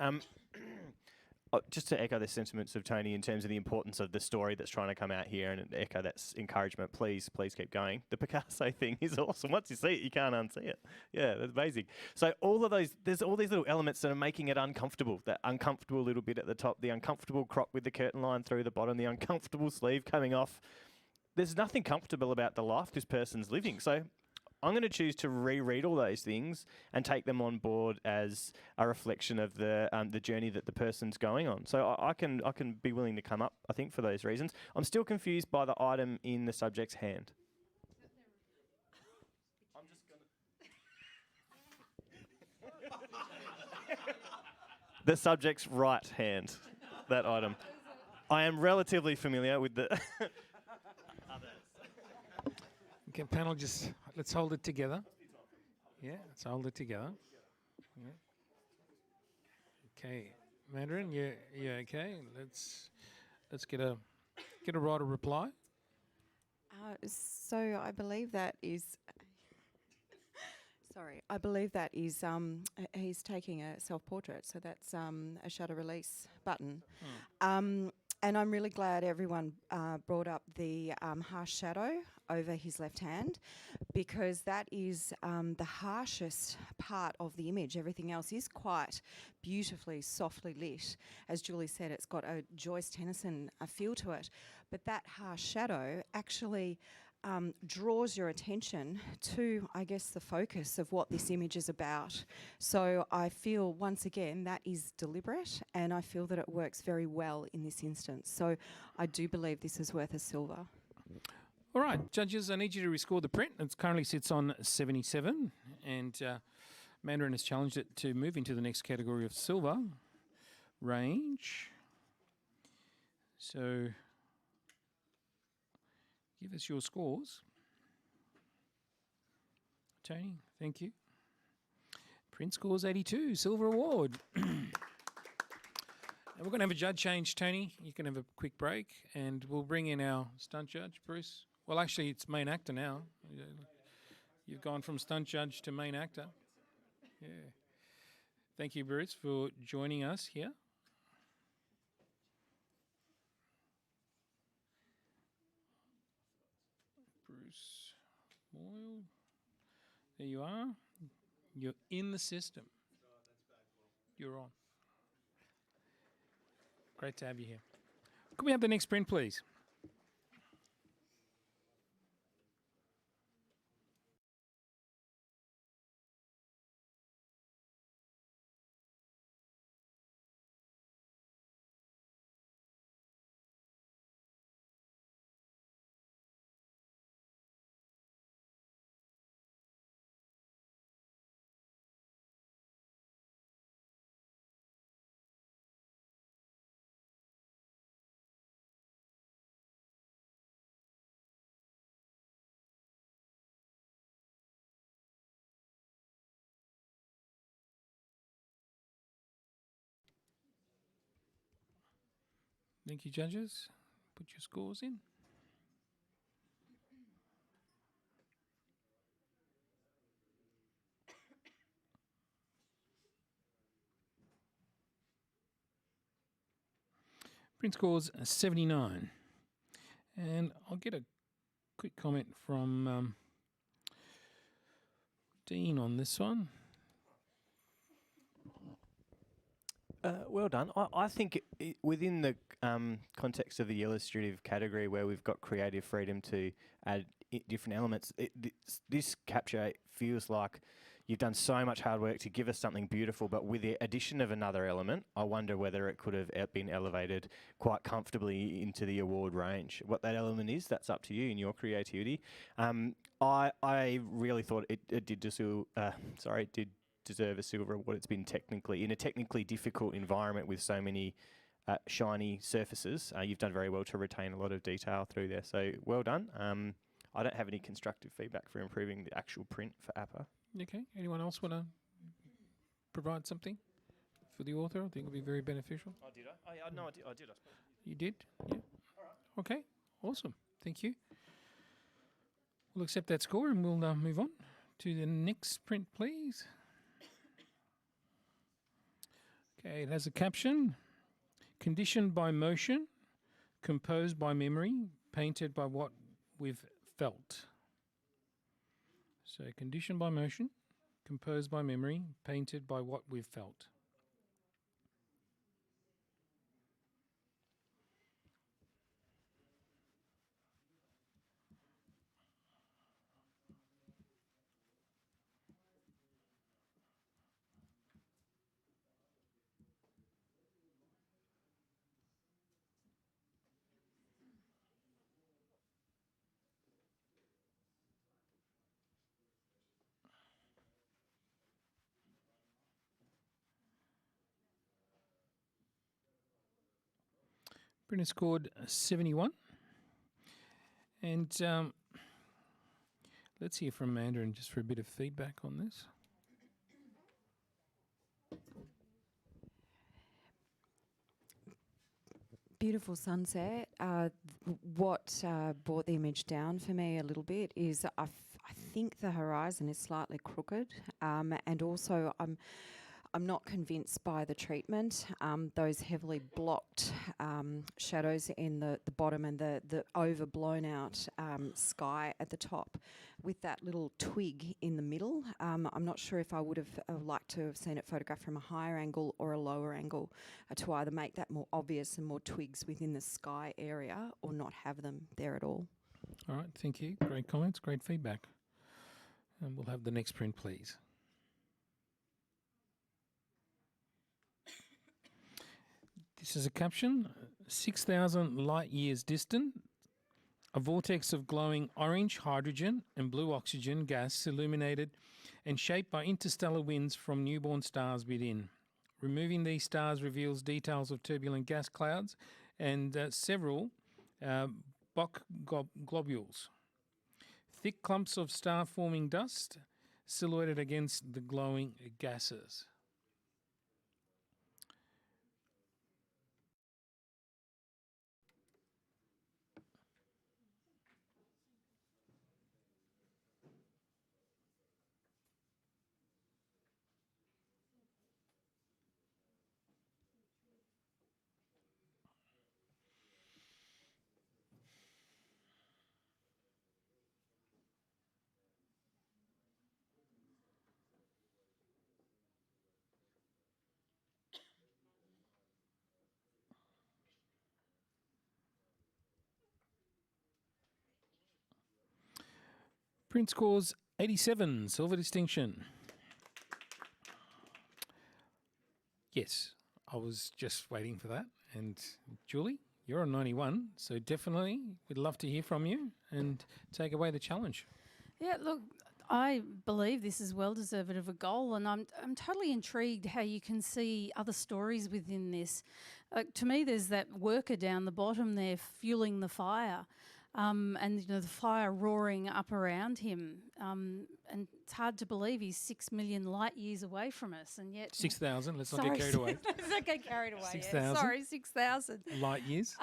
just to echo the sentiments of Tony in terms of the importance of the story that's trying to come out here, and echo that encouragement. Please keep going. The Picasso thing is awesome. Once you see it, you can't unsee it. Yeah, that's amazing. So all of those, there's all these little elements that are making it uncomfortable. That uncomfortable little bit at the top, the uncomfortable crop with the curtain line through the bottom, the uncomfortable sleeve coming off. There's nothing comfortable about the life this person's living. So I'm going to choose to reread all those things and take them on board as a reflection of the journey that the person's going on. So I can be willing to come up, I think, for those reasons. I'm still confused by the item in the subject's hand. I'm just going to... The subject's right hand, that item. I am relatively familiar with the... Okay, panel, just let's hold it together. Yeah, let's hold it together. Yeah. Okay, Mandarin, yeah, okay. Let's get a right of reply. So I believe that is. Sorry, I believe that is. He's taking a self-portrait, so that's a shutter release button. And I'm really glad everyone brought up the harsh shadow over his left hand, because that is the harshest part of the image. Everything else is quite beautifully, softly lit. As Julie said, it's got a Joyce Tennyson feel to it. But that harsh shadow actually draws your attention to, I guess, the focus of what this image is about. So I feel, once again, that is deliberate, and I feel that it works very well in this instance. So I do believe this is worth a silver. All right, judges, I need you to rescore the print. It currently sits on 77, and Mandarin has challenged it to move into the next category of silver range. So give us your scores. Tony, thank you. Print scores 82, silver award. And we're going to have a judge change, Tony. You can have a quick break, and we'll bring in our stunt judge, Bruce. Well, actually, it's main actor now. You've gone from stunt judge to main actor. Yeah. Thank you, Bruce, for joining us here. Bruce Moyle. There you are. You're in the system. You're on. Great to have you here. Could we have the next print, please? Thank you, judges. Put your scores in. Print scores 79. And I'll get a quick comment from Dean on this one. Well done. I think within the context of the illustrative category, where we've got creative freedom to add different elements, this capture feels like you've done so much hard work to give us something beautiful, but with the addition of another element, I wonder whether it could have been elevated quite comfortably into the award range. What that element is, that's up to you and your creativity. I really thought it did deserve a silver award. It's been in a technically difficult environment with so many shiny surfaces. You've done very well to retain a lot of detail through there. So well done. I don't have any constructive feedback for improving the actual print for APA. Okay. Anyone else want to provide something for the author? I think it would be very beneficial. Oh, did I? No, I did. I suppose. You did? Yeah. All right. Okay. Awesome. Thank you. We'll accept that score and we'll move on to the next print, please. Okay, it has a caption. Conditioned by motion, composed by memory, painted by what we've felt. So conditioned by motion, composed by memory, painted by what we've felt. Brendan scored 71. And let's hear from Mandarin just for a bit of feedback on this. Beautiful sunset. What brought the image down for me a little bit is I think the horizon is slightly crooked, and also I'm not convinced by the treatment. Those heavily blocked shadows in the bottom and the overblown out sky at the top with that little twig in the middle. I'm not sure if I would have liked to have seen it photographed from a higher angle or a lower angle to either make that more obvious and more twigs within the sky area or not have them there at all. All right, thank you. Great comments, great feedback. And we'll have the next print, please. This is a caption, 6,000 light years distant, a vortex of glowing orange hydrogen and blue oxygen gas illuminated and shaped by interstellar winds from newborn stars within. Removing these stars reveals details of turbulent gas clouds and several Bok globules. Thick clumps of star-forming dust silhouetted against the glowing gases. Print scores 87, silver distinction. Yes, I was just waiting for that. And Julie, you're on 91, so definitely we'd love to hear from you and take away the challenge. Yeah, look, I believe this is well deserved of a goal, and I'm totally intrigued how you can see other stories within this. To me, there's that worker down the bottom there fueling the fire. And the fire roaring up around him, and it's hard to believe he's 6 million light years away from us, and yet 6,000. Let's not get carried away. Let's not get carried away. 6,000. Sorry, 6,000 light years.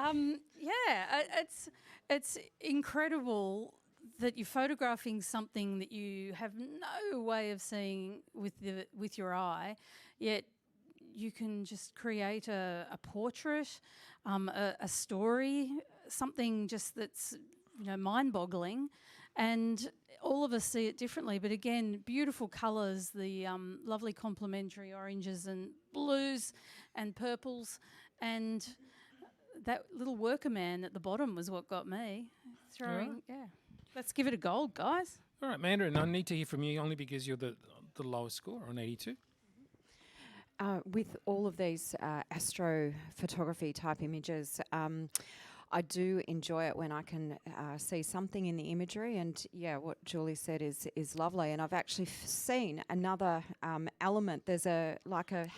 It's incredible that you're photographing something that you have no way of seeing with your eye, yet you can just create a portrait, a story, something just that's mind-boggling, and all of us see it differently. But again, beautiful colours, the lovely complementary oranges and blues and purples, and that little worker man at the bottom was what got me throwing. Yeah, let's give it a gold, guys. All right, Mandarin, I need to hear from you only because you're the lowest score on 82. With all of these astro-photography type images, I do enjoy it when I can see something in the imagery, and what Julie said is lovely. And I've actually seen another element. There's a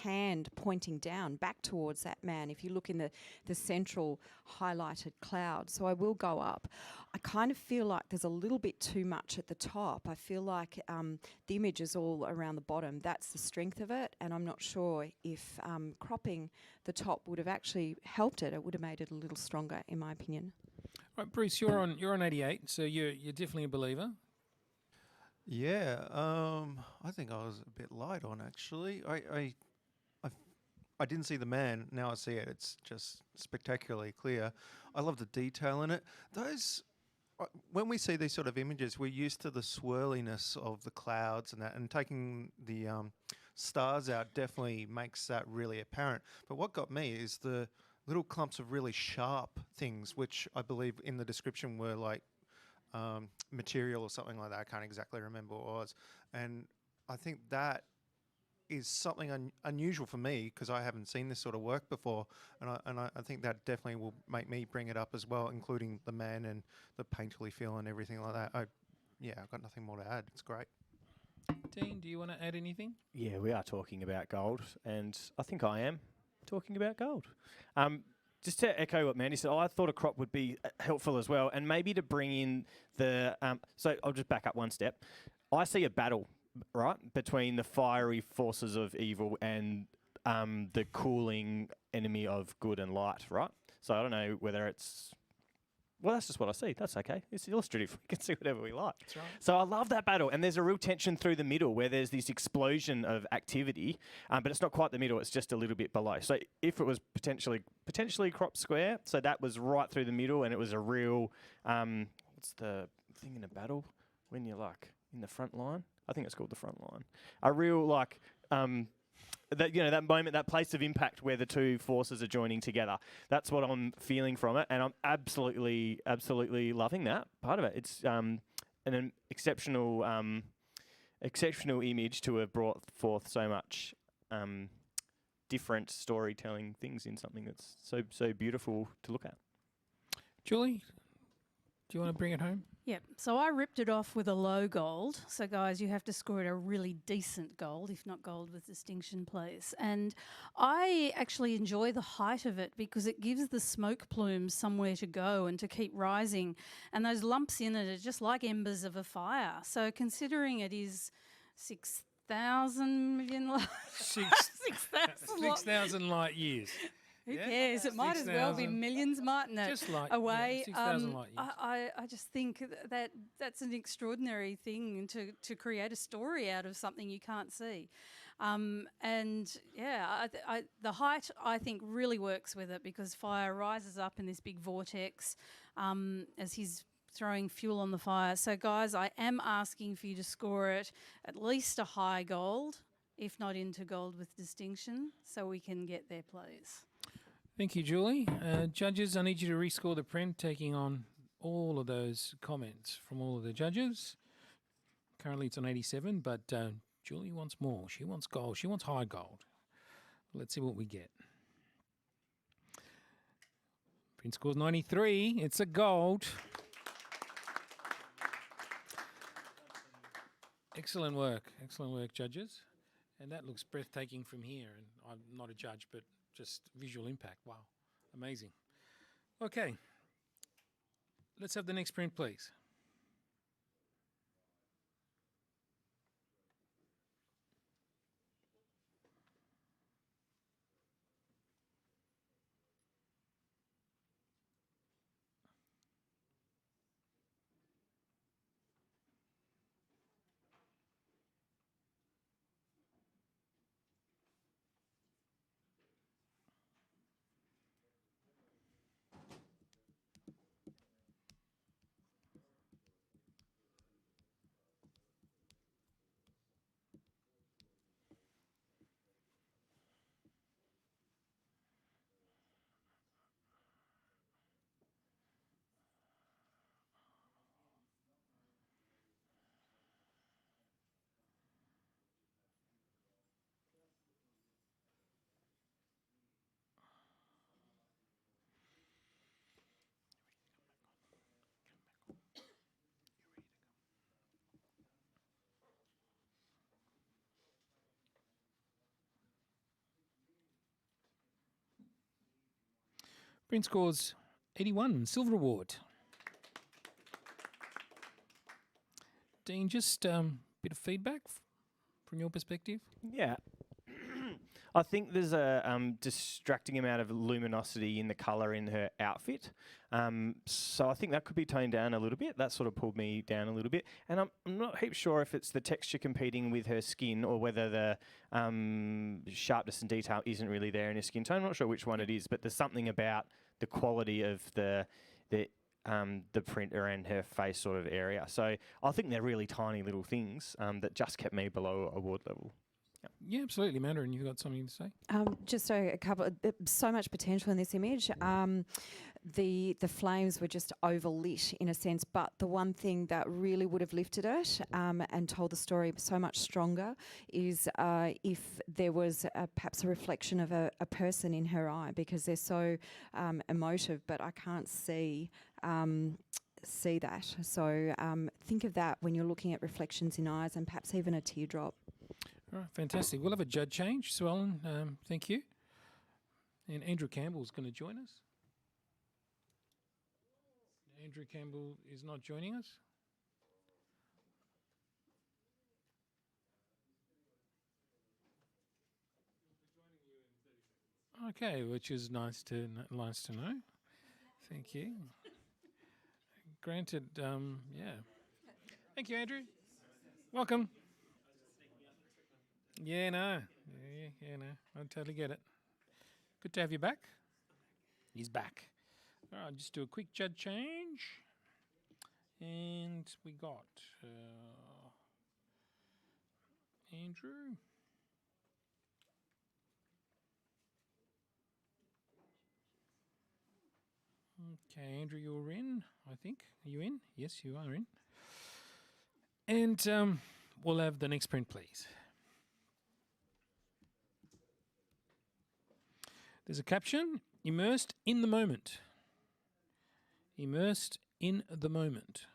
hand pointing down back towards that man if you look in the central highlighted cloud. So I will go up. I kind of feel like there's a little bit too much at the top. I feel like the image is all around the bottom. That's the strength of it, and I'm not sure if cropping the top would have actually helped it. It would have made it a little stronger, in my opinion. Right, Bruce, you're on 88, so you're definitely a believer. Yeah, I think I was a bit light on actually. I didn't see the man. Now I see it. It's just spectacularly clear. I love the detail in it. Those, when we see these sort of images, we're used to the swirliness of the clouds and that, and taking the stars out definitely makes that really apparent. But what got me is the little clumps of really sharp things, which I believe in the description were like material or something like that. I can't exactly remember what it was. And I think that is something unusual for me because I haven't seen this sort of work before, and I think that definitely will make me bring it up as well, including the man and the painterly feel and everything like that. I've got nothing more to add. It's great. Dean, do you want to add anything? Yeah, we are talking about gold, and I think I am talking about gold. Just to echo what Mandy said, I thought a crop would be helpful as well, and maybe to bring in the... so I'll just back up one step. I see a battle, right, between the fiery forces of evil and the cooling enemy of good and light, right? So I don't know whether it's... Well, that's just what I see. That's okay. It's illustrative. We can see whatever we like. That's right. So I love that battle. And there's a real tension through the middle where there's this explosion of activity, but it's not quite the middle. It's just a little bit below. So if it was potentially crop square, so that was right through the middle, and it was a real, what's the thing in a battle? When you're like in the front line? I think it's called the front line. A real like... that, you know, that moment, that place of impact where the two forces are joining together. That's what I'm feeling from it, and I'm absolutely loving that part of it. It's an exceptional image to have brought forth so much different storytelling things in something that's so beautiful to look at. Julie, do you want to bring it home? Yep. So I ripped it off with a low gold. So guys, you have to score it a really decent gold, if not gold with distinction, please. And I actually enjoy the height of it because it gives the smoke plumes somewhere to go and to keep rising. And those lumps in it are just like embers of a fire. So considering it is 6,000 million light 6,000 light years. Who Yeah. cares? It might as well be 6,000. millions, mightn't it? Just like away. 6,000 light years. I just think that that's an extraordinary thing to create a story out of something you can't see. And yeah, the height I think really works with it because fire rises up in this big vortex as he's throwing fuel on the fire. So guys, I am asking for you to score it at least a high gold, if not into gold with distinction, so we can get there, please. Thank you, Julie. Judges, I need you to rescore the print, taking on all of those comments from all of the judges. Currently it's on 87, but Julie wants more. She wants gold. She wants high gold. Let's see what we get. Print scores 93. It's a gold. Excellent work, judges. And that looks breathtaking from here. And I'm not a judge, but just visual impact. Wow, amazing. Okay, let's have the next print, please. Print scores 81, silver award. Dean, just bit of feedback from your perspective? Yeah. I think there's a distracting amount of luminosity in the colour in her outfit. So I think that could be toned down a little bit. That sort of pulled me down a little bit. And I'm not heap sure if it's the texture competing with her skin or whether the sharpness and detail isn't really there in her skin tone. I'm not sure which one it is, but there's something about the quality of the print around her face sort of area. So I think they're really tiny little things that just kept me below award level. Yeah, absolutely, Mandarin. You've got something to say? Just a couple. So much potential in this image. The flames were just overlit in a sense, but the one thing that really would have lifted it and told the story so much stronger is if there was perhaps a reflection of a person in her eye, because they're so emotive, but I can't see that. So think of that when you're looking at reflections in eyes and perhaps even a teardrop. All right, fantastic. We'll have a judge change. Sue Ellen, thank you. And Andrew Campbell's going to join us. Andrew Campbell is not joining us. Okay, which is nice to know. Thank you. Granted, yeah. Thank you, Andrew. Welcome. Yeah, no. Yeah, no. I totally get it. Good to have you back. He's back. All right, just do a quick judge change. And we got Andrew. Okay, Andrew, you're in, I think. Are you in? Yes, you are in. And we'll have the next print, please. There's a caption, immersed in the moment. Immersed in the moment.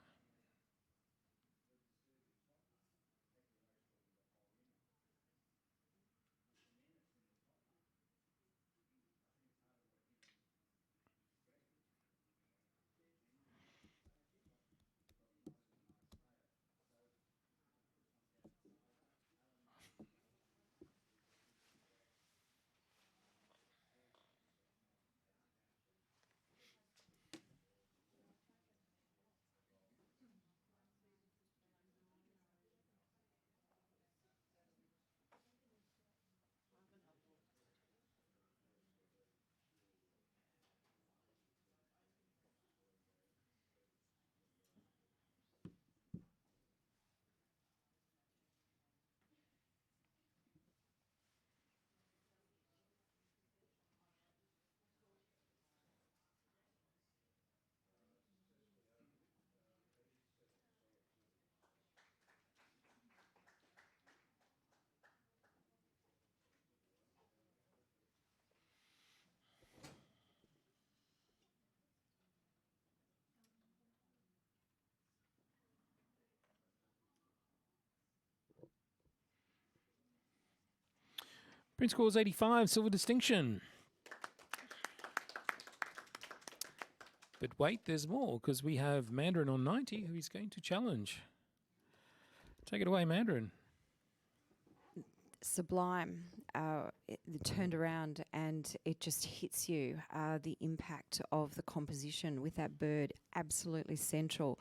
Print scores 85, silver distinction. But wait, there's more, because we have Mandarin on 90, who is going to challenge. Take it away, Mandarin. Sublime. It turned around and it just hits you. The impact of the composition with that bird, absolutely central.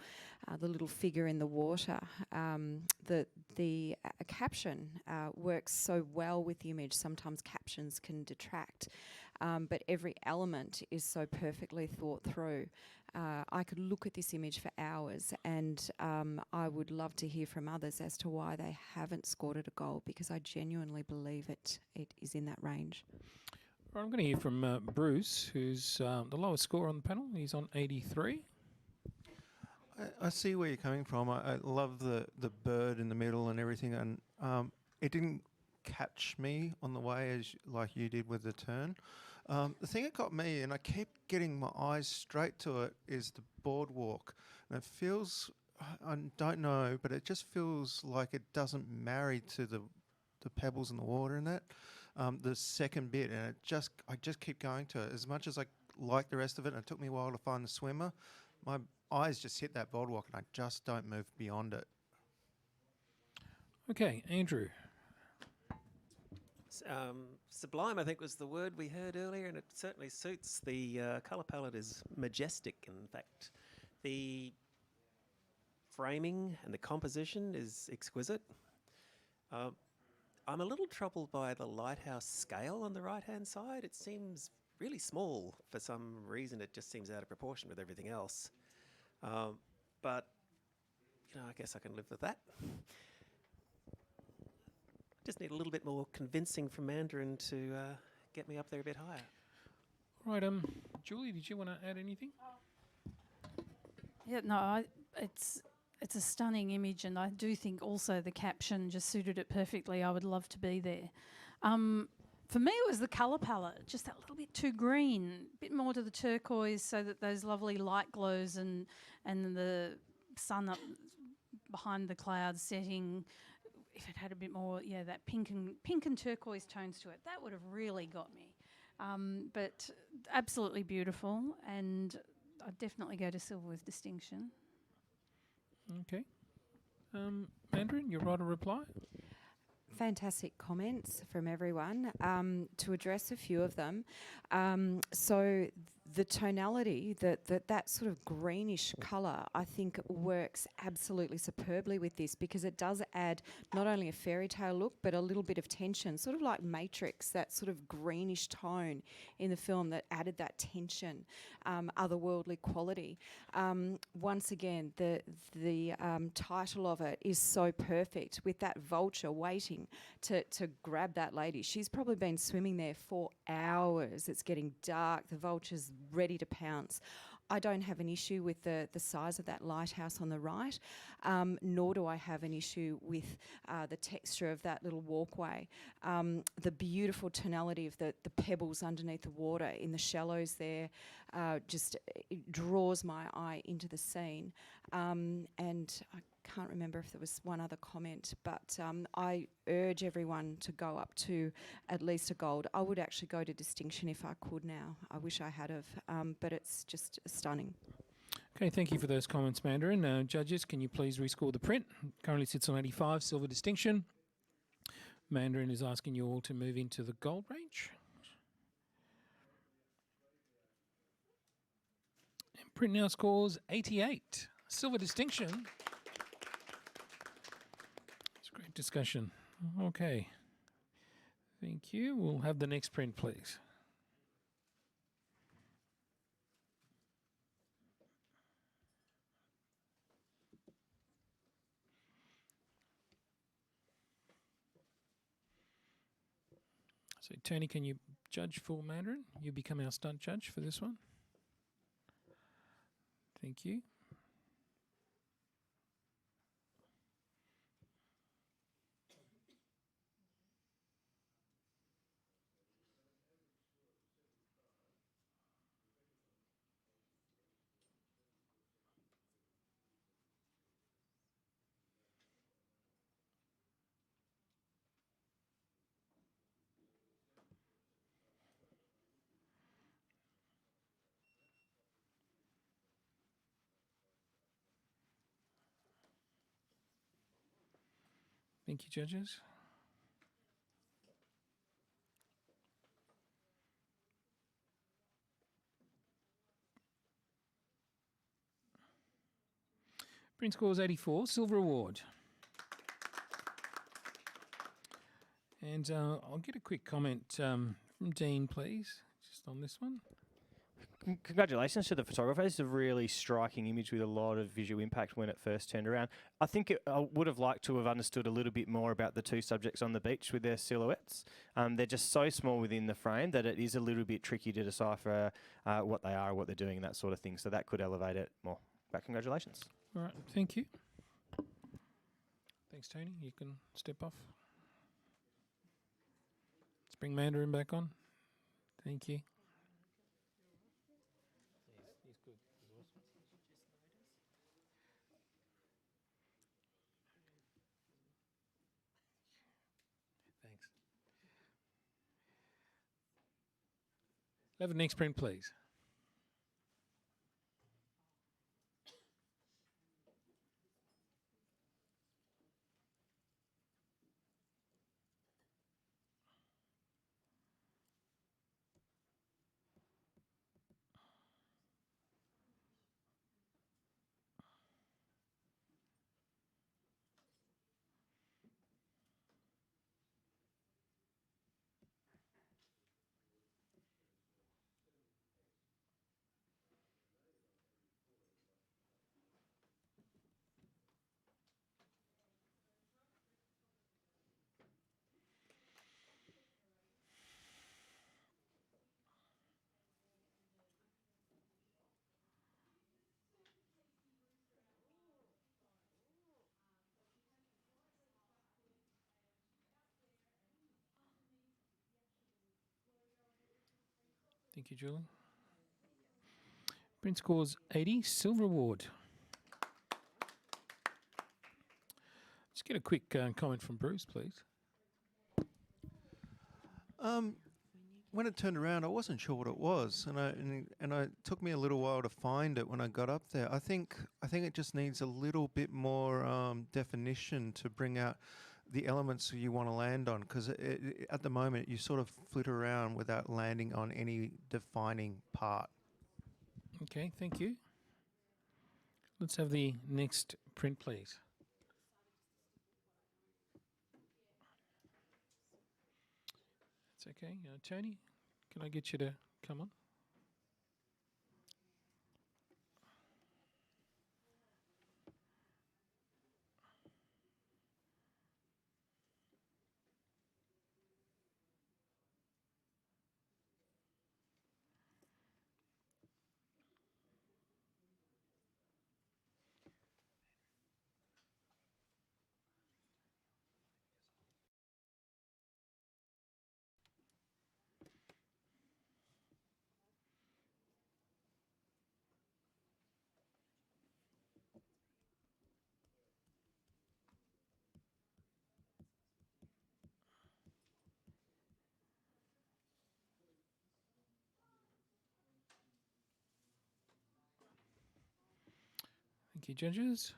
The little figure in the water. The caption works so well with the image. Sometimes captions can detract, but every element is so perfectly thought through. I could look at this image for hours, and I would love to hear from others as to why they haven't scored it a gold, because I genuinely believe it is in that range. Right, I'm going to hear from Bruce, who's the lowest score on the panel. He's on 83. I see where you're coming from. I love the bird in the middle and everything, and it didn't catch me on the way as like you did with the turn. The thing that got me, and I kept getting my eyes straight to it, is the boardwalk. And it feels, I don't know, but it just feels like it doesn't marry to the pebbles in the water and that. The second bit, and I just keep going to it. As much as I like the rest of it, and it took me a while to find the swimmer, my eyes just hit that boardwalk and I just don't move beyond it. Okay, Andrew. Sublime, I think, was the word we heard earlier, and it certainly suits. The colour palette is majestic, in fact. The framing and the composition is exquisite. I'm a little troubled by the lighthouse scale on the right-hand side. It seems really small. For some reason, it just seems out of proportion with everything else. But, you know, I guess I can live with that. Just need a little bit more convincing from Mandarin to get me up there a bit higher. All right, Julie, did you want to add anything? Yeah, no, it's a stunning image, and I do think also the caption just suited it perfectly. I would love to be there. For me, it was the colour palette, just that little bit too green, a bit more to the turquoise, so that those lovely light glows and the sun up behind the clouds setting. If it had a bit more, yeah, that pink and turquoise tones to it, that would have really got me. But absolutely beautiful, and I'd definitely go to silver with distinction. Okay. Mandarin, you write a reply? Fantastic comments from everyone. To address a few of them, so the tonality, that sort of greenish colour, I think works absolutely superbly with this, because it does add not only a fairy tale look but a little bit of tension, sort of like Matrix, that sort of greenish tone in the film that added that tension, otherworldly quality. Once again, the title of it is so perfect, with that vulture waiting to grab that lady. She's probably been swimming there for hours. It's getting dark. The vulture's ready to pounce. I don't have an issue with the size of that lighthouse on the right, nor do I have an issue with the texture of that little walkway. The beautiful tonality of the pebbles underneath the water in the shallows there just draws my eye into the scene. And I can't remember if there was one other comment, but I urge everyone to go up to at least a gold. I would actually go to distinction if I could now. I wish I had of, but it's just stunning. Okay, thank you for those comments, Mandarin. Judges, can you please rescore the print? Currently sits on 85, silver distinction. Mandarin is asking you all to move into the gold range. And print now scores 88, silver distinction. Great discussion. Okay. Thank you. We'll have the next print, please. So, Tony, can you judge for Mandarin? You become our stunt judge for this one. Thank you. Thank you, judges. Print scores 84, silver award. And I'll get a quick comment from Dean, please, just on this one. Congratulations to the photographer. It's a really striking image with a lot of visual impact when it first turned around. I think I would have liked to have understood a little bit more about the two subjects on the beach with their silhouettes. They're just so small within the frame that it is a little bit tricky to decipher what they are, what they're doing, that sort of thing. So that could elevate it more. But congratulations. All right, thank you. Thanks, Tony. You can step off. Let's bring Mandarin back on. Thank you. He's good. Thanks. Have the next print, please. Thank you, Julie. Print scores 80, silver award. Let's get a quick comment from Bruce, please. When it turned around, I wasn't sure what it was, and it took me a little while to find it when I got up there. I think it just needs a little bit more definition to bring out the elements you want to land on, because at the moment you sort of flit around without landing on any defining part. Okay, thank you. Let's have the next print, please. It's okay. Tony, can I get you to come on? Thank you, judges.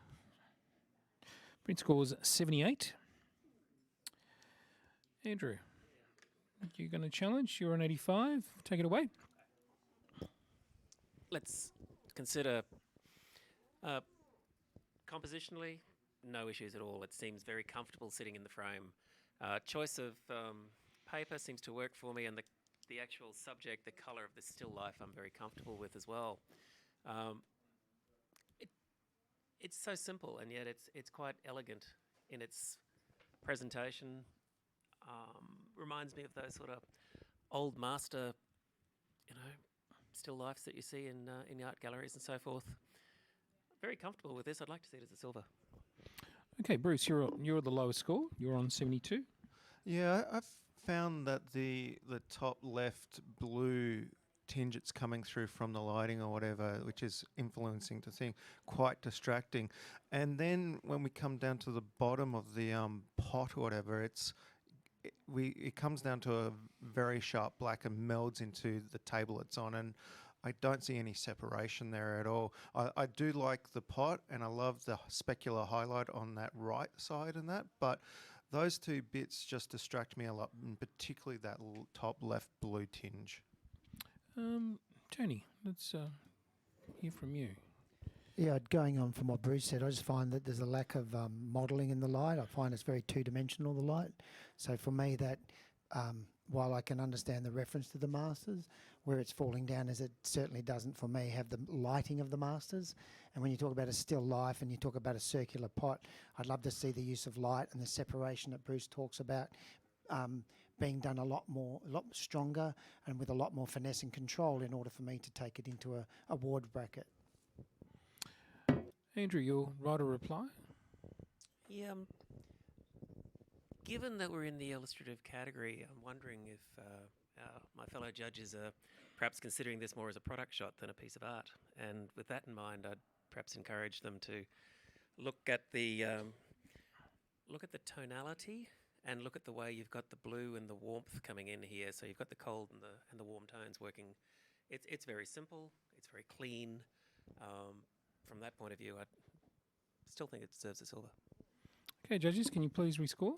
Print scores 78. Andrew, you're going to challenge. You're on 85. Take it away. Let's consider compositionally, no issues at all. It seems very comfortable sitting in the frame. Choice of paper seems to work for me, and the actual subject, the colour of the still life, I'm very comfortable with as well. It's so simple, and yet it's quite elegant in its presentation. Reminds me of those sort of old master, still lifes that you see in the art galleries and so forth. Very comfortable with this. I'd like to see it as a silver. Okay, Bruce, you're the lowest score. You're on 72. Yeah, I've found that the top left blue tinge it's coming through from the lighting or whatever, which is influencing the thing, quite distracting. And then when we come down to the bottom of the pot or whatever, it comes down to a very sharp black and melds into the table it's on, and I don't see any separation there at all. I do like the pot, and I love the specular highlight on that right side and that, but those two bits just distract me a lot, and particularly that top left blue tinge. Tony, let's hear from you. Yeah, going on from what Bruce said, I just find that there's a lack of modelling in the light. I find it's very two-dimensional, the light. So for me, that while I can understand the reference to the masters, where it's falling down is it certainly doesn't, for me, have the lighting of the masters. And when you talk about a still life and you talk about a circular pot, I'd love to see the use of light and the separation that Bruce talks about being done a lot stronger and with a lot more finesse and control in order for me to take it into a award bracket. Andrew, you'll write a reply? Yeah. Given that we're in the illustrative category, I'm wondering if my fellow judges are perhaps considering this more as a product shot than a piece of art. And with that in mind, I'd perhaps encourage them to look at the tonality and look at the way you've got the blue and the warmth coming in here. So you've got the cold and the warm tones working. It's very simple. It's very clean. From that point of view, I still think it deserves a silver. Okay, judges, can you please rescore?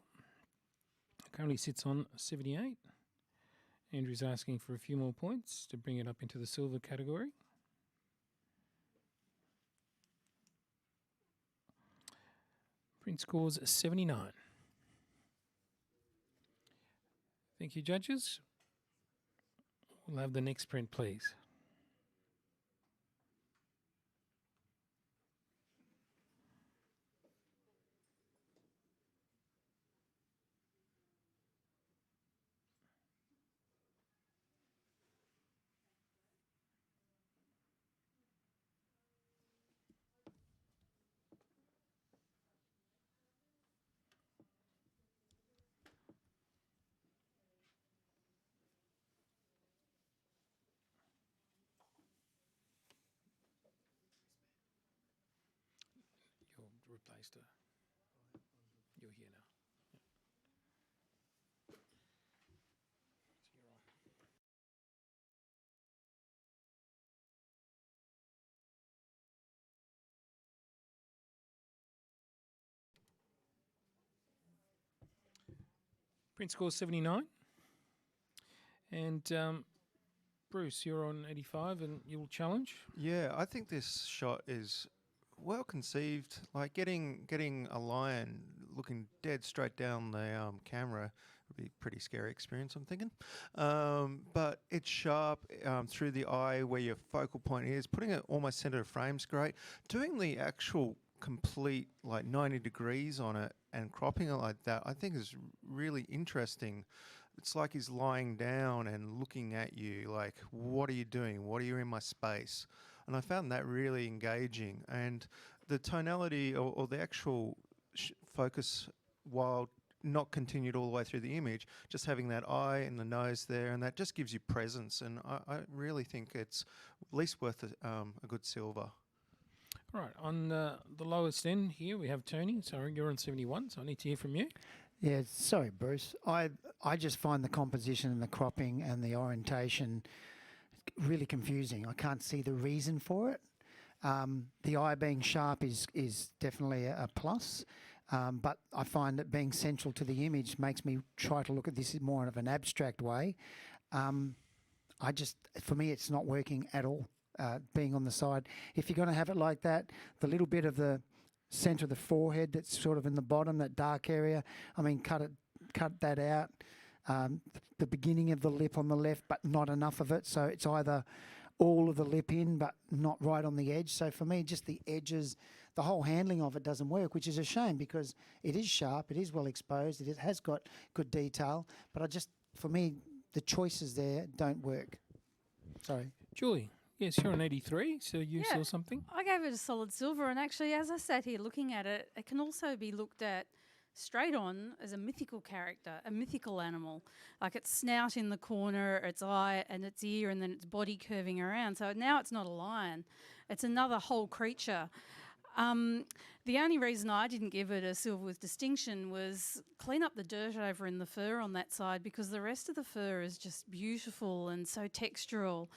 Currently sits on 78. Andrew's asking for a few more points to bring it up into the silver category. Print scores 79. Thank you, judges. We'll have the next print, please. replaced her. You're here now. Yeah. So you're on. Print score 79. And Bruce, you're on 85 and you'll challenge. Yeah, I think this shot is well conceived. Like getting a lion looking dead straight down the camera would be a pretty scary experience, I'm thinking. But it's sharp through the eye where your focal point is. Putting it almost center of frame's great. Doing the actual complete like 90 degrees on it and cropping it like that, I think is really interesting. It's like he's lying down and looking at you like, what are you doing? What are you in my space? And I found that really engaging. And the tonality or the actual focus, while not continued all the way through the image, just having that eye and the nose there, and that just gives you presence. And I really think it's at least worth a good silver. Right, on the lowest end here, we have Tony. Sorry, you're on 71, so I need to hear from you. Yeah, sorry, Bruce. I just find the composition and the cropping and the orientation really confusing. I can't see the reason for it. The eye being sharp is definitely a plus, but I find that being central to the image makes me try to look at this in more of an abstract way. For me, it's not working at all. Being on the side, if you're going to have it like that, the little bit of the centre of the forehead that's sort of in the bottom, that dark area, I mean, cut that out. The beginning of the lip on the left, but not enough of it. So it's either all of the lip in, but not right on the edge. So for me, just the edges, the whole handling of it doesn't work, which is a shame because it is sharp, it is well exposed, it has got good detail. But for me, the choices there don't work. Sorry. Julie, yes, you're on 83, so you saw something? I gave it a solid silver, and actually, as I sat here looking at it, it can also be looked at straight on as a mythical character, a mythical animal, like its snout in the corner, its eye and its ear, and then its body curving around. So now it's not a lion, it's another whole creature. The only reason I didn't give it a silver with distinction was clean up the dirt over in the fur on that side, because the rest of the fur is just beautiful and so textural.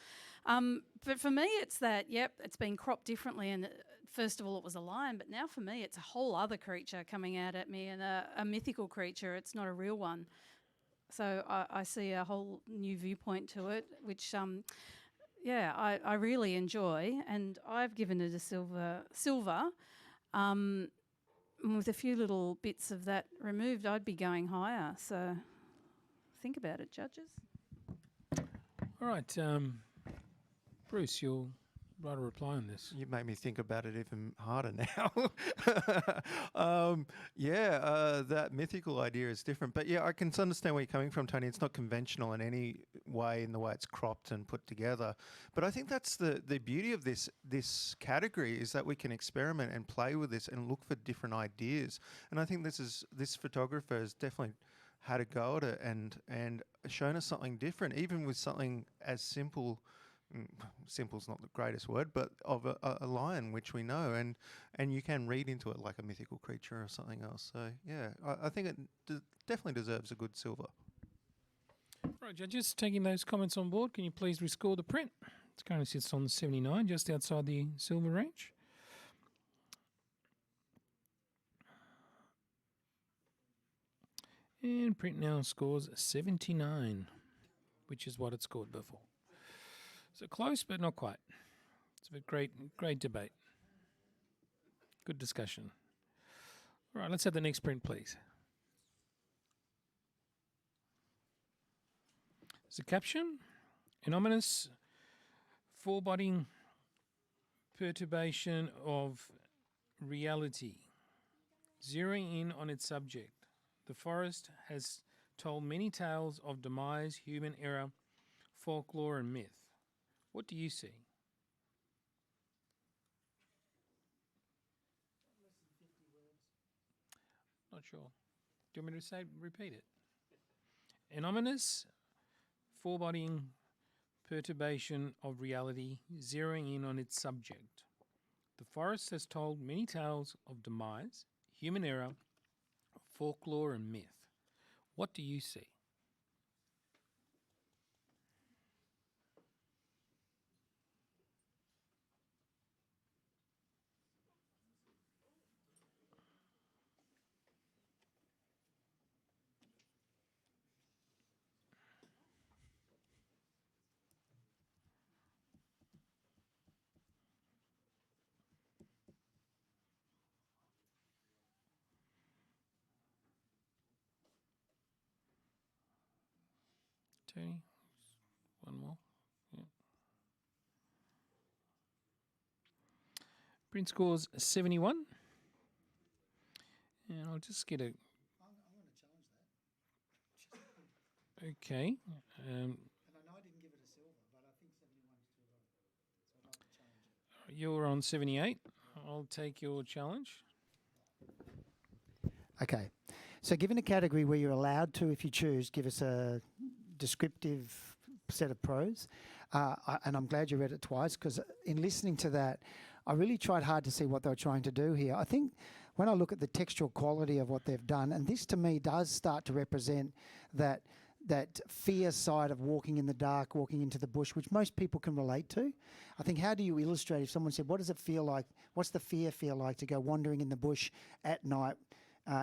But for me, it's that, it's been cropped differently, and first of all, it was a lion, but now for me, it's a whole other creature coming out at me, and a mythical creature. It's not a real one. So I see a whole new viewpoint to it, which, I really enjoy, and I've given it a silver. With a few little bits of that removed, I'd be going higher. So think about it, judges. All right, Bruce, you'll write a reply on this. You make me think about it even harder now. That mythical idea is different. But yeah, I can understand where you're coming from, Tony. It's not conventional in any way in the way it's cropped and put together. But I think that's the beauty of this category, is that we can experiment and play with this and look for different ideas. And I think this photographer has definitely had a go at it and shown us something different, even with something as simple. Simple's not the greatest word, but of a lion, which we know, and you can read into it like a mythical creature or something else. So yeah, I think it definitely deserves a good silver. Right, judges, taking those comments on board, can you please rescore the print? It currently sits on 79, just outside the silver range. And print now scores 79, which is what it scored before. So close, but not quite. It's a great debate. Good discussion. All right, let's have the next print, please. There's a caption: an ominous foreboding perturbation of reality, zeroing in on its subject. The forest has told many tales of demise, human error, folklore, and myth. What do you see? Not sure. Do you want me to repeat it? An ominous, foreboding perturbation of reality, zeroing in on its subject. The forest has told many tales of demise, human error, folklore, and myth. What do you see? Tony, one more. Yeah. Print scores 71. And I'll just get a. Okay. And I know I didn't give it a silver, but I think 71's too low. So I'd like to challenge it. You're on 78. I'll take your challenge. Okay. So given a category where you're allowed to, if you choose, give us a descriptive set of prose, and I'm glad you read it twice, because in listening to that, I really tried hard to see what they were trying to do here. I think when I look at the textual quality of what they've done, and this to me does start to represent that fear side of walking in the dark, walking into the bush, which most people can relate to. I think, how do you illustrate, if someone said, what does it feel like, what's the fear feel like to go wandering in the bush at night,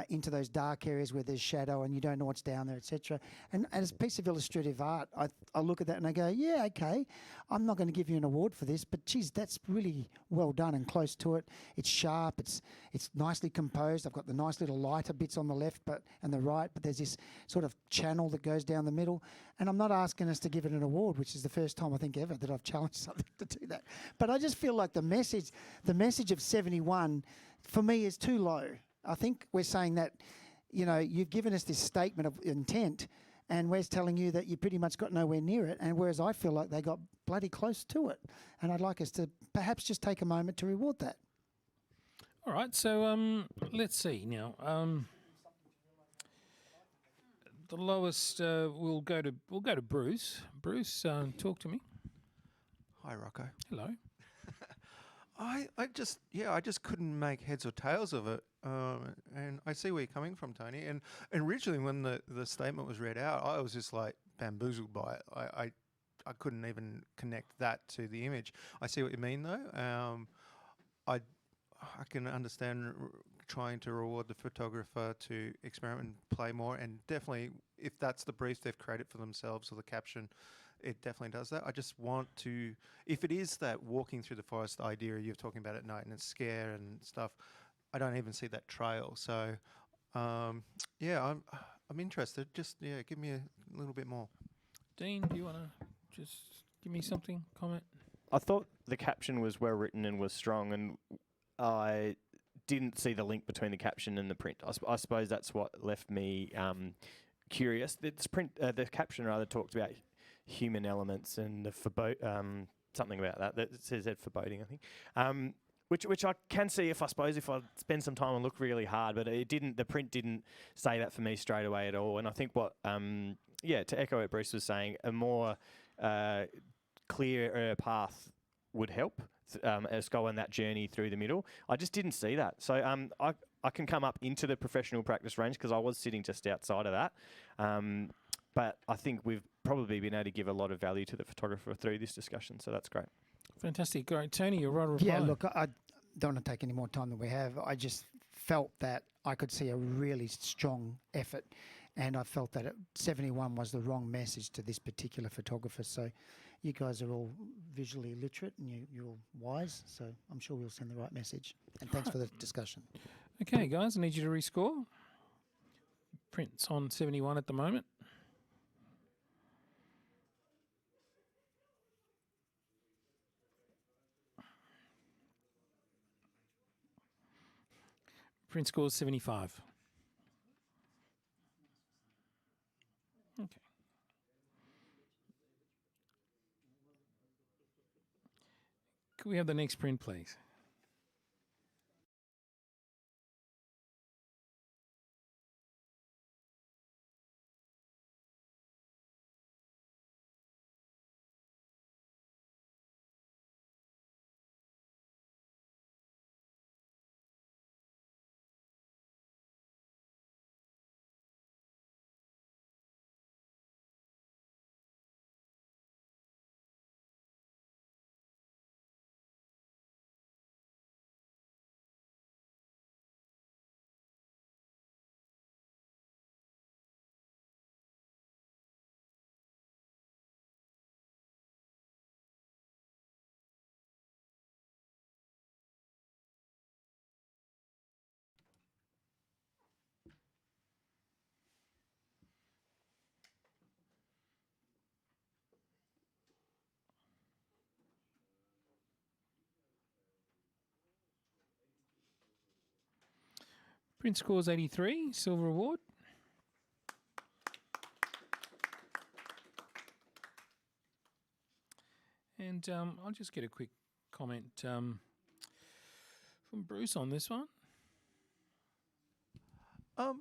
into those dark areas where there's shadow and you don't know what's down there, etc. And as a piece of illustrative art, I look at that and I go, yeah, okay, I'm not going to give you an award for this, but geez, that's really well done and close to it. It's sharp, it's nicely composed. I've got the nice little lighter bits on the left and the right, but there's this sort of channel that goes down the middle. And I'm not asking us to give it an award, which is the first time I think ever that I've challenged something to do that. But I just feel like the message of 71 for me is too low. I think we're saying that, you know, you've given us this statement of intent and we're telling you that you pretty much got nowhere near it, and whereas I feel like they got bloody close to it. And I'd like us to perhaps just take a moment to reward that. All right, so let's see now. The lowest we'll go to Bruce. Bruce, talk to me. Hi, Rocco. Hello. I just couldn't make heads or tails of it. And I see where you're coming from, Tony. And originally when the statement was read out, I was just like bamboozled by it. I couldn't even connect that to the image. I see what you mean, though. I can understand trying to reward the photographer to experiment and play more, and definitely if that's the brief they've created for themselves or the caption, it definitely does that. I just want to, if it is that walking through the forest idea you're talking about at night and it's scare and stuff, I don't even see that trail. So, I'm interested. Just give me a little bit more. Dean, do you want to just give me something, comment? I thought the caption was well written and was strong, and I didn't see the link between the caption and the print. I suppose that's what left me curious. The caption rather talked about human elements and the something about that. That says that foreboding, I think. Which I can see if I spend some time and look really hard, but it didn't. The print didn't say that for me straight away at all. And I think what, to echo what Bruce was saying, a more clear path would help as go on that journey through the middle. I just didn't see that. So I can come up into the professional practice range because I was sitting just outside of that. But I think we've probably been able to give a lot of value to the photographer through this discussion, so that's great. Fantastic. Great. Tony, you're right. Yeah, look, I don't want to take any more time than we have. I just felt that I could see a really strong effort, and I felt that 71 was the wrong message to this particular photographer. So you guys are all visually literate and you're wise, so I'm sure we'll send the right message. And thanks for the discussion. Okay, guys, I need you to rescore. Print's on 71 at the moment. Print scores 75. Okay. Could we have the next print, please? Print scores 83, silver award. And I'll just get a quick comment from Bruce on this one. I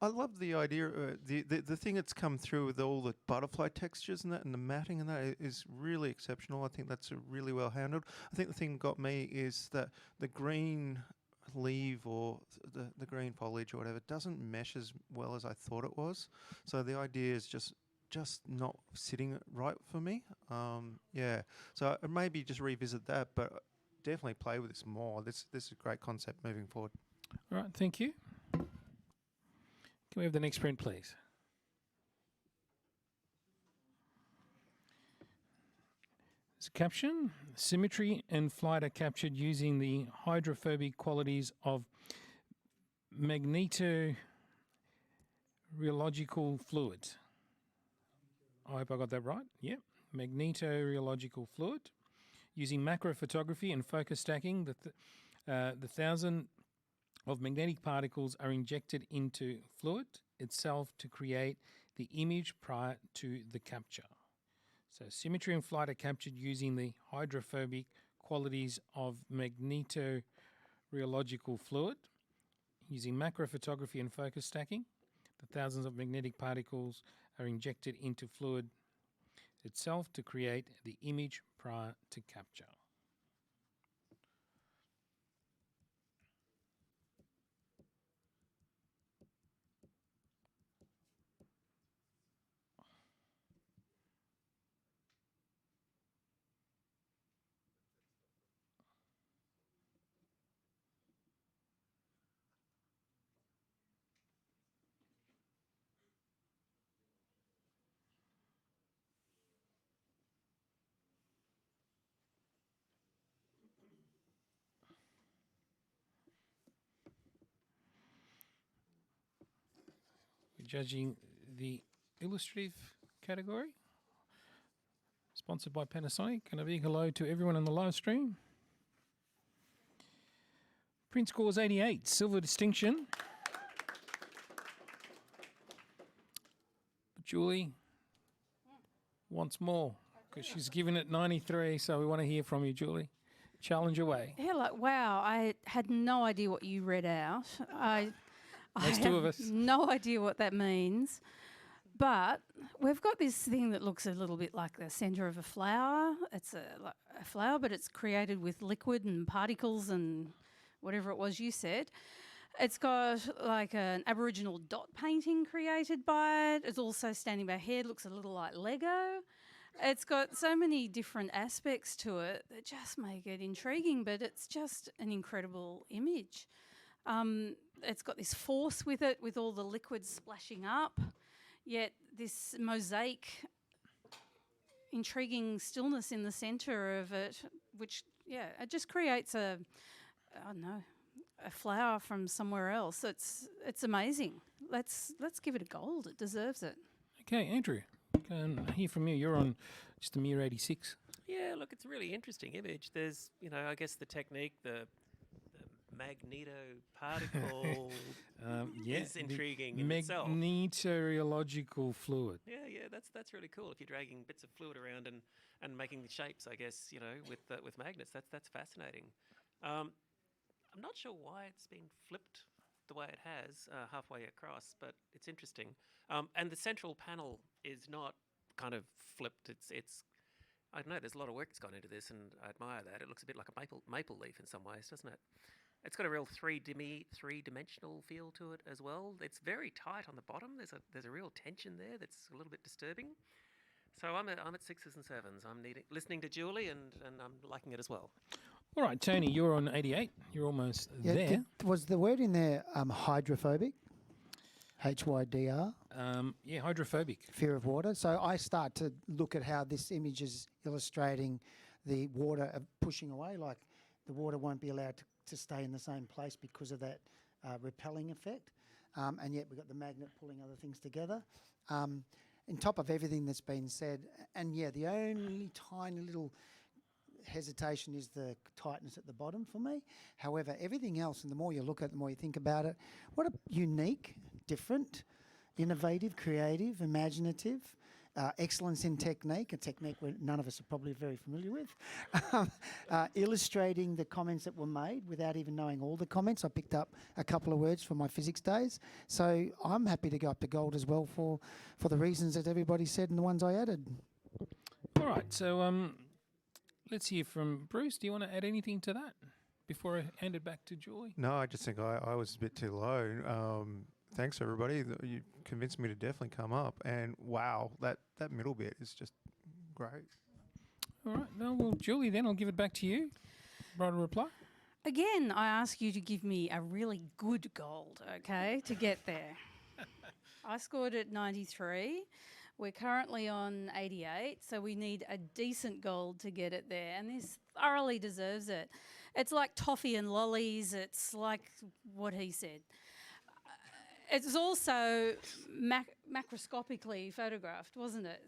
love the idea. The thing that's come through with all the butterfly textures and that, and the matting and that is really exceptional. I think that's really well handled. I think the thing that got me is that the green leaf or the green foliage or whatever doesn't mesh as well as I thought it was. So the idea is just not sitting right for me. Yeah. So maybe just revisit that, but definitely play with this more. This is a great concept moving forward. All right, thank you. Can we have the next print, please? There's a caption. Symmetry and flight are captured using the hydrophobic qualities of magnetorheological fluid. I hope I got that right. Yep. Magnetorheological fluid. Using macro photography and focus stacking, the thousand of magnetic particles are injected into fluid itself to create the image prior to the capture. So symmetry and flight are captured using the hydrophobic qualities of magnetorheological fluid. Using macro photography and focus stacking, the thousands of magnetic particles are injected into fluid itself to create the image prior to capture. We're judging the Illustrative category, sponsored by Panasonic. And a big hello to everyone on the live stream. Print scores 88, silver distinction. But Julie wants more because she's given it 93, so we want to hear from you, Julie. Challenge away. Yeah, like, wow, I had no idea what you read out. There's I two have of us. no idea what that means. But we've got this thing that looks a little bit like the centre of a flower. It's a flower, but it's created with liquid and particles and whatever it was you said. It's got like an Aboriginal dot painting created by it. It's also standing by head, looks a little like Lego. It's got so many different aspects to it that just make it intriguing, but it's just an incredible image. It's got this force with it, with all the liquids splashing up, yet this mosaic, intriguing stillness in the centre of it, which, yeah, it just creates a flower from somewhere else. It's amazing. Let's give it a gold. It deserves it. Okay, Andrew, can I hear from you? You're on just a mere 86. Yeah, look, it's a really interesting image. There's, I guess the technique, the magneto particle is intriguing in itself. Magnetorheological fluid. Yeah, that's really cool. If you're dragging bits of fluid around and making the shapes, I guess, with magnets, that's fascinating. I'm not sure why it's been flipped the way it has halfway across, but it's interesting. And the central panel is not kind of flipped. It's I don't know. There's a lot of work that's gone into this, and I admire that. It looks a bit like a maple leaf in some ways, doesn't it? It's got a real three-dimensional feel to it as well. It's very tight on the bottom. There's a real tension there that's a little bit disturbing. So I'm at 6s and 7s. I'm listening to Julie, and I'm liking it as well. All right, Tony, you're on 88. You're almost there. Was the word in there hydrophobic? HYDR? Yeah, hydrophobic. Fear of water. So I start to look at how this image is illustrating the water pushing away, like the water won't be allowed to stay in the same place because of that repelling effect. And yet we've got the magnet pulling other things together. On top of everything that's been said, and yeah, the only tiny little hesitation is the tightness at the bottom for me. However, everything else, and the more you look at it, the more you think about it, what a unique, different, innovative, creative, imaginative, excellence in technique, a technique where none of us are probably very familiar with, illustrating the comments that were made without even knowing all the comments. I picked up a couple of words from my physics days. So I'm happy to go up to gold as well for the reasons that everybody said and the ones I added. All right, so let's hear from Bruce. Do you want to add anything to that before I hand it back to Julie? No, I just think I was a bit too low. Thanks, everybody. You convinced me to definitely come up. And wow, that middle bit is just great. All right, no, well, Julie, then I'll give it back to you. Write a reply. Again, I ask you to give me a really good gold, okay, to get there. I scored at 93. We're currently on 88, so we need a decent gold to get it there, and this thoroughly deserves it. It's like toffee and lollies. It's like what he said. It's also macroscopically photographed, wasn't it?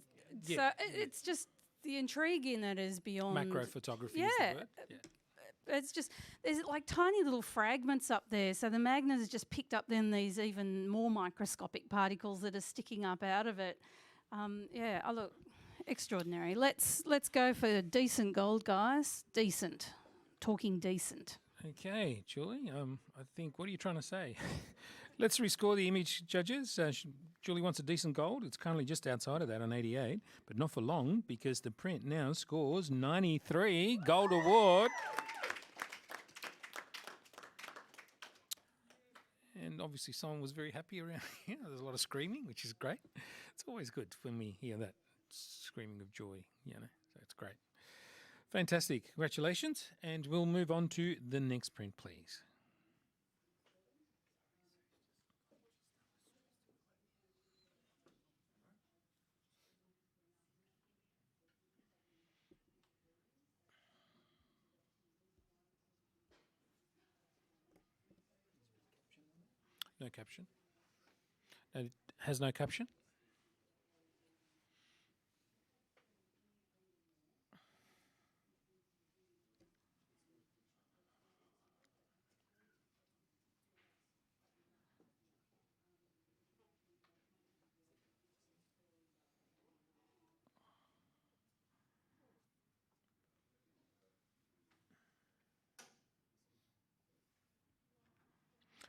Yeah. So it's just the intrigue in it is beyond... Macro photography Yeah. is the word. Yeah. It's just, there's like tiny little fragments up there. So the magnet has just picked up then these even more microscopic particles that are sticking up out of it. Look, extraordinary. Let's go for decent gold, guys. Decent. Talking decent. Okay, Julie, I think, what are you trying to say? Let's rescore the image, judges. Julie wants a decent gold. It's currently just outside of that on 88, but not for long because the print now scores 93. Gold award. And obviously someone was very happy around here. There's a lot of screaming, which is great. It's always good when we hear that screaming of joy, so it's great. Fantastic. Congratulations. And we'll move on to the next print, please. No caption. No, it has no caption.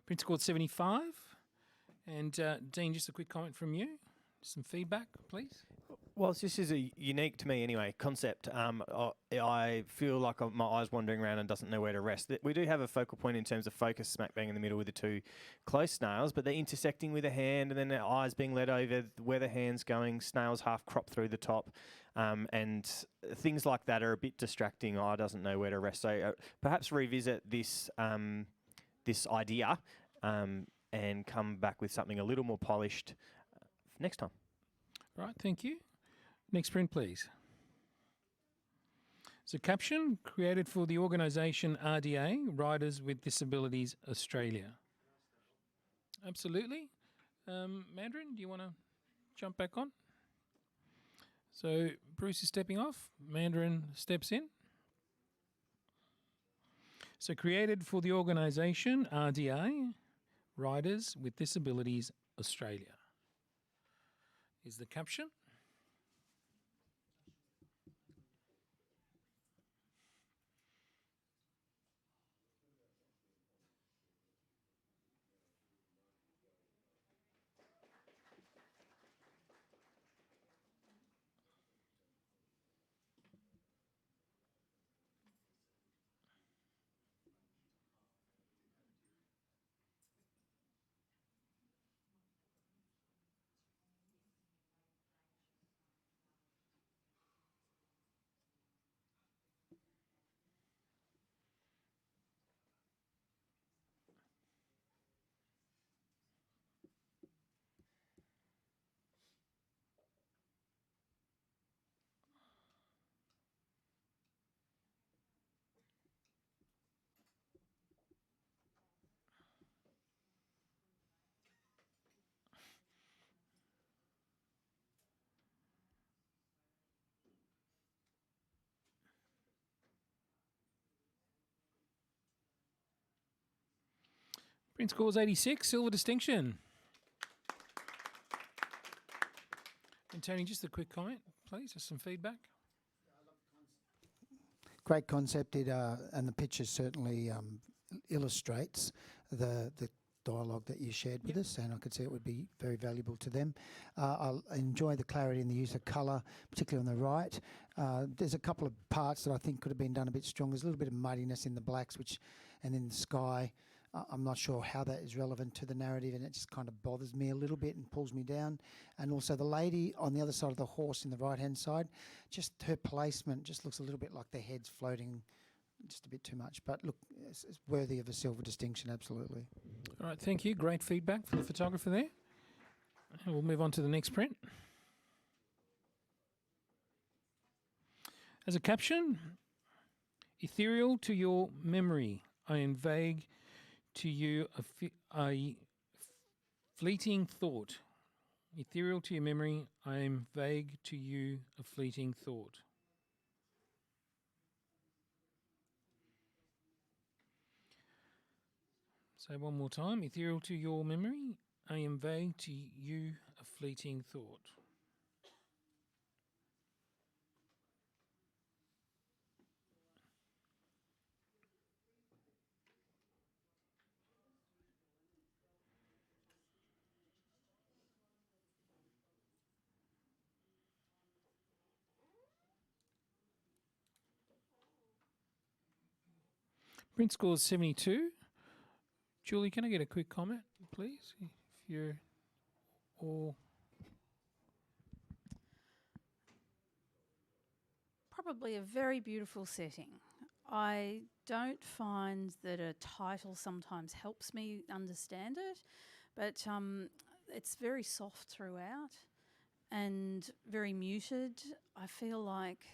Print scored 75. And Dean, just a quick comment from you. Some feedback, please. Well, this is a unique to me anyway concept. I feel like my eyes wandering around and doesn't know where to rest. We do have a focal point in terms of focus smack bang in the middle with the two close snails, but they're intersecting with a hand and then their eyes being led over where the hand's going, snails half cropped through the top, and things like that are a bit distracting. Eye doesn't know where to rest. So perhaps revisit this this idea and come back with something a little more polished next time. Right, thank you. Next print, please. So caption created for the organisation RDA, Riders with Disabilities Australia. Absolutely. Mandarin, do you want to jump back on? So Bruce is stepping off. Mandarin steps in. So created for the organisation RDA, Riders with Disabilities Australia, is the caption. Print scores 86, silver distinction. And Tony, just a quick comment, please, just some feedback. Great concept. It and the picture certainly illustrates the dialogue that you shared with us, and I could see it would be very valuable to them. I enjoy the clarity and the use of colour, particularly on the right. There's a couple of parts that I think could have been done a bit stronger. There's a little bit of muddiness in the blacks, and in the sky. I'm not sure how that is relevant to the narrative, and it just kind of bothers me a little bit and pulls me down. And also the lady on the other side of the horse in the right-hand side, just her placement just looks a little bit like the head's floating just a bit too much. But look, it's worthy of a silver distinction, absolutely. All right, thank you. Great feedback for the photographer there. And we'll move on to the next print. As a caption, ethereal to your memory, I am vague to you a fleeting thought. Ethereal to your memory, I am vague to you a fleeting thought. Say one more time. Ethereal to your memory, I am vague to you a fleeting thought. Print scores 72. Julie, can I get a quick comment, please? If you're all... Probably a very beautiful setting. I don't find that a title sometimes helps me understand it, but it's very soft throughout and very muted. I feel like,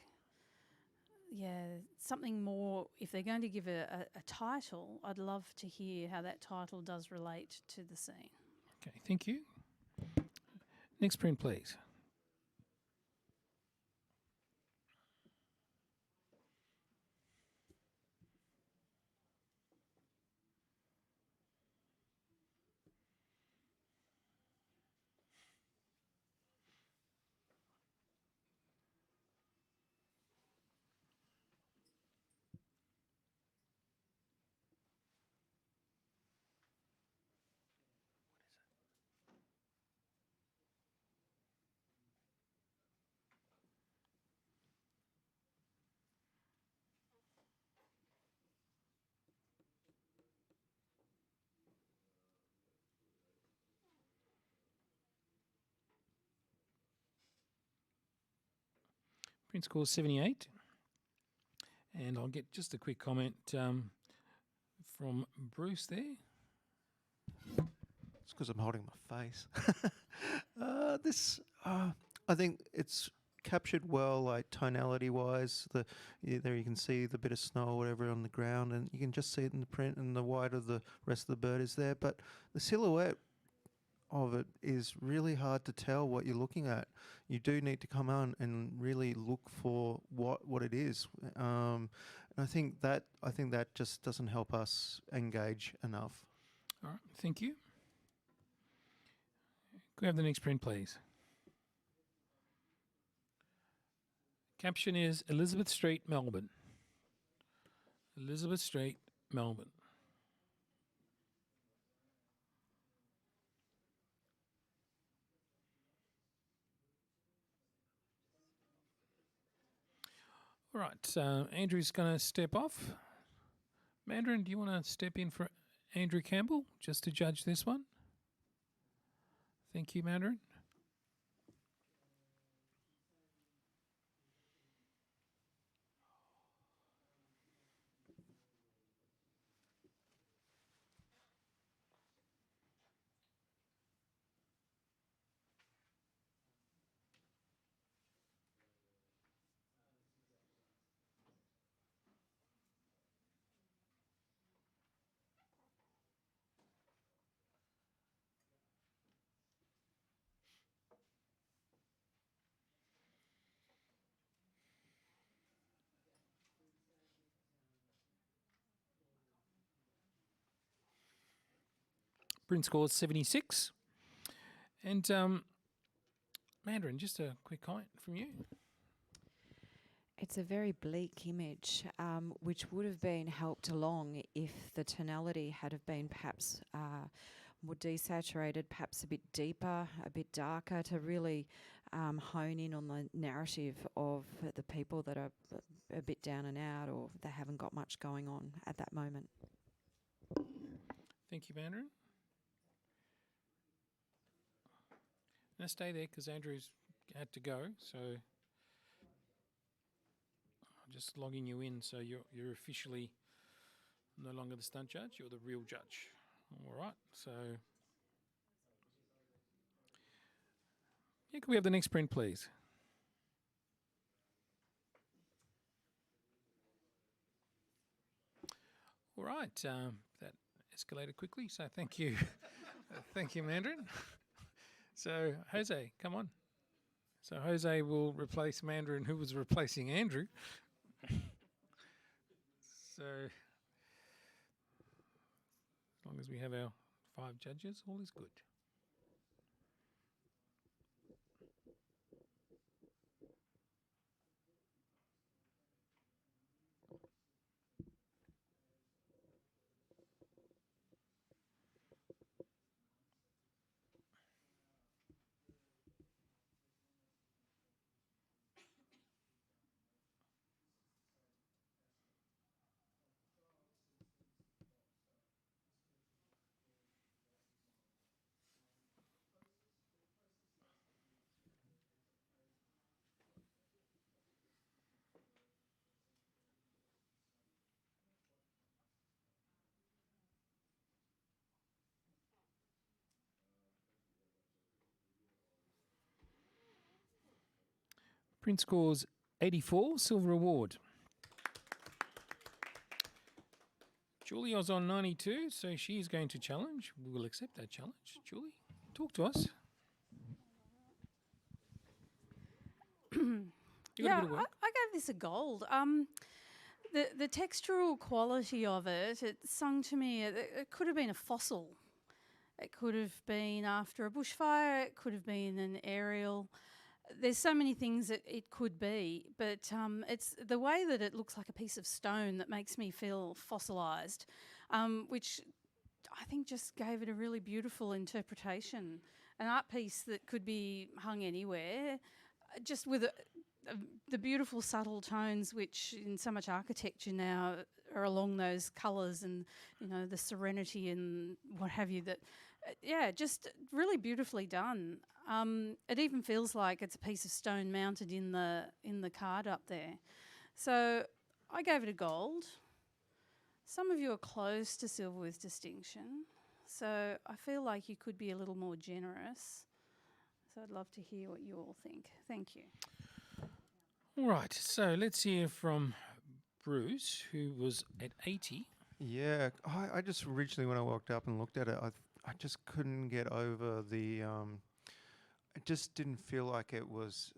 something more, if they're going to give a title, I'd love to hear how that title does relate to the scene. Okay, thank you. Next print, please. Print score 78. And I'll get just a quick comment from Bruce there. It's because I'm holding my face. I think it's captured well, like tonality-wise. There you can see the bit of snow or whatever on the ground, and you can just see it in the print, and the white of the rest of the bird is there. But the silhouette of it is really hard to tell what you're looking at. You do need to come on and really look for what it is. And I think that just doesn't help us engage enough. All right, thank you. Can we have the next print, please? Caption is Elizabeth Street, Melbourne. Elizabeth Street, Melbourne. All right, Andrew's going to step off. Mandarin, do you want to step in for Andrew Campbell just to judge this one? Thank you, Mandarin. Print scores 76. And Mandarin, just a quick comment from you. It's a very bleak image, which would have been helped along if the tonality had have been perhaps more desaturated, perhaps a bit deeper, a bit darker, to really hone in on the narrative of the people that are a bit down and out, or they haven't got much going on at that moment. Thank you, Mandarin. Now stay there because Andrew's had to go, so I'm just logging you in, so you're officially no longer the stunt judge, you're the real judge. All right, so yeah, can we have the next print, please? All right, that escalated quickly, so thank you. Thank you, Mandarin. So, Jose, come on. So, Jose will replace Mandarin, who was replacing Andrew. So, as long as we have our 5 judges, all is good. Print scores 84, silver award. Julie's on 92, so she is going to challenge. We will accept that challenge. Julie, talk to us. Yeah, I gave this a gold. The textural quality of it, it sung to me, it could have been a fossil. It could have been after a bushfire, it could have been an aerial. There's so many things that it could be, but it's the way that it looks like a piece of stone that makes me feel fossilised, which I think just gave it a really beautiful interpretation. An art piece that could be hung anywhere, just with the beautiful subtle tones which in so much architecture now are along those colours and, you know, the serenity and what have you, that, yeah, just really beautifully done. It even feels like it's a piece of stone mounted in the card up there. So I gave it a gold. Some of you are close to silver with distinction. So I feel like you could be a little more generous. So I'd love to hear what you all think. Thank you. All right, so let's hear from Bruce, who was at 80. Yeah, I just originally, when I walked up and looked at it, I just couldn't get over the. It just didn't feel like it was.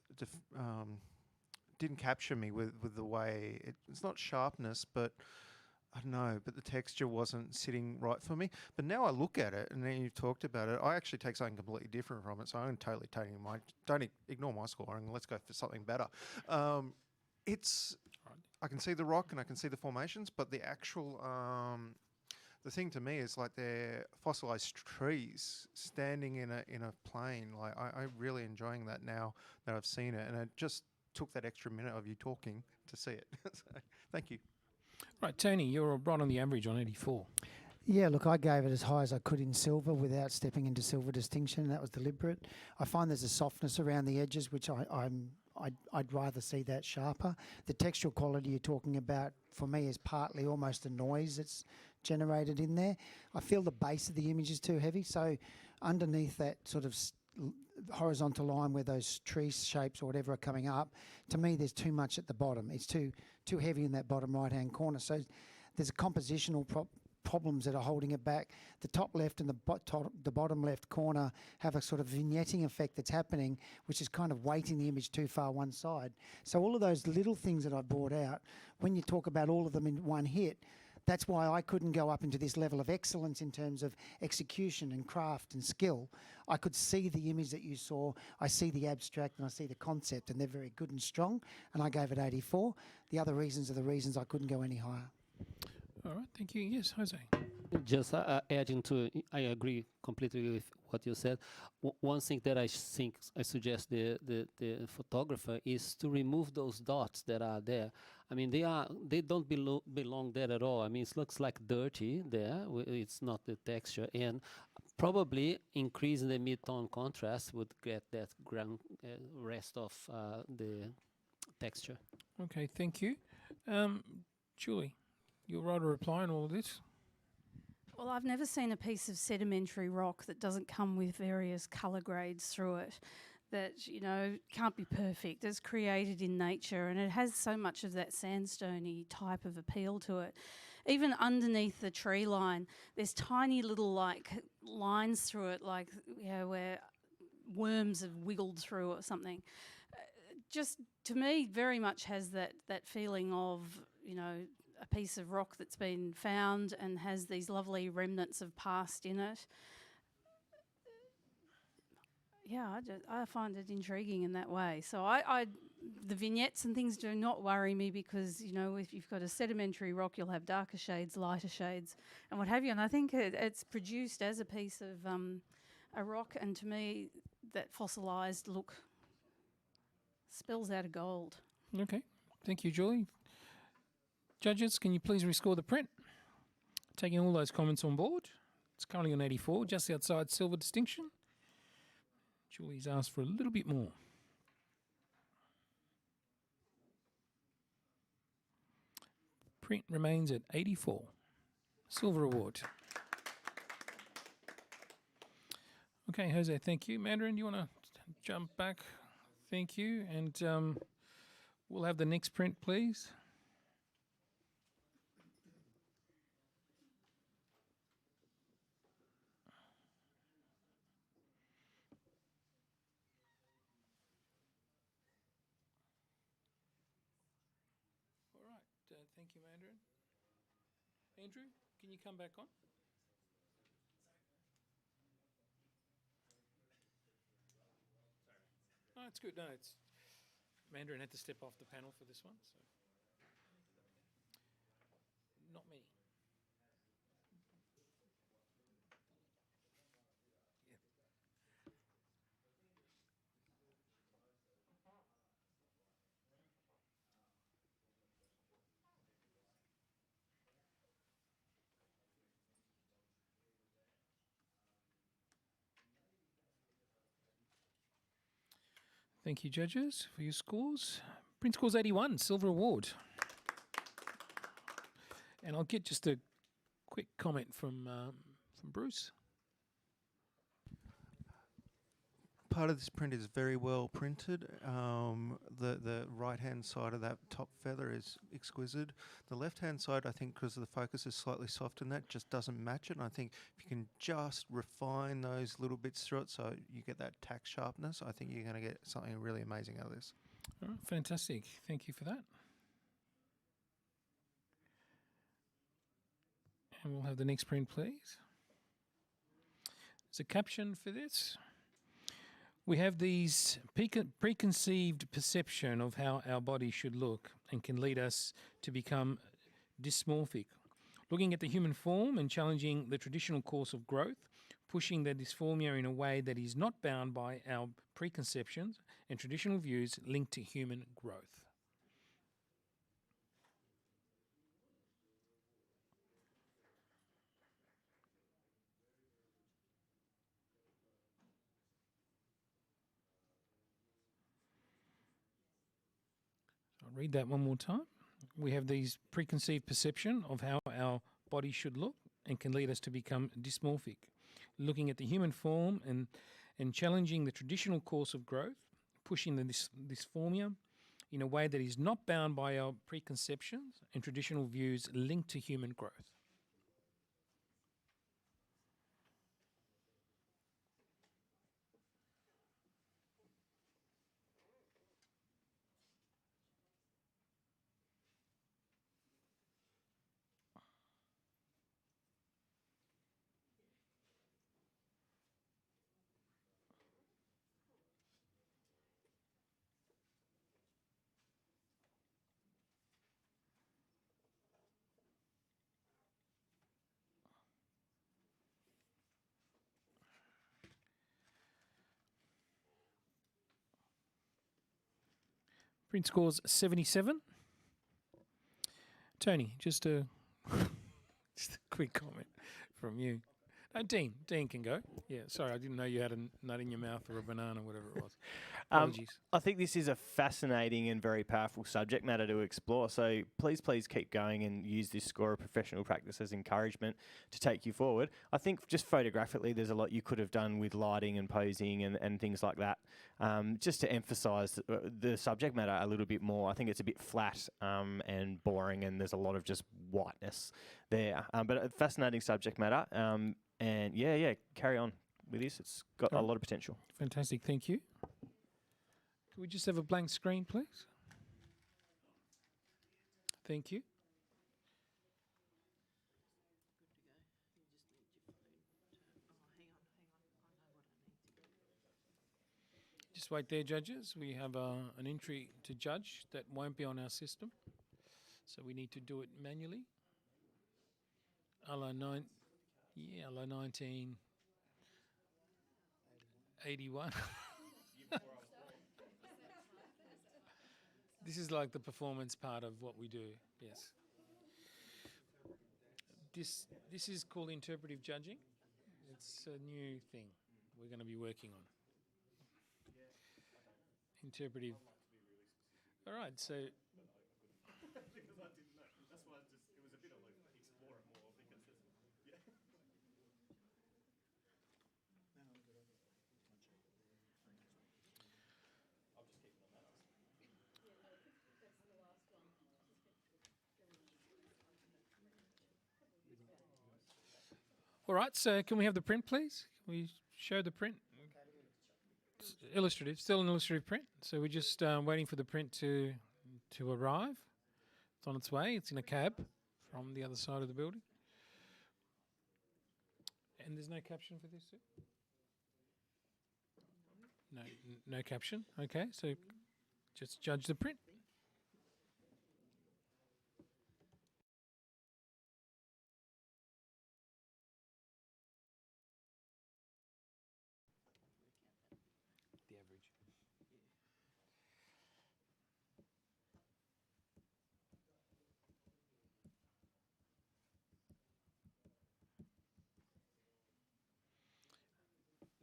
Didn't capture me with the way it's not sharpness, but I don't know. But the texture wasn't sitting right for me. But now I look at it, and then you've talked about it. I actually take something completely different from it. So I'm totally taking my. Don't ignore my scoring. Let's go for something better. I can see the rock and I can see the formations, but the actual the thing to me is like they're fossilized trees standing in a plain. Like I'm really enjoying that now that I've seen it, and it just took that extra minute of you talking to see it. So, thank you. Right, Tony, you're right on the average on 84. Yeah, look, I gave it as high as I could in silver without stepping into silver distinction. That was deliberate. I find there's a softness around the edges, which I'd rather see that sharper. The textural quality you're talking about, for me, is partly almost a noise that's generated in there. I feel the base of the image is too heavy, so underneath that sort of horizontal line where those tree shapes or whatever are coming up, to me there's too much at the bottom. It's too heavy in that bottom right-hand corner. So there's a compositional problems that are holding it back. The top left and the bottom left corner have a sort of vignetting effect that's happening, which is kind of weighting the image too far one side. So all of those little things that I brought out, when you talk about all of them in one hit, That's why I couldn't go up into this level of excellence in terms of execution and craft and skill. I could see the image that you saw, I see the abstract and I see the concept, and they're very good and strong, and I gave it 84. The other reasons are the reasons I couldn't go any higher. All right, thank you. Yes, Jose. Just adding to, I agree completely with what you said. One thing that I suggest the photographer is to remove those dots that are there. I mean, they don't belong there at all. I mean, it looks like dirty there. It's not the texture, and probably increasing the mid-tone contrast would get that rest of the texture. Okay, thank you. Julie, you'll write a reply on all of this. Well, I've never seen a piece of sedimentary rock that doesn't come with various colour grades through it, that, you know, can't be perfect. It's created in nature and it has so much of that sandstony type of appeal to it. Even underneath the tree line, there's tiny little like lines through it, like, you know, where worms have wiggled through or something. Just to me, very much has that feeling of, you know, a piece of rock that's been found and has these lovely remnants of past in it. Yeah, I find it intriguing in that way. So the vignettes and things do not worry me because, you know, if you've got a sedimentary rock, you'll have darker shades, lighter shades, and what have you. And I think it's produced as a piece of a rock, and to me, that fossilised look spells out a gold. Okay, thank you, Julie. Judges, can you please rescore the print? Taking all those comments on board. It's currently on 84, just outside silver distinction. Julie's asked for a little bit more. Print remains at 84. Silver award. Okay, Jose, thank you. Mandarin, do you want to jump back? Thank you. And we'll have the next print, please. Thank you, Mandarin. Andrew, can you come back on? No, it's good. No, it's Mandarin had to step off the panel for this one, so not many. Yeah. Thank you, judges, for your scores. Print scores 81, silver award. And I'll get just a quick comment from Bruce. Part of this print is very well printed. The right-hand side of that top feather is exquisite. The left-hand side, I think, because the focus is slightly soft in that, just doesn't match it. And I think if you can just refine those little bits through it so you get that tack sharpness, I think you're going to get something really amazing out of this. All right, fantastic. Thank you for that. And we'll have the next print, please. There's a caption for this. We have these preconceived perception of how our body should look and can lead us to become dysmorphic. Looking at the human form and challenging the traditional course of growth, pushing the dysformia in a way that is not bound by our preconceptions and traditional views linked to human growth. I'll read that one more time. We have these preconceived perception of how our body should look and can lead us to become dysmorphic. Looking at the human form and challenging the traditional course of growth, pushing the dysformia in a way that is not bound by our preconceptions and traditional views linked to human growth. Print scores 77. Tony, just a just a quick comment from you. No, Dean can go. Yeah, sorry, I didn't know you had a nut in your mouth or a banana, whatever it was. Apologies. I think this is a fascinating and very powerful subject matter to explore. So please keep going and use this score of professional practice as encouragement to take you forward. I think just photographically, there's a lot you could have done with lighting and posing and things like that, just to emphasise the subject matter a little bit more. I think it's a bit flat and boring, and there's a lot of just whiteness there. But a fascinating subject matter. And yeah, carry on with this. It's got a lot of potential. Fantastic, thank you. Can we just have a blank screen, please? Thank you. Just wait there, judges. We have an entry to judge that won't be on our system, so we need to do it manually. LO 1981. This is like the performance part of what we do. Yes. This is called interpretive judging. It's a new thing we're going to be working on. Interpretive. All right, so all right, so can we have the print, please? Can we show the print? It's illustrative, still an illustrative print. So we're just waiting for the print to arrive. It's on its way. It's in a cab from the other side of the building. And there's no caption for this, too? No caption. Okay, so just judge the print. The average.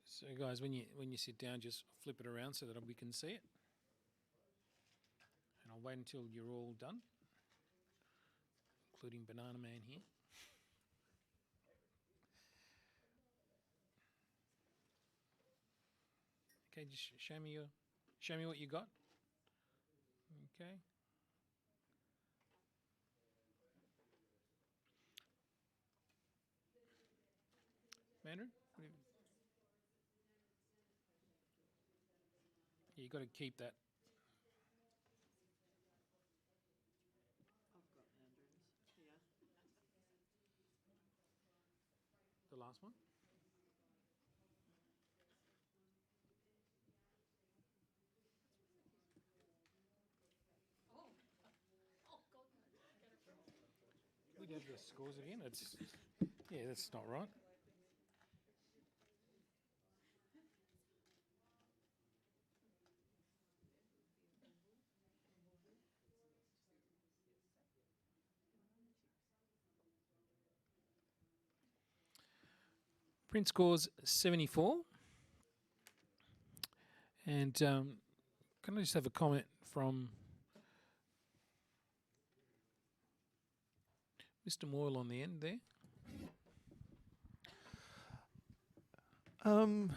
So guys, when you sit down, just flip it around so that we can see it. And I'll wait until you're all done, including Banana Man here. Okay, just show me what you got. Okay. Mandarin? Yeah, you got to keep that. The last one? We did the scores again. That's not right. Print scores 74. And can I just have a comment from Mr. Moyle on the end there? To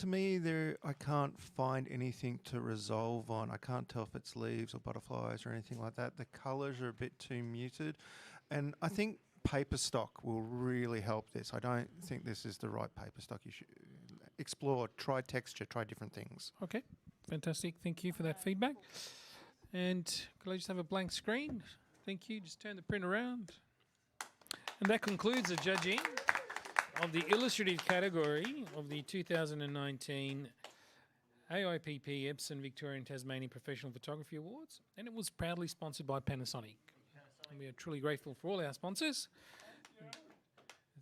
me, I can't find anything to resolve on. I can't tell if it's leaves or butterflies or anything like that. The colours are a bit too muted, and I think paper stock will really help this. I don't think this is the right paper stock. You should explore, try texture, try different things. Okay, fantastic. Thank you for that feedback. And could I just have a blank screen? Thank you. Just turn the print around. And that concludes the judging of the illustrative category of the 2019 AIPP Epson Victorian Tasmanian Professional Photography Awards, and it was proudly sponsored by Panasonic. And we are truly grateful for all our sponsors.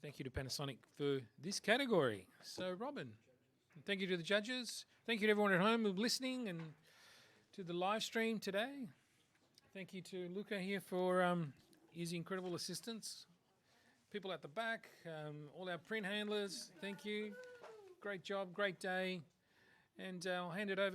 Thank you to Panasonic for this category. So, Robin, thank you to the judges. Thank you to everyone at home who's listening and to the live stream today. Thank you to Luca here for his incredible assistance. People at the back, all our print handlers, thank you. Great job, great day. And I'll hand it over